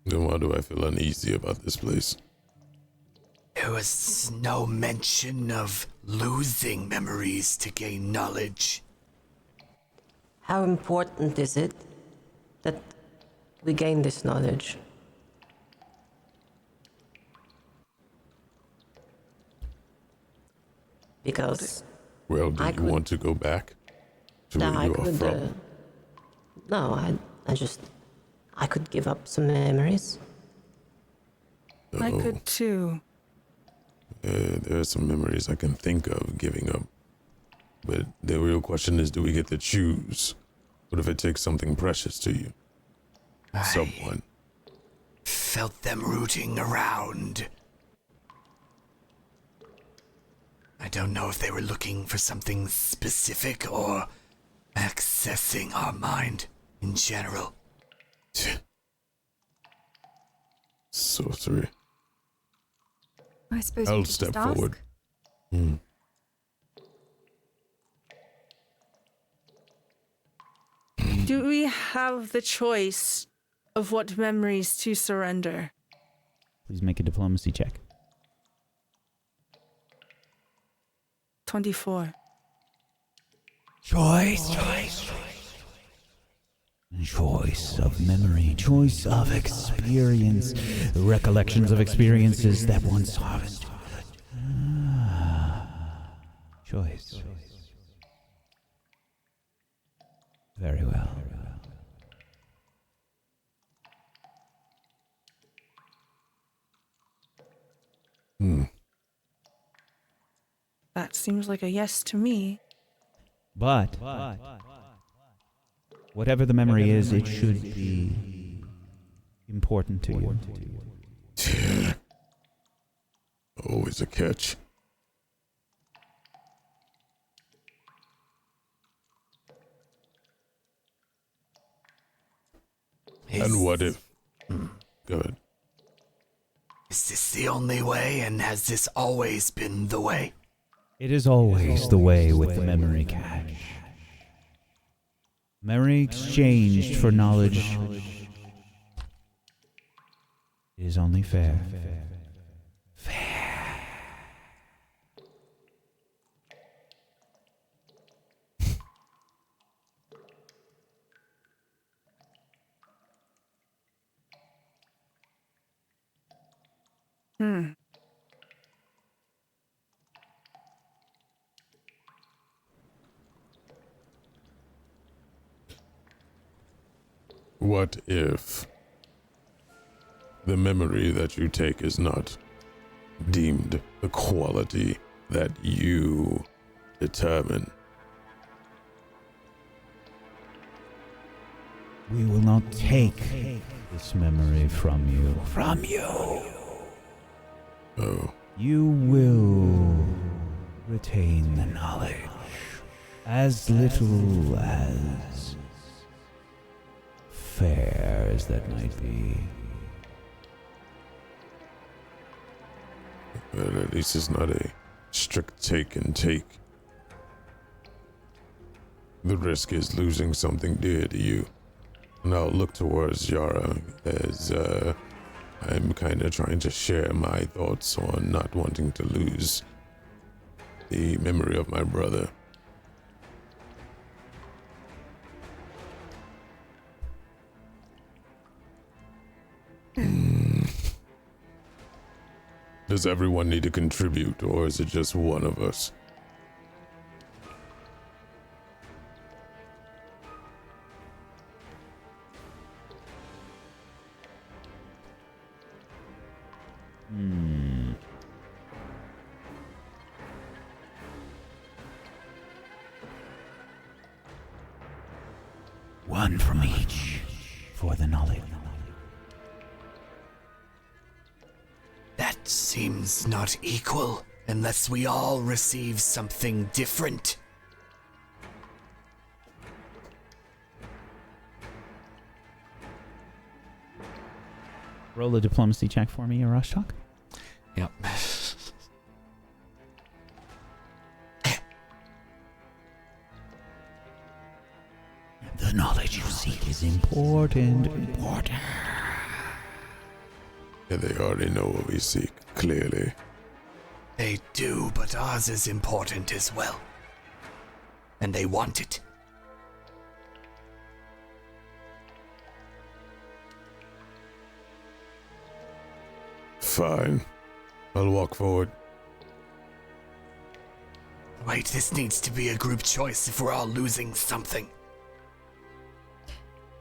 Speaker 6: Then why do I feel uneasy about this place?
Speaker 3: There was no mention of losing memories to gain knowledge.
Speaker 2: How important is it that we gain this knowledge? Because
Speaker 6: Well, do
Speaker 2: I
Speaker 6: you
Speaker 2: could-
Speaker 6: want to go back to where
Speaker 2: I
Speaker 6: you are
Speaker 2: could,
Speaker 6: from?
Speaker 2: no, I could give up some memories.
Speaker 7: I
Speaker 6: Oh.
Speaker 7: could too.
Speaker 6: There are some memories I can think of giving up. But the real question is, do we get to choose? What if it takes something precious to you? Someone.
Speaker 3: Felt them rooting around. I don't know if they were looking for something specific or accessing our mind in general.
Speaker 6: Sorcery.
Speaker 4: I suppose we
Speaker 6: I'll
Speaker 4: could just
Speaker 6: step
Speaker 4: ask.
Speaker 6: forward.
Speaker 7: Do we have the choice of what memories to surrender?
Speaker 1: Please make a diplomacy check.
Speaker 7: 24.
Speaker 8: Choice of memory, choice of experience, recollections of experiences that once harvested. Choice. Very well.
Speaker 7: That seems like a yes to me.
Speaker 1: But whatever the memory is, it should be important to you.
Speaker 6: Always a catch. And what if... Go ahead.
Speaker 3: Is this the only way, and has this always been the way?
Speaker 8: It is always the way with the memory cache. Memory exchanged for knowledge is only fair.
Speaker 6: What if the memory that you take is not deemed the quality that you determine?
Speaker 8: We will not take this memory from you.
Speaker 6: Oh,
Speaker 8: You will retain the knowledge. As little as fair as that might be.
Speaker 6: well, at least it's not a strict take and take. The risk is losing something dear to you. And I'll look towards Yara as I'm kind of trying to share my thoughts on not wanting to lose the memory of my brother. Does everyone need to contribute, or is it just one of us?
Speaker 8: One from each for the knowledge.
Speaker 3: That seems not equal unless we all receive something different.
Speaker 1: Roll a diplomacy check for me, Arashok.
Speaker 3: Yep.
Speaker 8: The knowledge you seek is important.
Speaker 6: Yeah, they already know what we seek, clearly.
Speaker 3: They do, but ours is important as well. And they want it.
Speaker 6: Fine. I'll walk forward.
Speaker 3: Wait, this needs to be a group choice if we're all losing something.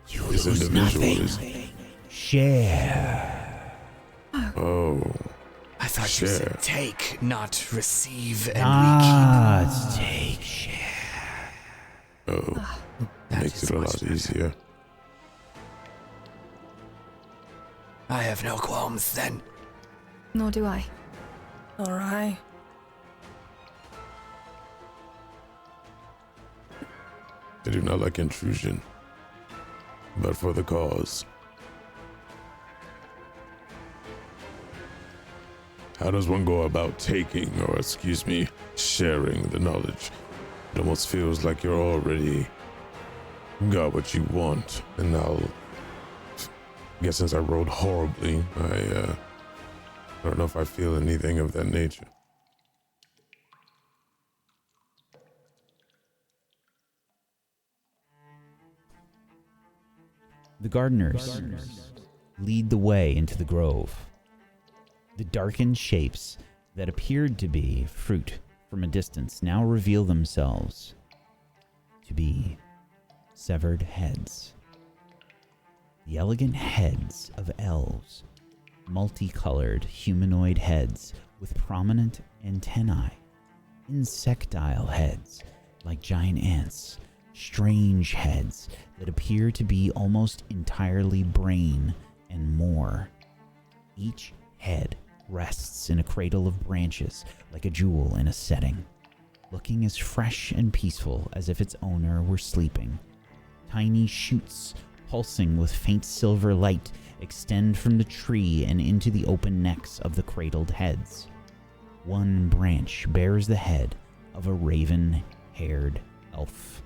Speaker 8: You
Speaker 6: This
Speaker 8: lose
Speaker 6: individual
Speaker 8: nothing.
Speaker 6: is...
Speaker 8: Share.
Speaker 6: Oh.
Speaker 3: I thought you
Speaker 6: Share.
Speaker 3: said take, not receive, and
Speaker 8: Not take share.
Speaker 6: Oh.
Speaker 3: That
Speaker 6: Makes
Speaker 3: is
Speaker 6: it a
Speaker 3: much
Speaker 6: lot
Speaker 3: better.
Speaker 6: easier.
Speaker 3: we keep. I have no qualms then.
Speaker 5: Nor do I.
Speaker 7: All right.
Speaker 6: I do not like intrusion. But for the cause. How does one go about taking, or excuse me, sharing the knowledge? It almost feels like you're already got what you want, and I guess since I rolled horribly, I don't know if I feel anything of that nature.
Speaker 1: The gardeners lead the way into the grove. The darkened shapes that appeared to be fruit from a distance now reveal themselves to be severed heads. The elegant heads of elves, multicolored humanoid heads with prominent antennae, insectile heads like giant ants, strange heads that appear to be almost entirely brain and more. Each head rests in a cradle of branches like a jewel in a setting, looking as fresh and peaceful as if its owner were sleeping. Tiny shoots pulsing with faint silver light extend from the tree and into the open necks of the cradled heads. One branch bears the head of a raven-haired elf.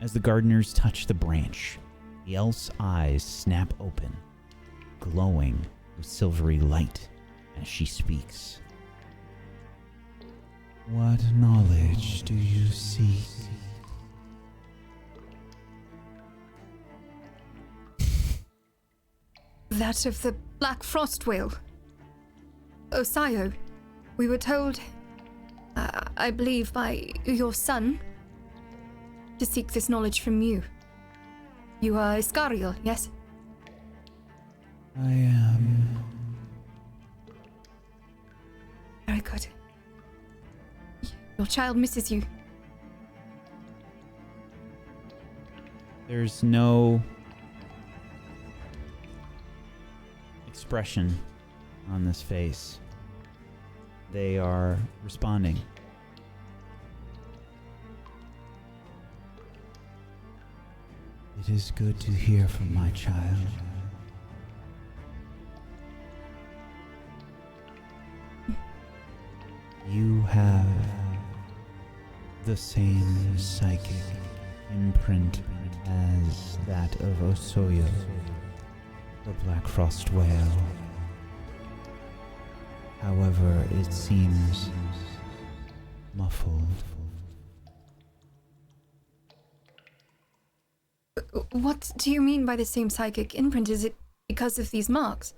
Speaker 1: As the gardeners touch the branch, the elf's eyes snap open, glowing with silvery light as she speaks.
Speaker 8: What knowledge do you seek?
Speaker 5: That of the Blackfrost Whale. Osoyo, we were told, I believe by your son, to seek this knowledge from you. You are Iscariel, yes?
Speaker 1: I am.
Speaker 5: Very good. Your child misses you.
Speaker 1: There's no expression on this face. They are responding.
Speaker 8: It is good to hear from my child. You have the same psychic imprint as that of Osoyo, the Blackfrost Whale. However, it seems muffled.
Speaker 5: What do you mean by the same psychic imprint? Is it because of these marks?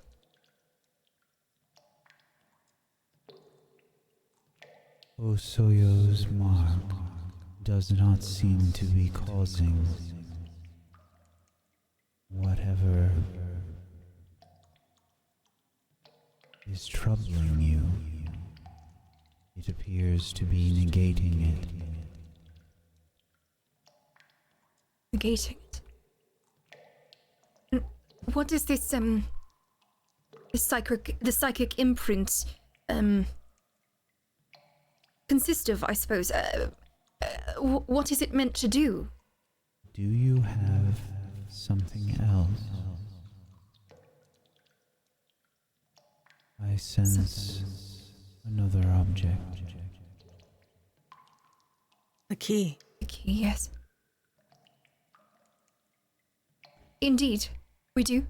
Speaker 8: Osoyo's mark does not seem to be causing whatever is troubling you. It appears to be negating it.
Speaker 5: Negating it. What is this, the psychic imprint, consist of, I suppose? What is it meant to do?
Speaker 8: Do you have something else? I sense another object.
Speaker 7: The key.
Speaker 5: The key, yes. Indeed, we do.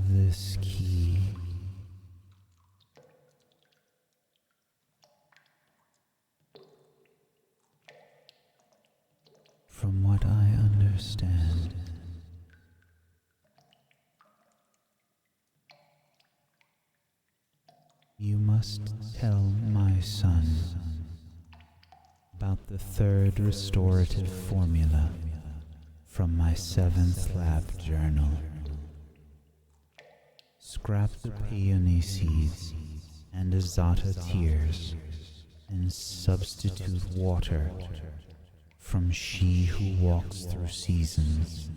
Speaker 8: This key. From what I understand, you must tell my son about the third restorative formula from my 7th lab journal. Scrap the peony seeds and azata tears and substitute water from she who walks through seasons.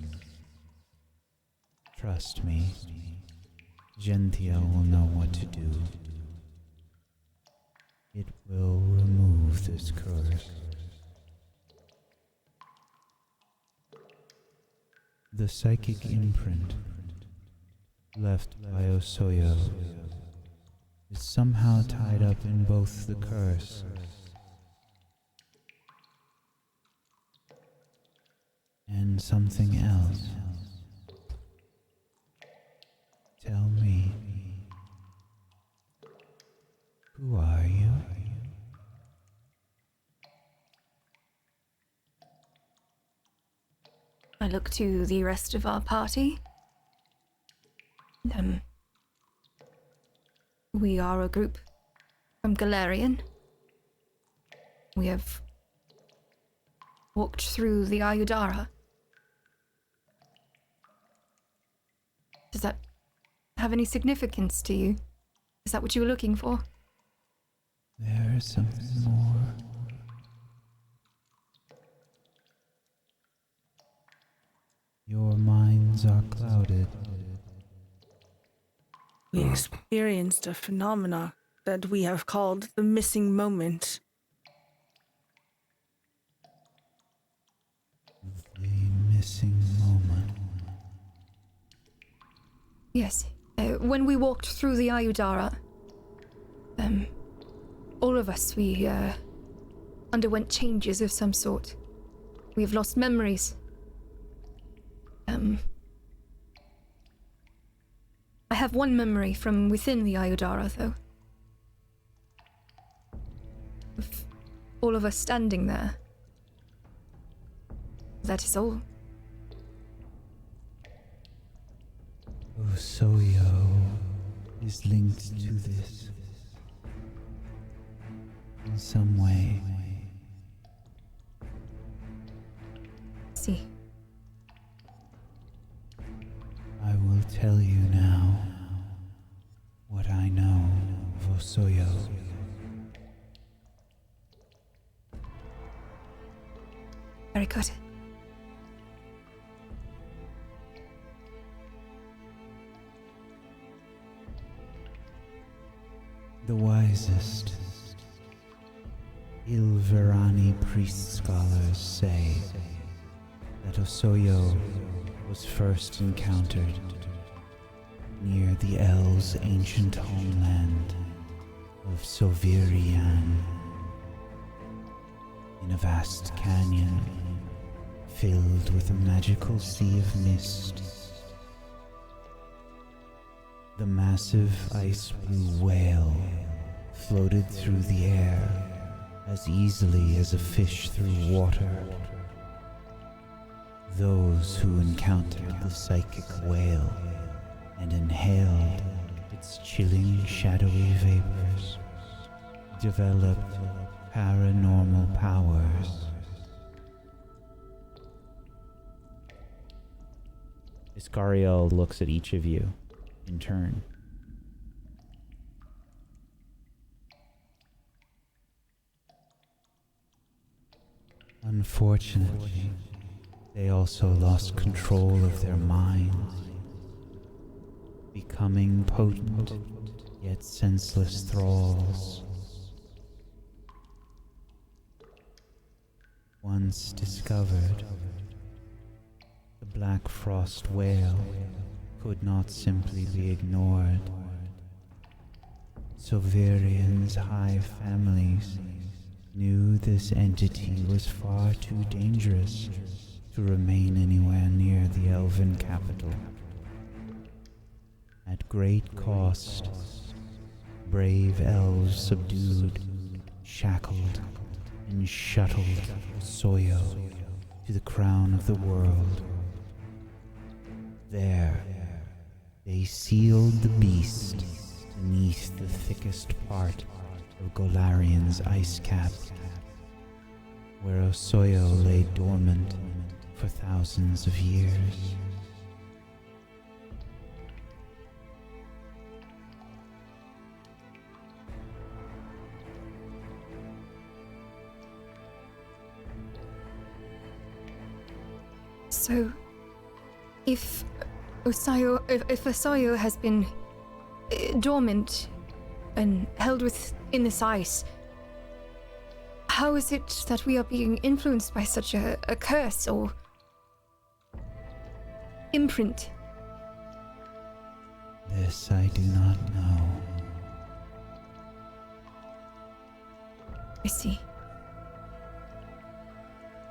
Speaker 8: Trust me, Gentia will know what to do. It will remove this curse. The psychic imprint left by Osoyo is somehow tied up in both the curse and something else. Tell me, who are you?
Speaker 5: I look to the rest of our party. We are a group from Galarian. We have walked through the Ayudara. Does that have any significance to you? Is that what you were looking for?
Speaker 8: There is something more. Your minds are clouded.
Speaker 7: We experienced a phenomena that we have called the missing moment.
Speaker 8: The missing moment.
Speaker 5: Yes. When we walked through the Ayudara, all of us, we underwent changes of some sort. We have lost memories. I have one memory from within the Ayudara, though. Of all of us standing there. That is all.
Speaker 8: Osoyo is linked to this in some way.
Speaker 4: See.
Speaker 8: I will tell you now what I know of Osoyo.
Speaker 4: Very good.
Speaker 8: The wisest Ilverani priest scholars say that Osoyo was first encountered near the elves' ancient homeland of Sovirian, in a vast canyon filled with a magical sea of mist. The massive ice blue whale floated through the air as easily as a fish through water. Those who encountered the psychic whale and inhaled its chilling, shadowy vapors developed paranormal powers.
Speaker 1: Iscariel looks at each of you in turn.
Speaker 8: Unfortunately, they also lost control of their minds, becoming potent yet senseless thralls. Once discovered, the Blackfrost Whale could not simply be ignored. Sovirian's high families knew this entity was far too dangerous to remain anywhere near the elven capital. At great cost, brave elves subdued, shackled, and shuttled Osoyo to the crown of the world. There, they sealed the beast beneath the thickest part of Golarian's ice cap, where Osoyo lay dormant for thousands of years.
Speaker 4: So, if Osoyo has been dormant and held within this ice, how is it that we are being influenced by such a curse or imprint?
Speaker 8: This I do not know.
Speaker 4: I see.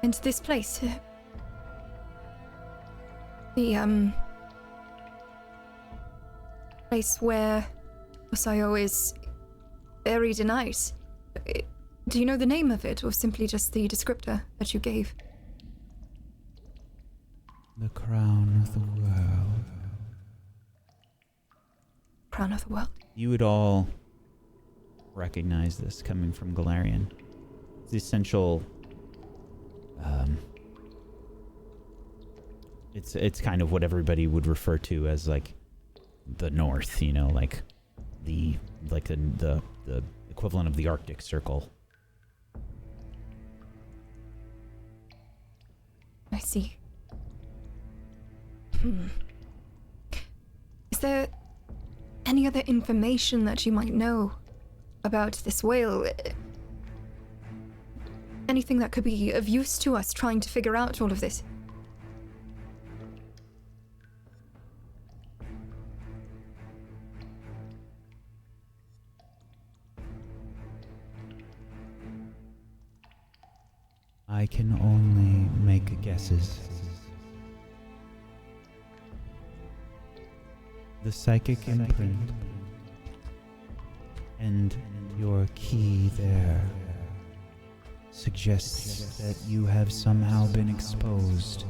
Speaker 4: And this place, the place where Osoyo is buried in ice. Do you know the name of it, or simply just the descriptor that you gave?
Speaker 8: The crown of the world.
Speaker 4: Crown of the world.
Speaker 1: You would all recognize this coming from Golarian. It's the essential. It's kind of what everybody would refer to as like the North, you know, like the equivalent of the Arctic Circle.
Speaker 4: I see. Is there any other information that you might know about this whale? Anything that could be of use to us trying to figure out all of this?
Speaker 8: I can only make guesses. The psychic imprint and your key there suggests that you have somehow been exposed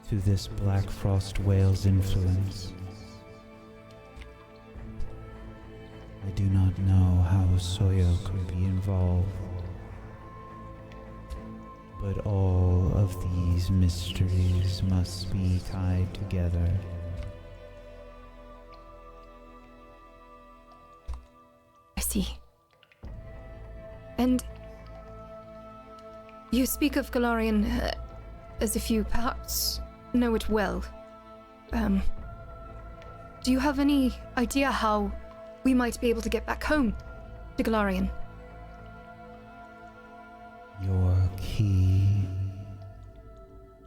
Speaker 8: to this Blackfrost Whale's influence I do not know how Osoyo could be involved, but all of these mysteries must be tied together.
Speaker 4: I see. And you speak of Galarian as if you perhaps know it well. Do you have any idea how we might be able to get back home to Galarian?
Speaker 8: Your key,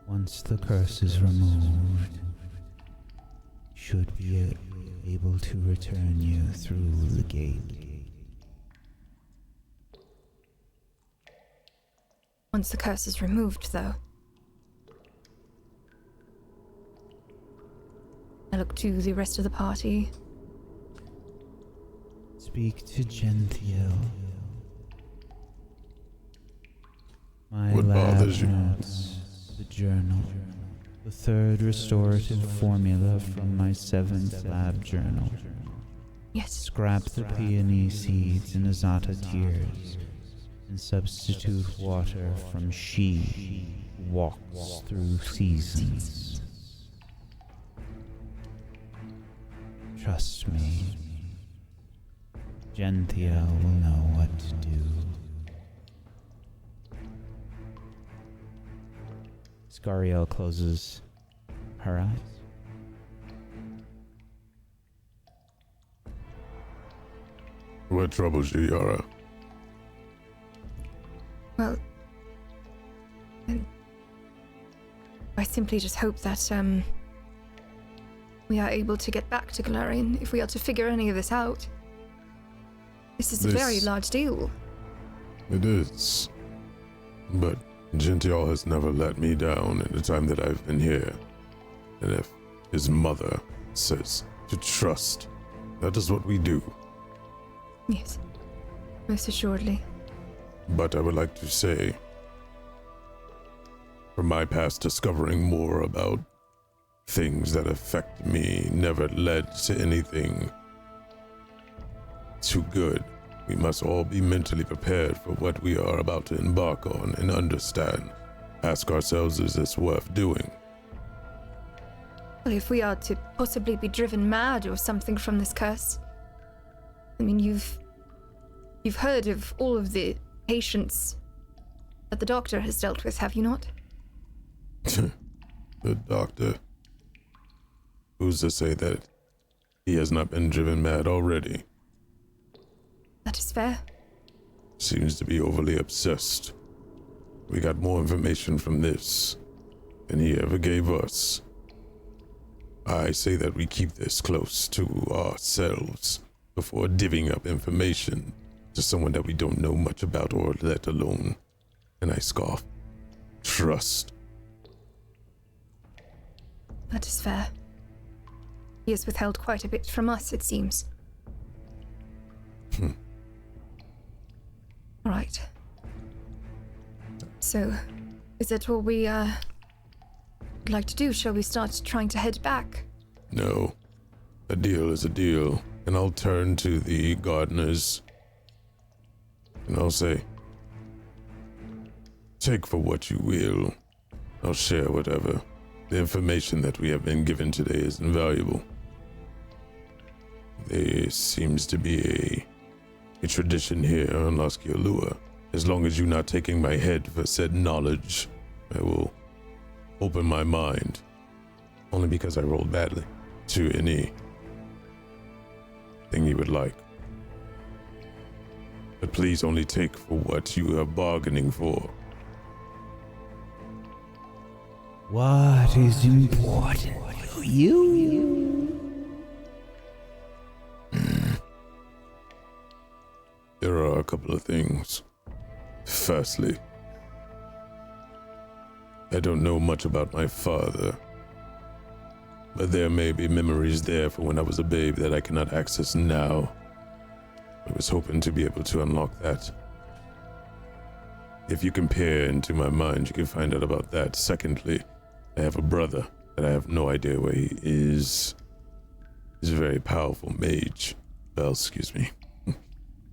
Speaker 8: once the curse is removed, should be able to return you through the gate.
Speaker 4: Once the curse is removed, though. I look to the rest of the party.
Speaker 8: Speak to Genthiel. My
Speaker 6: What
Speaker 8: lab
Speaker 6: bothers you?
Speaker 8: notes, the journal, the third restorative formula from my 7th lab journal.
Speaker 4: Yes.
Speaker 8: Scrap the peony seeds and azata tears, and substitute water from She Who Walks Through Seasons. Trust me, Genthiel will know what to do.
Speaker 1: Scariel closes her eyes.
Speaker 6: What troubles you, Yara?
Speaker 4: Well, I simply just hope that, we are able to get back to Galarian if we are to figure any of this out. This is a very large deal.
Speaker 6: It is. But Gential has never let me down in the time that I've been here. And if his mother says to trust, that is what we do.
Speaker 4: Yes, most assuredly.
Speaker 6: But I would like to say, from my past, discovering more about things that affect me never led to anything too good. We must all be mentally prepared for what we are about to embark on and understand. Ask ourselves, is this worth doing?
Speaker 4: Well, if we are to possibly be driven mad or something from this curse, I mean, you've heard of all of the patients that the doctor has dealt with, have you not?
Speaker 6: The doctor? Who's to say that he has not been driven mad already?
Speaker 4: That is fair.
Speaker 6: Seems to be overly obsessed. We got more information from this than he ever gave us. I say that we keep this close to ourselves before divvying up information to someone that we don't know much about or let alone. And I scoff. Trust.
Speaker 4: That is fair. He has withheld quite a bit from us, it seems. All right. So, is that all we would like to do? Shall we start trying to head back?
Speaker 6: No. A deal is a deal. And I'll turn to the gardeners. And I'll say, take for what you will. I'll share whatever. The information that we have been given today is invaluable. There seems to be a tradition here on Laskialua. As long as you're not taking my head for said knowledge, I will open my mind, only because I rolled badly, to any thing you would like. But please only take for what you are bargaining for.
Speaker 8: What is important to you?
Speaker 6: There are a couple of things. Firstly, I don't know much about my father, but there may be memories there from when I was a babe that I cannot access now. I was hoping to be able to unlock that. If you can peer into my mind, you can find out about that. Secondly, I have a brother that I have no idea where he is. He's a very powerful mage. Well, excuse me.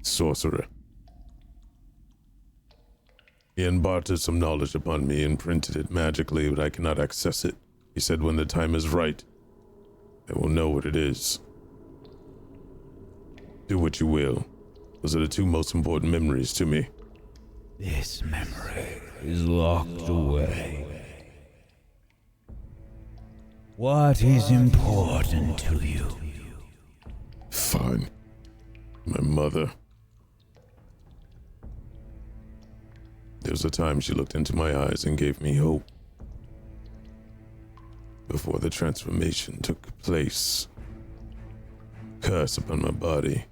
Speaker 6: sorcerer. He imparted some knowledge upon me and printed it magically, but I cannot access it. He said when the time is right, I will know what it is. Do what you will. Those are the two most important memories to me.
Speaker 8: This memory is locked away. What is important to you?
Speaker 6: Fine. My mother. There was a time she looked into my eyes and gave me hope. Before the transformation took place. Curse upon my body.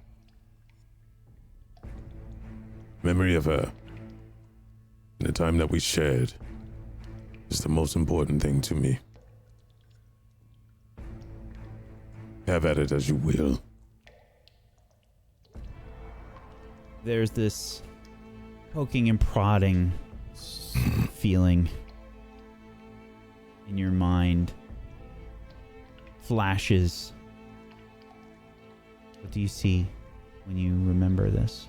Speaker 6: Memory of her, and the time that we shared, is the most important thing to me. Have at it as you will.
Speaker 1: There's this poking and prodding feeling in your mind. Flashes. What do you see when you remember this?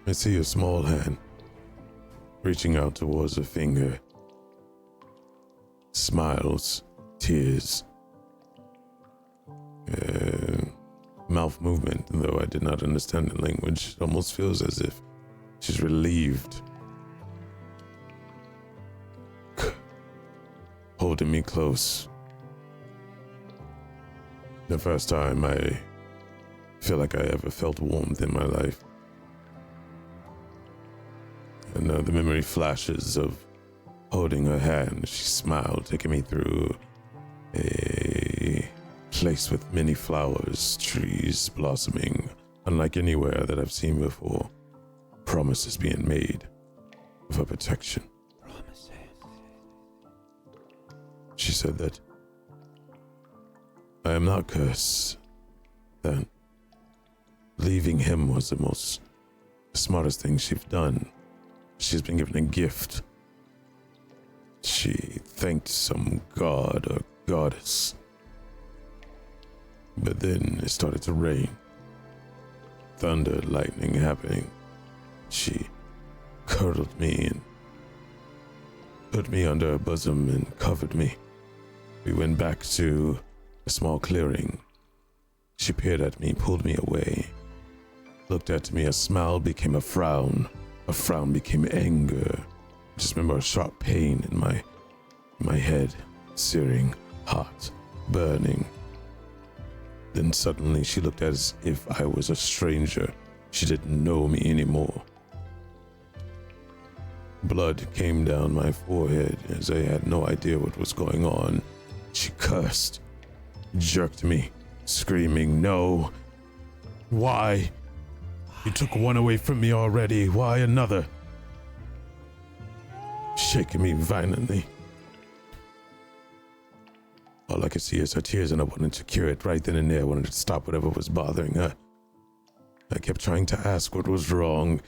Speaker 6: I see a small hand reaching out towards a finger. Smiles, tears, mouth movement, though I did not understand the language. It almost feels as if she's relieved. Holding me close. The first time I feel like I ever felt warmth in my life. And the memory flashes of holding her hand. She smiled, taking me through a place with many flowers, trees blossoming, unlike anywhere that I've seen before. Promises being made of her protection.
Speaker 8: Promises.
Speaker 6: She said that I am not cursed, that leaving him was the smartest thing she's done. She's been given a gift. She thanked some god or goddess. But then it started to rain. Thunder, lightning happening. She cuddled me and put me under her bosom and covered me. We went back to a small clearing. She peered at me, pulled me away, looked at me. A smile became a frown. A frown became anger. I just remember a sharp pain in my head, searing, hot, burning. Then suddenly she looked as if I was a stranger. She didn't know me anymore. Blood came down my forehead as I had no idea what was going on. She cursed, jerked me, screaming, "No! Why? You took one away from me already. Why another?" Shaking me violently. All I could see is her tears, and I wanted to cure it right then and there. I wanted to stop whatever was bothering her. I kept trying to ask what was wrong,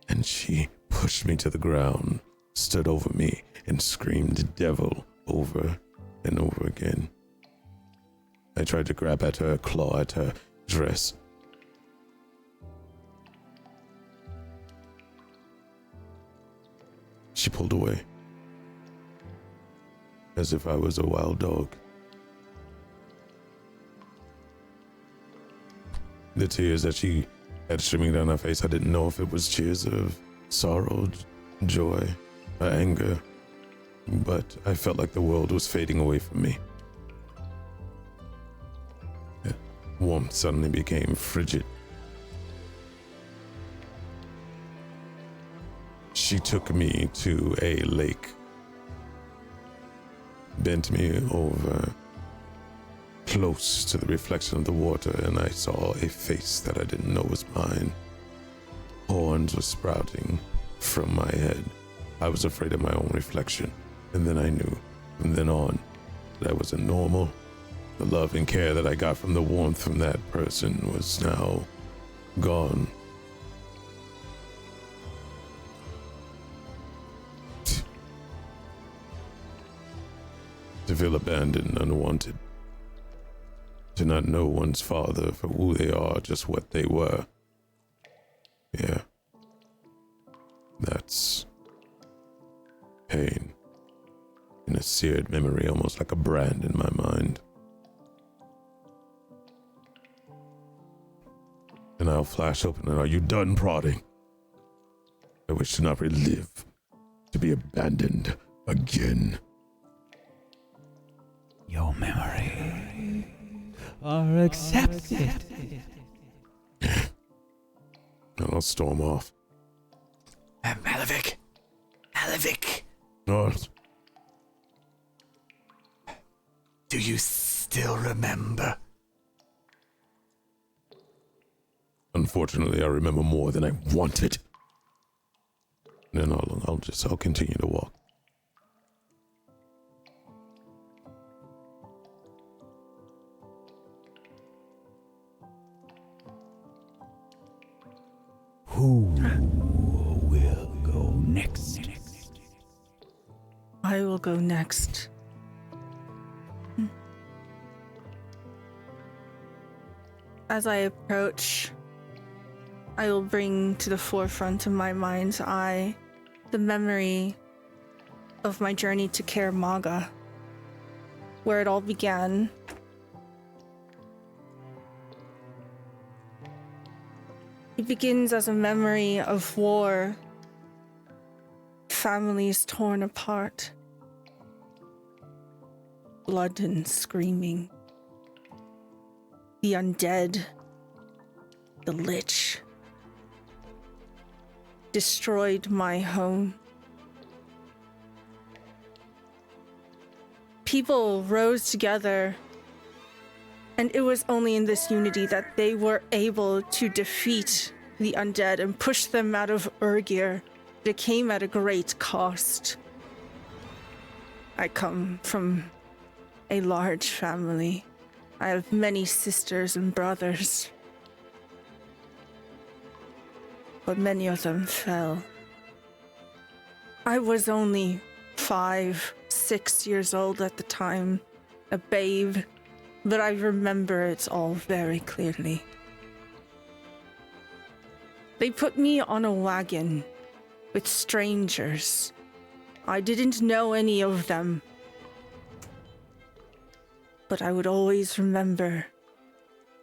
Speaker 6: and she pushed me to the ground, stood over me, and screamed "devil" over and over again. I tried to grab at her, claw at her dress. She pulled away, as if I was a wild dog. The tears that she had streaming down her face, I didn't know if it was tears of sorrow, joy, or anger, but I felt like the world was fading away from me. Warmth suddenly became frigid. She took me to a lake, bent me over close to the reflection of the water, and I saw a face that I didn't know was mine. Horns were sprouting from my head. I was afraid of my own reflection, and then I knew from then on that I wasn't normal. The love and care that I got from the warmth from that person was now gone. To feel abandoned, unwanted. To not know one's father for who they are, just what they were. Yeah. That's pain. In a seared memory, almost like a brand in my mind. And I'll flash open and are you done prodding? I wish to not relive, to be abandoned again.
Speaker 8: Your memory are accepted.
Speaker 6: And I'll storm off.
Speaker 3: Malevich. Malevich.
Speaker 6: Oh,
Speaker 3: Do you still remember?
Speaker 6: unfortunately, I remember more than I wanted. And then I'll continue to walk.
Speaker 8: Who will go next?
Speaker 7: I will go next. As I approach, I will bring to the forefront of my mind's eye the memory of my journey to Kaer Maga, where it all began. It begins as a memory of war, families torn apart, blood and screaming, the undead, the lich, destroyed my home. People rose together, and it was only in this unity that they were able to defeat the undead and push them out of Urgir. It came at a great cost. I come from a large family. I have many sisters and brothers, but many of them fell. I was only 5, 6 years old at the time, a babe, but I remember it all very clearly. They put me on a wagon with strangers. I didn't know any of them, but I would always remember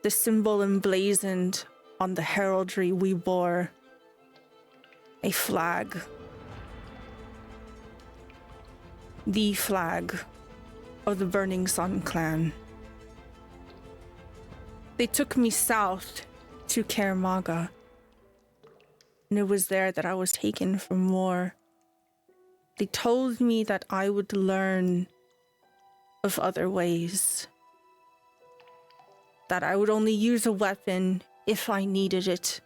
Speaker 7: the symbol emblazoned on the heraldry we bore, a flag. The flag of the Burning Sun clan. They took me south to Kaer Maga, and it was there that I was taken for more. They told me that I would learn of other ways, that I would only use a weapon if I needed it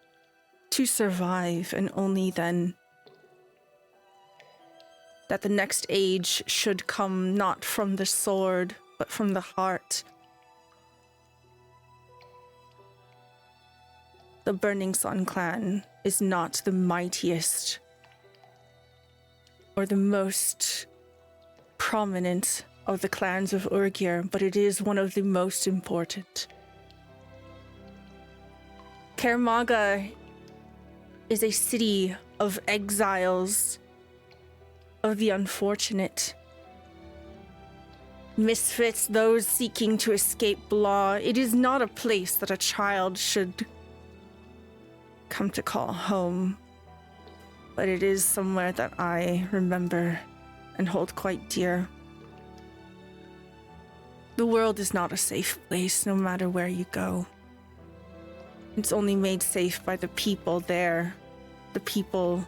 Speaker 7: to survive, and only then. That the next age should come not from the sword, but from the heart. The Burning Sun clan is not the mightiest or the most prominent of the clans of Urgir, but it is one of the most important. Kaer Maga is a city of exiles, of the unfortunate. Misfits, those seeking to escape law. It is not a place that a child should come to call home, but it is somewhere that I remember and hold quite dear. The world is not a safe place, no matter where you go. It's only made safe by the people there, the people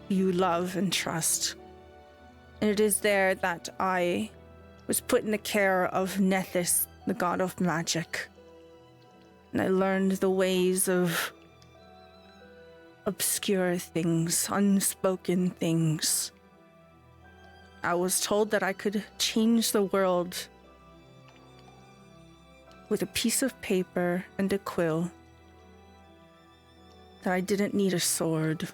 Speaker 7: you love and trust. And it is there that I was put in the care of Nethys, the god of magic. And I learned the ways of obscure things, unspoken things. I was told that I could change the world with a piece of paper and a quill, that I didn't need a sword.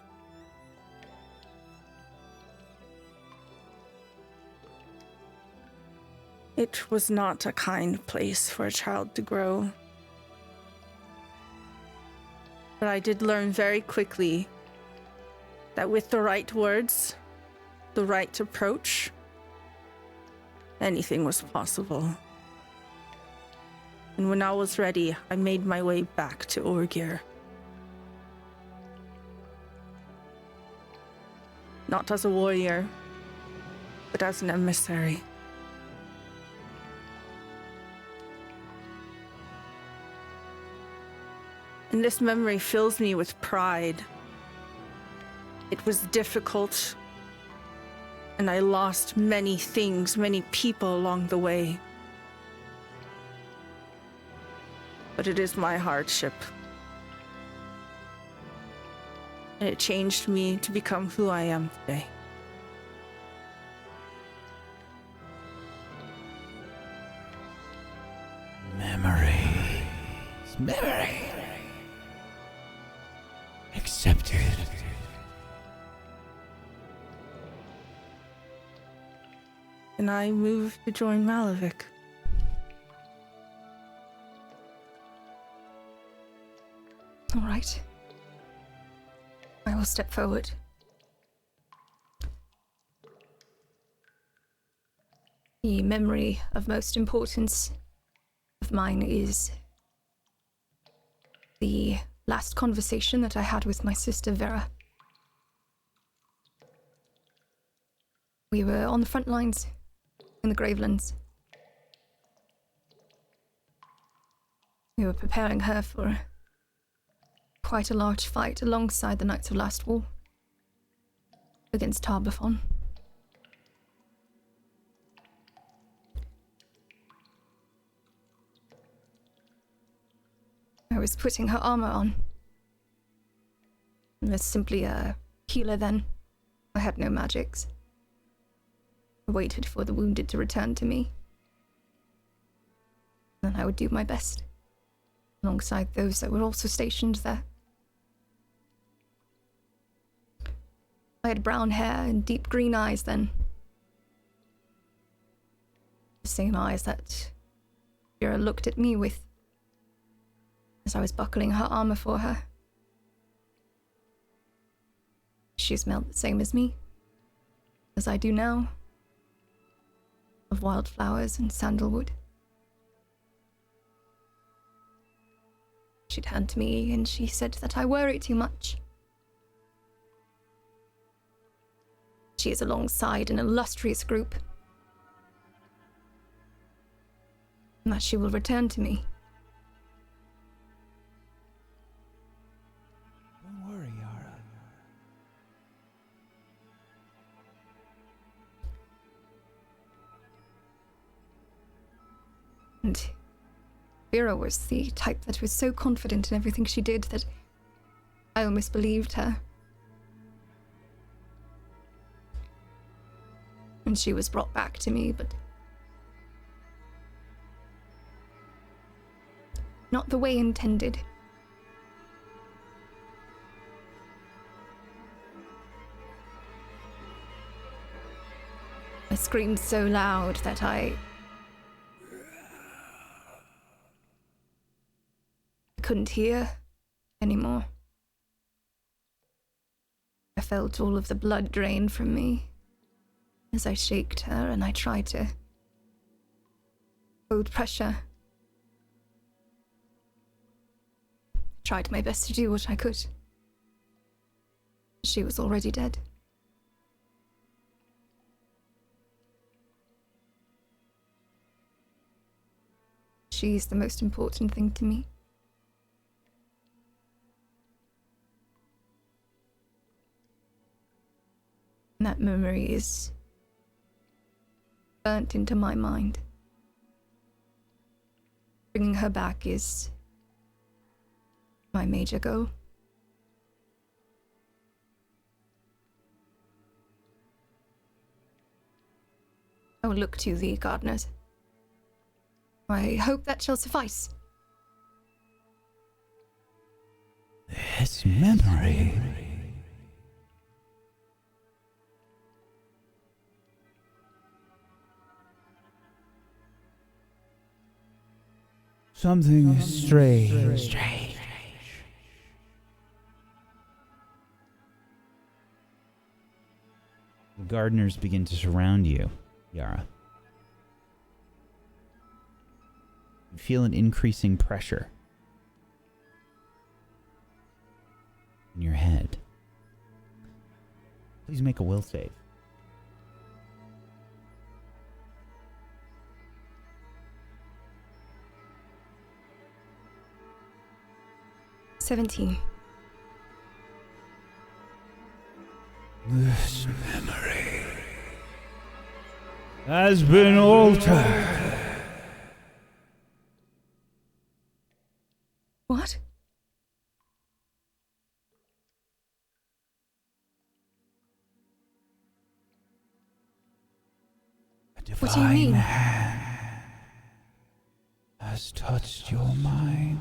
Speaker 7: It was not a kind place for a child to grow. But I did learn very quickly that with the right words, the right approach, anything was possible. And when I was ready, I made my way back to Orgir. Not as a warrior, but as an emissary. And this memory fills me with pride. It was difficult, and I lost many things, many people along the way. But it is my hardship. And it changed me to become who I am today.
Speaker 8: Memory. Accepted.
Speaker 7: And I moved to join Malavik.
Speaker 5: All right. I will step forward. The memory of most importance of mine is the last conversation that I had with my sister Vera. We were on the front lines in the Gravelands. We were preparing her for quite a large fight alongside the Knights of Last Wall against Tablestory. I was putting her armor on. I was simply a healer then. I had no magics. I waited for the wounded to return to me. Then I would do my best, alongside those that were also stationed there. I had brown hair and deep green eyes then. The same eyes that Vera looked at me with as I was buckling her armor for her. She smelled the same as me, as I do now, of wildflowers and sandalwood. She turned to me and she said that I worry too much. She is alongside an illustrious group, and that she will return to me.
Speaker 8: Don't worry, Yara.
Speaker 5: And Vera was the type that was so confident in everything she did that I almost believed her. And she was brought back to me, but not the way intended. I screamed so loud that I couldn't hear anymore. I felt all of the blood drain from me as I shaked her and I tried to hold pressure. Tried my best to do what I could. She was already dead. She's the most important thing to me. And that memory is burnt into my mind. Bringing her back is my major goal. I will look to the gardeners. I hope that shall suffice.
Speaker 8: This memory. Something strange.
Speaker 1: The gardeners begin to surround you, Yara. You feel an increasing pressure in your head. Please make a will save.
Speaker 5: 17.
Speaker 8: This memory has been altered.
Speaker 5: What?
Speaker 8: A
Speaker 5: What do you mean?
Speaker 8: divine hand has touched your mind.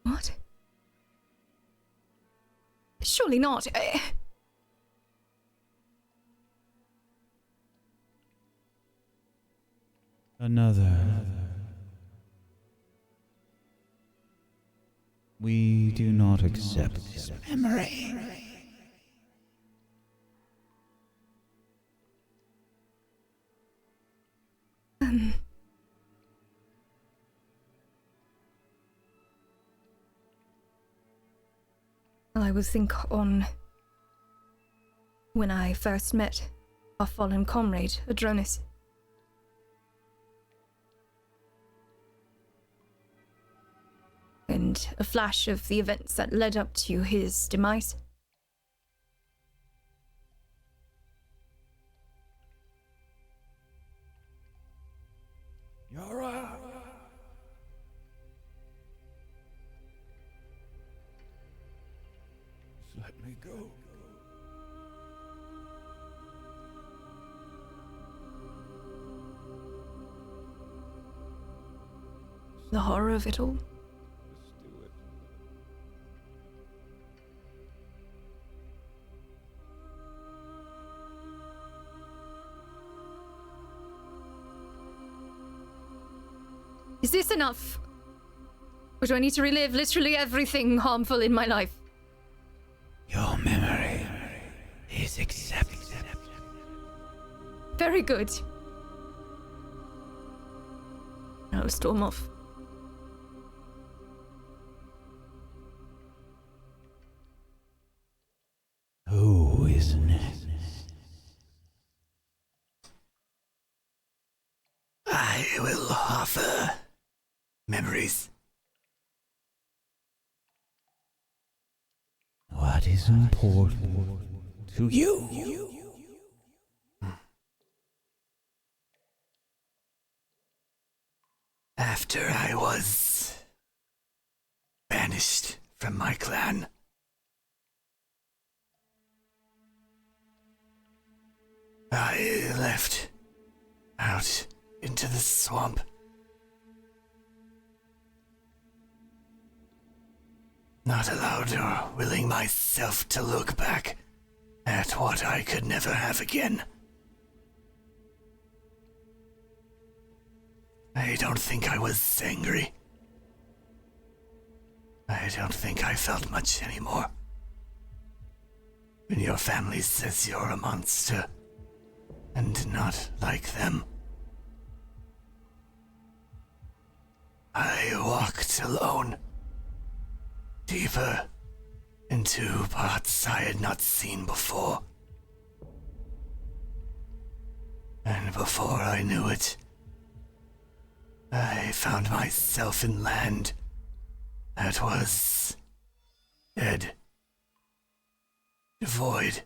Speaker 5: What? Surely not.
Speaker 8: Another. We do not accept this memory.
Speaker 5: Well, I would think on when I first met our fallen comrade, Adronis. And a flash of the events that led up to his demise.
Speaker 8: Yara! Just let me go.
Speaker 5: The horror of it all.
Speaker 8: Just do it.
Speaker 5: Is this enough? Or do I need to relive literally everything harmful in my life?
Speaker 8: Your memory is accepted.
Speaker 5: Very good. Now storm off.
Speaker 8: Who is next?
Speaker 3: I will offer memories.
Speaker 8: What is important to you?
Speaker 3: After I was banished from my clan, I left out into the swamp. Not allowed or willing myself to look back at what I could never have again. I don't think I was angry. I don't think I felt much anymore. When your family says you're a monster and not like them, I walked alone, deeper into parts I had not seen before. And before I knew it, I found myself in land that was dead, devoid.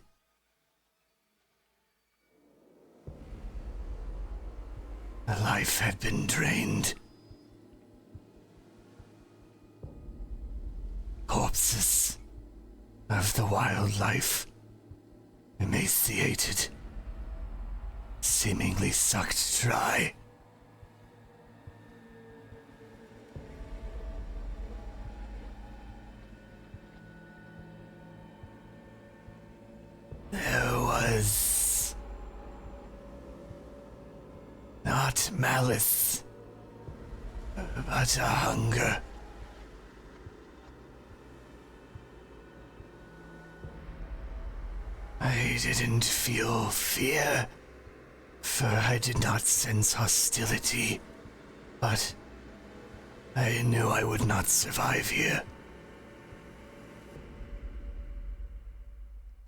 Speaker 3: The life had been drained. Corpses of the wildlife, emaciated, seemingly sucked dry. not malice, but a hunger. I didn't feel fear, for I did not sense hostility, but I knew I would not survive here.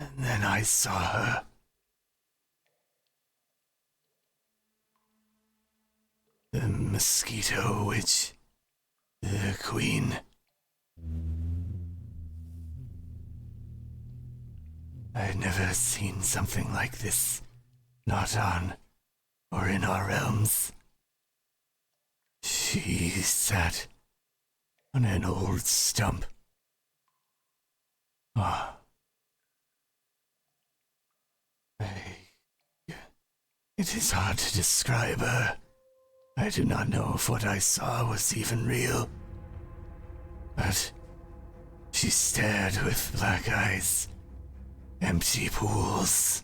Speaker 3: And then I saw her. The mosquito witch, the queen. I'd never seen something like this, not on or in our realms. She sat on an old stump. Ah. It is hard to describe her. I do not know if what I saw was even real. But she stared with black eyes, empty pools,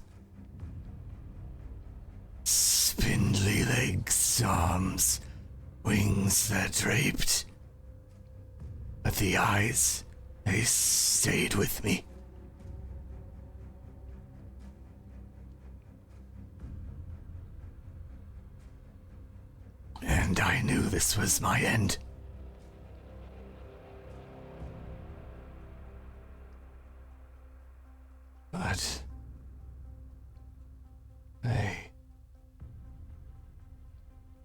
Speaker 3: spindly legs, arms, wings that draped. But the eyes, they stayed with me. And I knew this was my end. But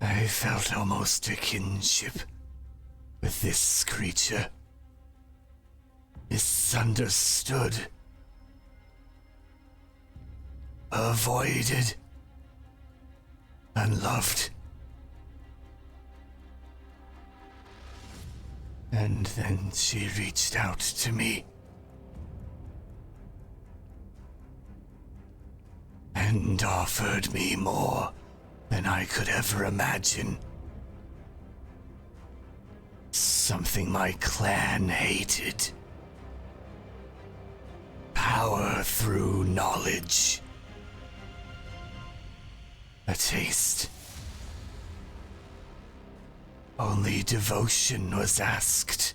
Speaker 3: I felt almost a kinship with this creature. Misunderstood. Avoided. Unloved. And then she reached out to me. And offered me more than I could ever imagine. Something my clan hated. Power through knowledge. A taste. Only devotion was asked.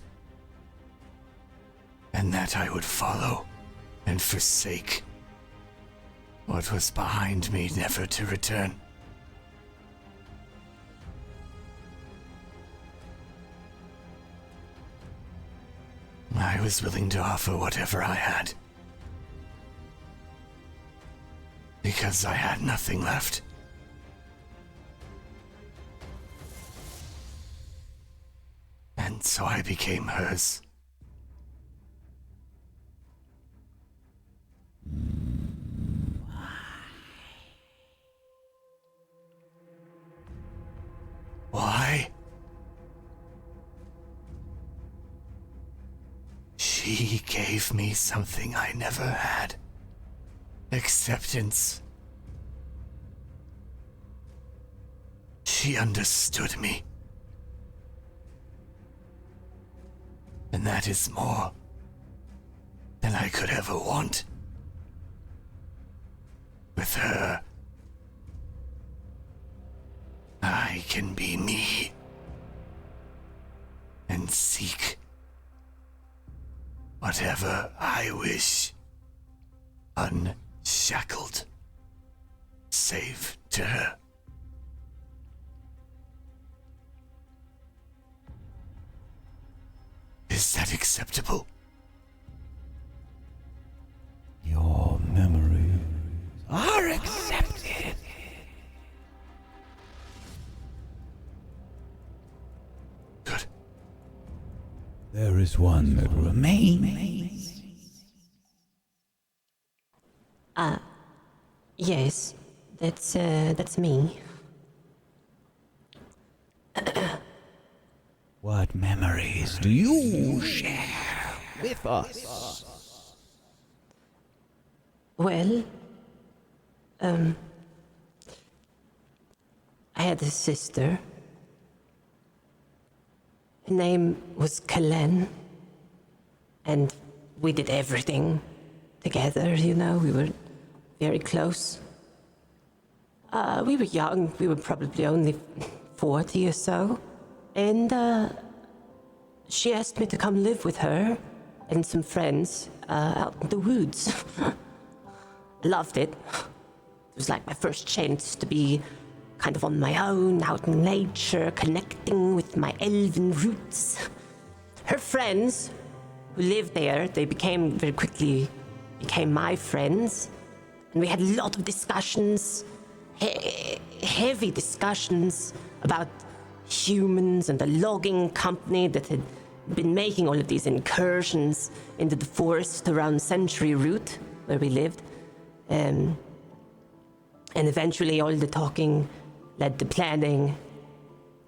Speaker 3: And that I would follow and forsake what was behind me, never to return. I was willing to offer whatever I had. Because I had nothing left. And so I became hers. Why? She gave me something I never had. Acceptance. She understood me. And that is more than I could ever want. With her, I can be me and seek whatever I wish, unshackled, save to her. Is that acceptable?
Speaker 8: Your memories are accepted.
Speaker 3: Good.
Speaker 8: There is one that remains.
Speaker 2: Yes. That's me.
Speaker 8: What memories do you share with us?
Speaker 2: Well, I had a sister. Her name was Kalen. And we did everything together, you know, we were very close. We were young. We were probably only 40 or so. And she asked me to come live with her and some friends out in the woods. I loved it. It was like my first chance to be kind of on my own, out in nature, connecting with my elven roots. Her friends who lived there, they very quickly became my friends. And we had a lot of discussions, heavy discussions about humans and the logging company that had been making all of these incursions into the forest around Century Root, where we lived. And eventually all the talking led to planning.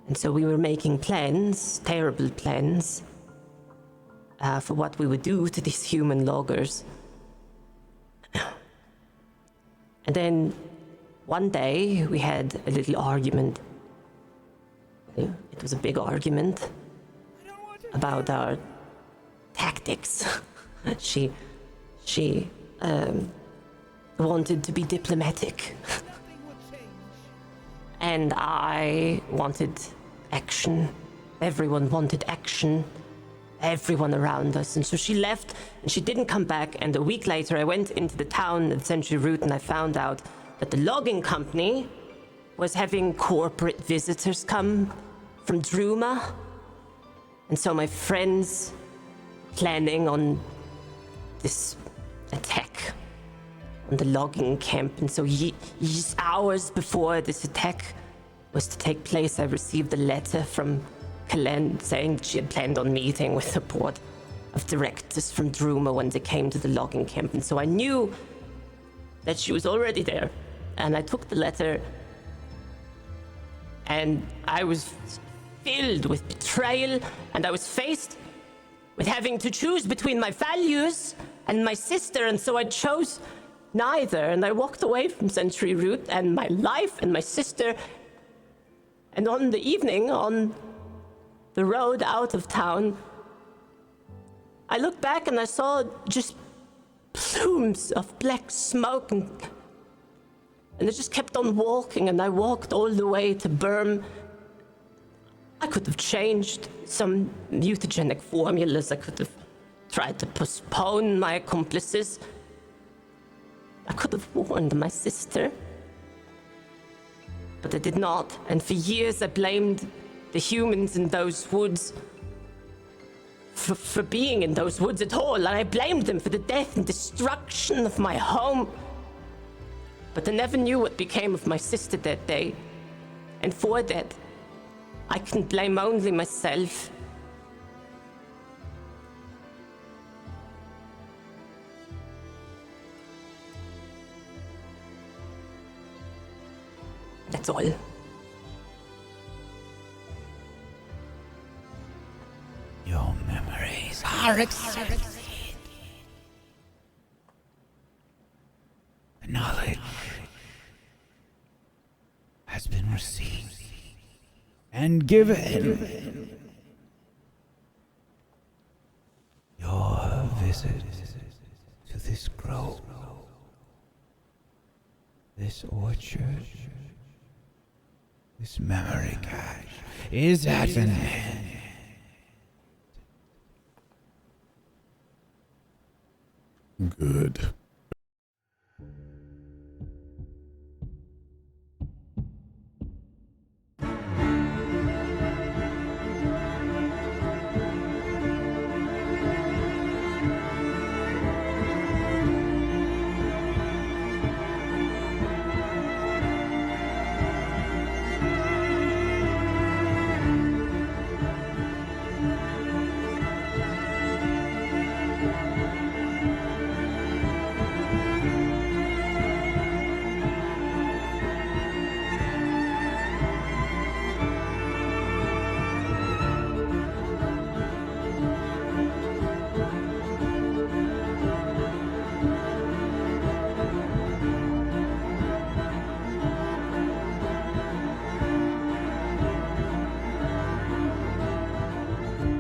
Speaker 2: And so we were making plans, terrible plans, for what we would do to these human loggers. And then one day we had a little argument. It was a big argument about our tactics. She wanted to be diplomatic. And I wanted action. Everyone wanted action. Everyone around us. And so she left and she didn't come back. And a week later, I went into the town at Century Root and I found out that the logging company was having corporate visitors come from Druma. And so my friends planning on this attack on the logging camp. And so hours before this attack was to take place, I received a letter from Kalen saying that she had planned on meeting with the board of directors from Druma when they came to the logging camp. And so I knew that she was already there. And I took the letter and I was filled with betrayal, and I was faced with having to choose between my values and my sister, and so I chose neither, and I walked away from Century Root and my life and my sister. And on the evening, on the road out of town, I looked back and I saw just plumes of black smoke, and I just kept on walking, and I walked all the way to Burm. I could have changed some mutagenic formulas. I could have tried to postpone my accomplices. I could have warned my sister. But I did not. And for years I blamed the humans in those woods for being in those woods at all. And I blamed them for the death and destruction of my home. But I never knew what became of my sister that day. And for that, I can blame only myself. That's all.
Speaker 8: Your memories are accepted. The knowledge has been received and given. Your visit to this grove, this orchard, this memory cache is at an end.
Speaker 6: Good.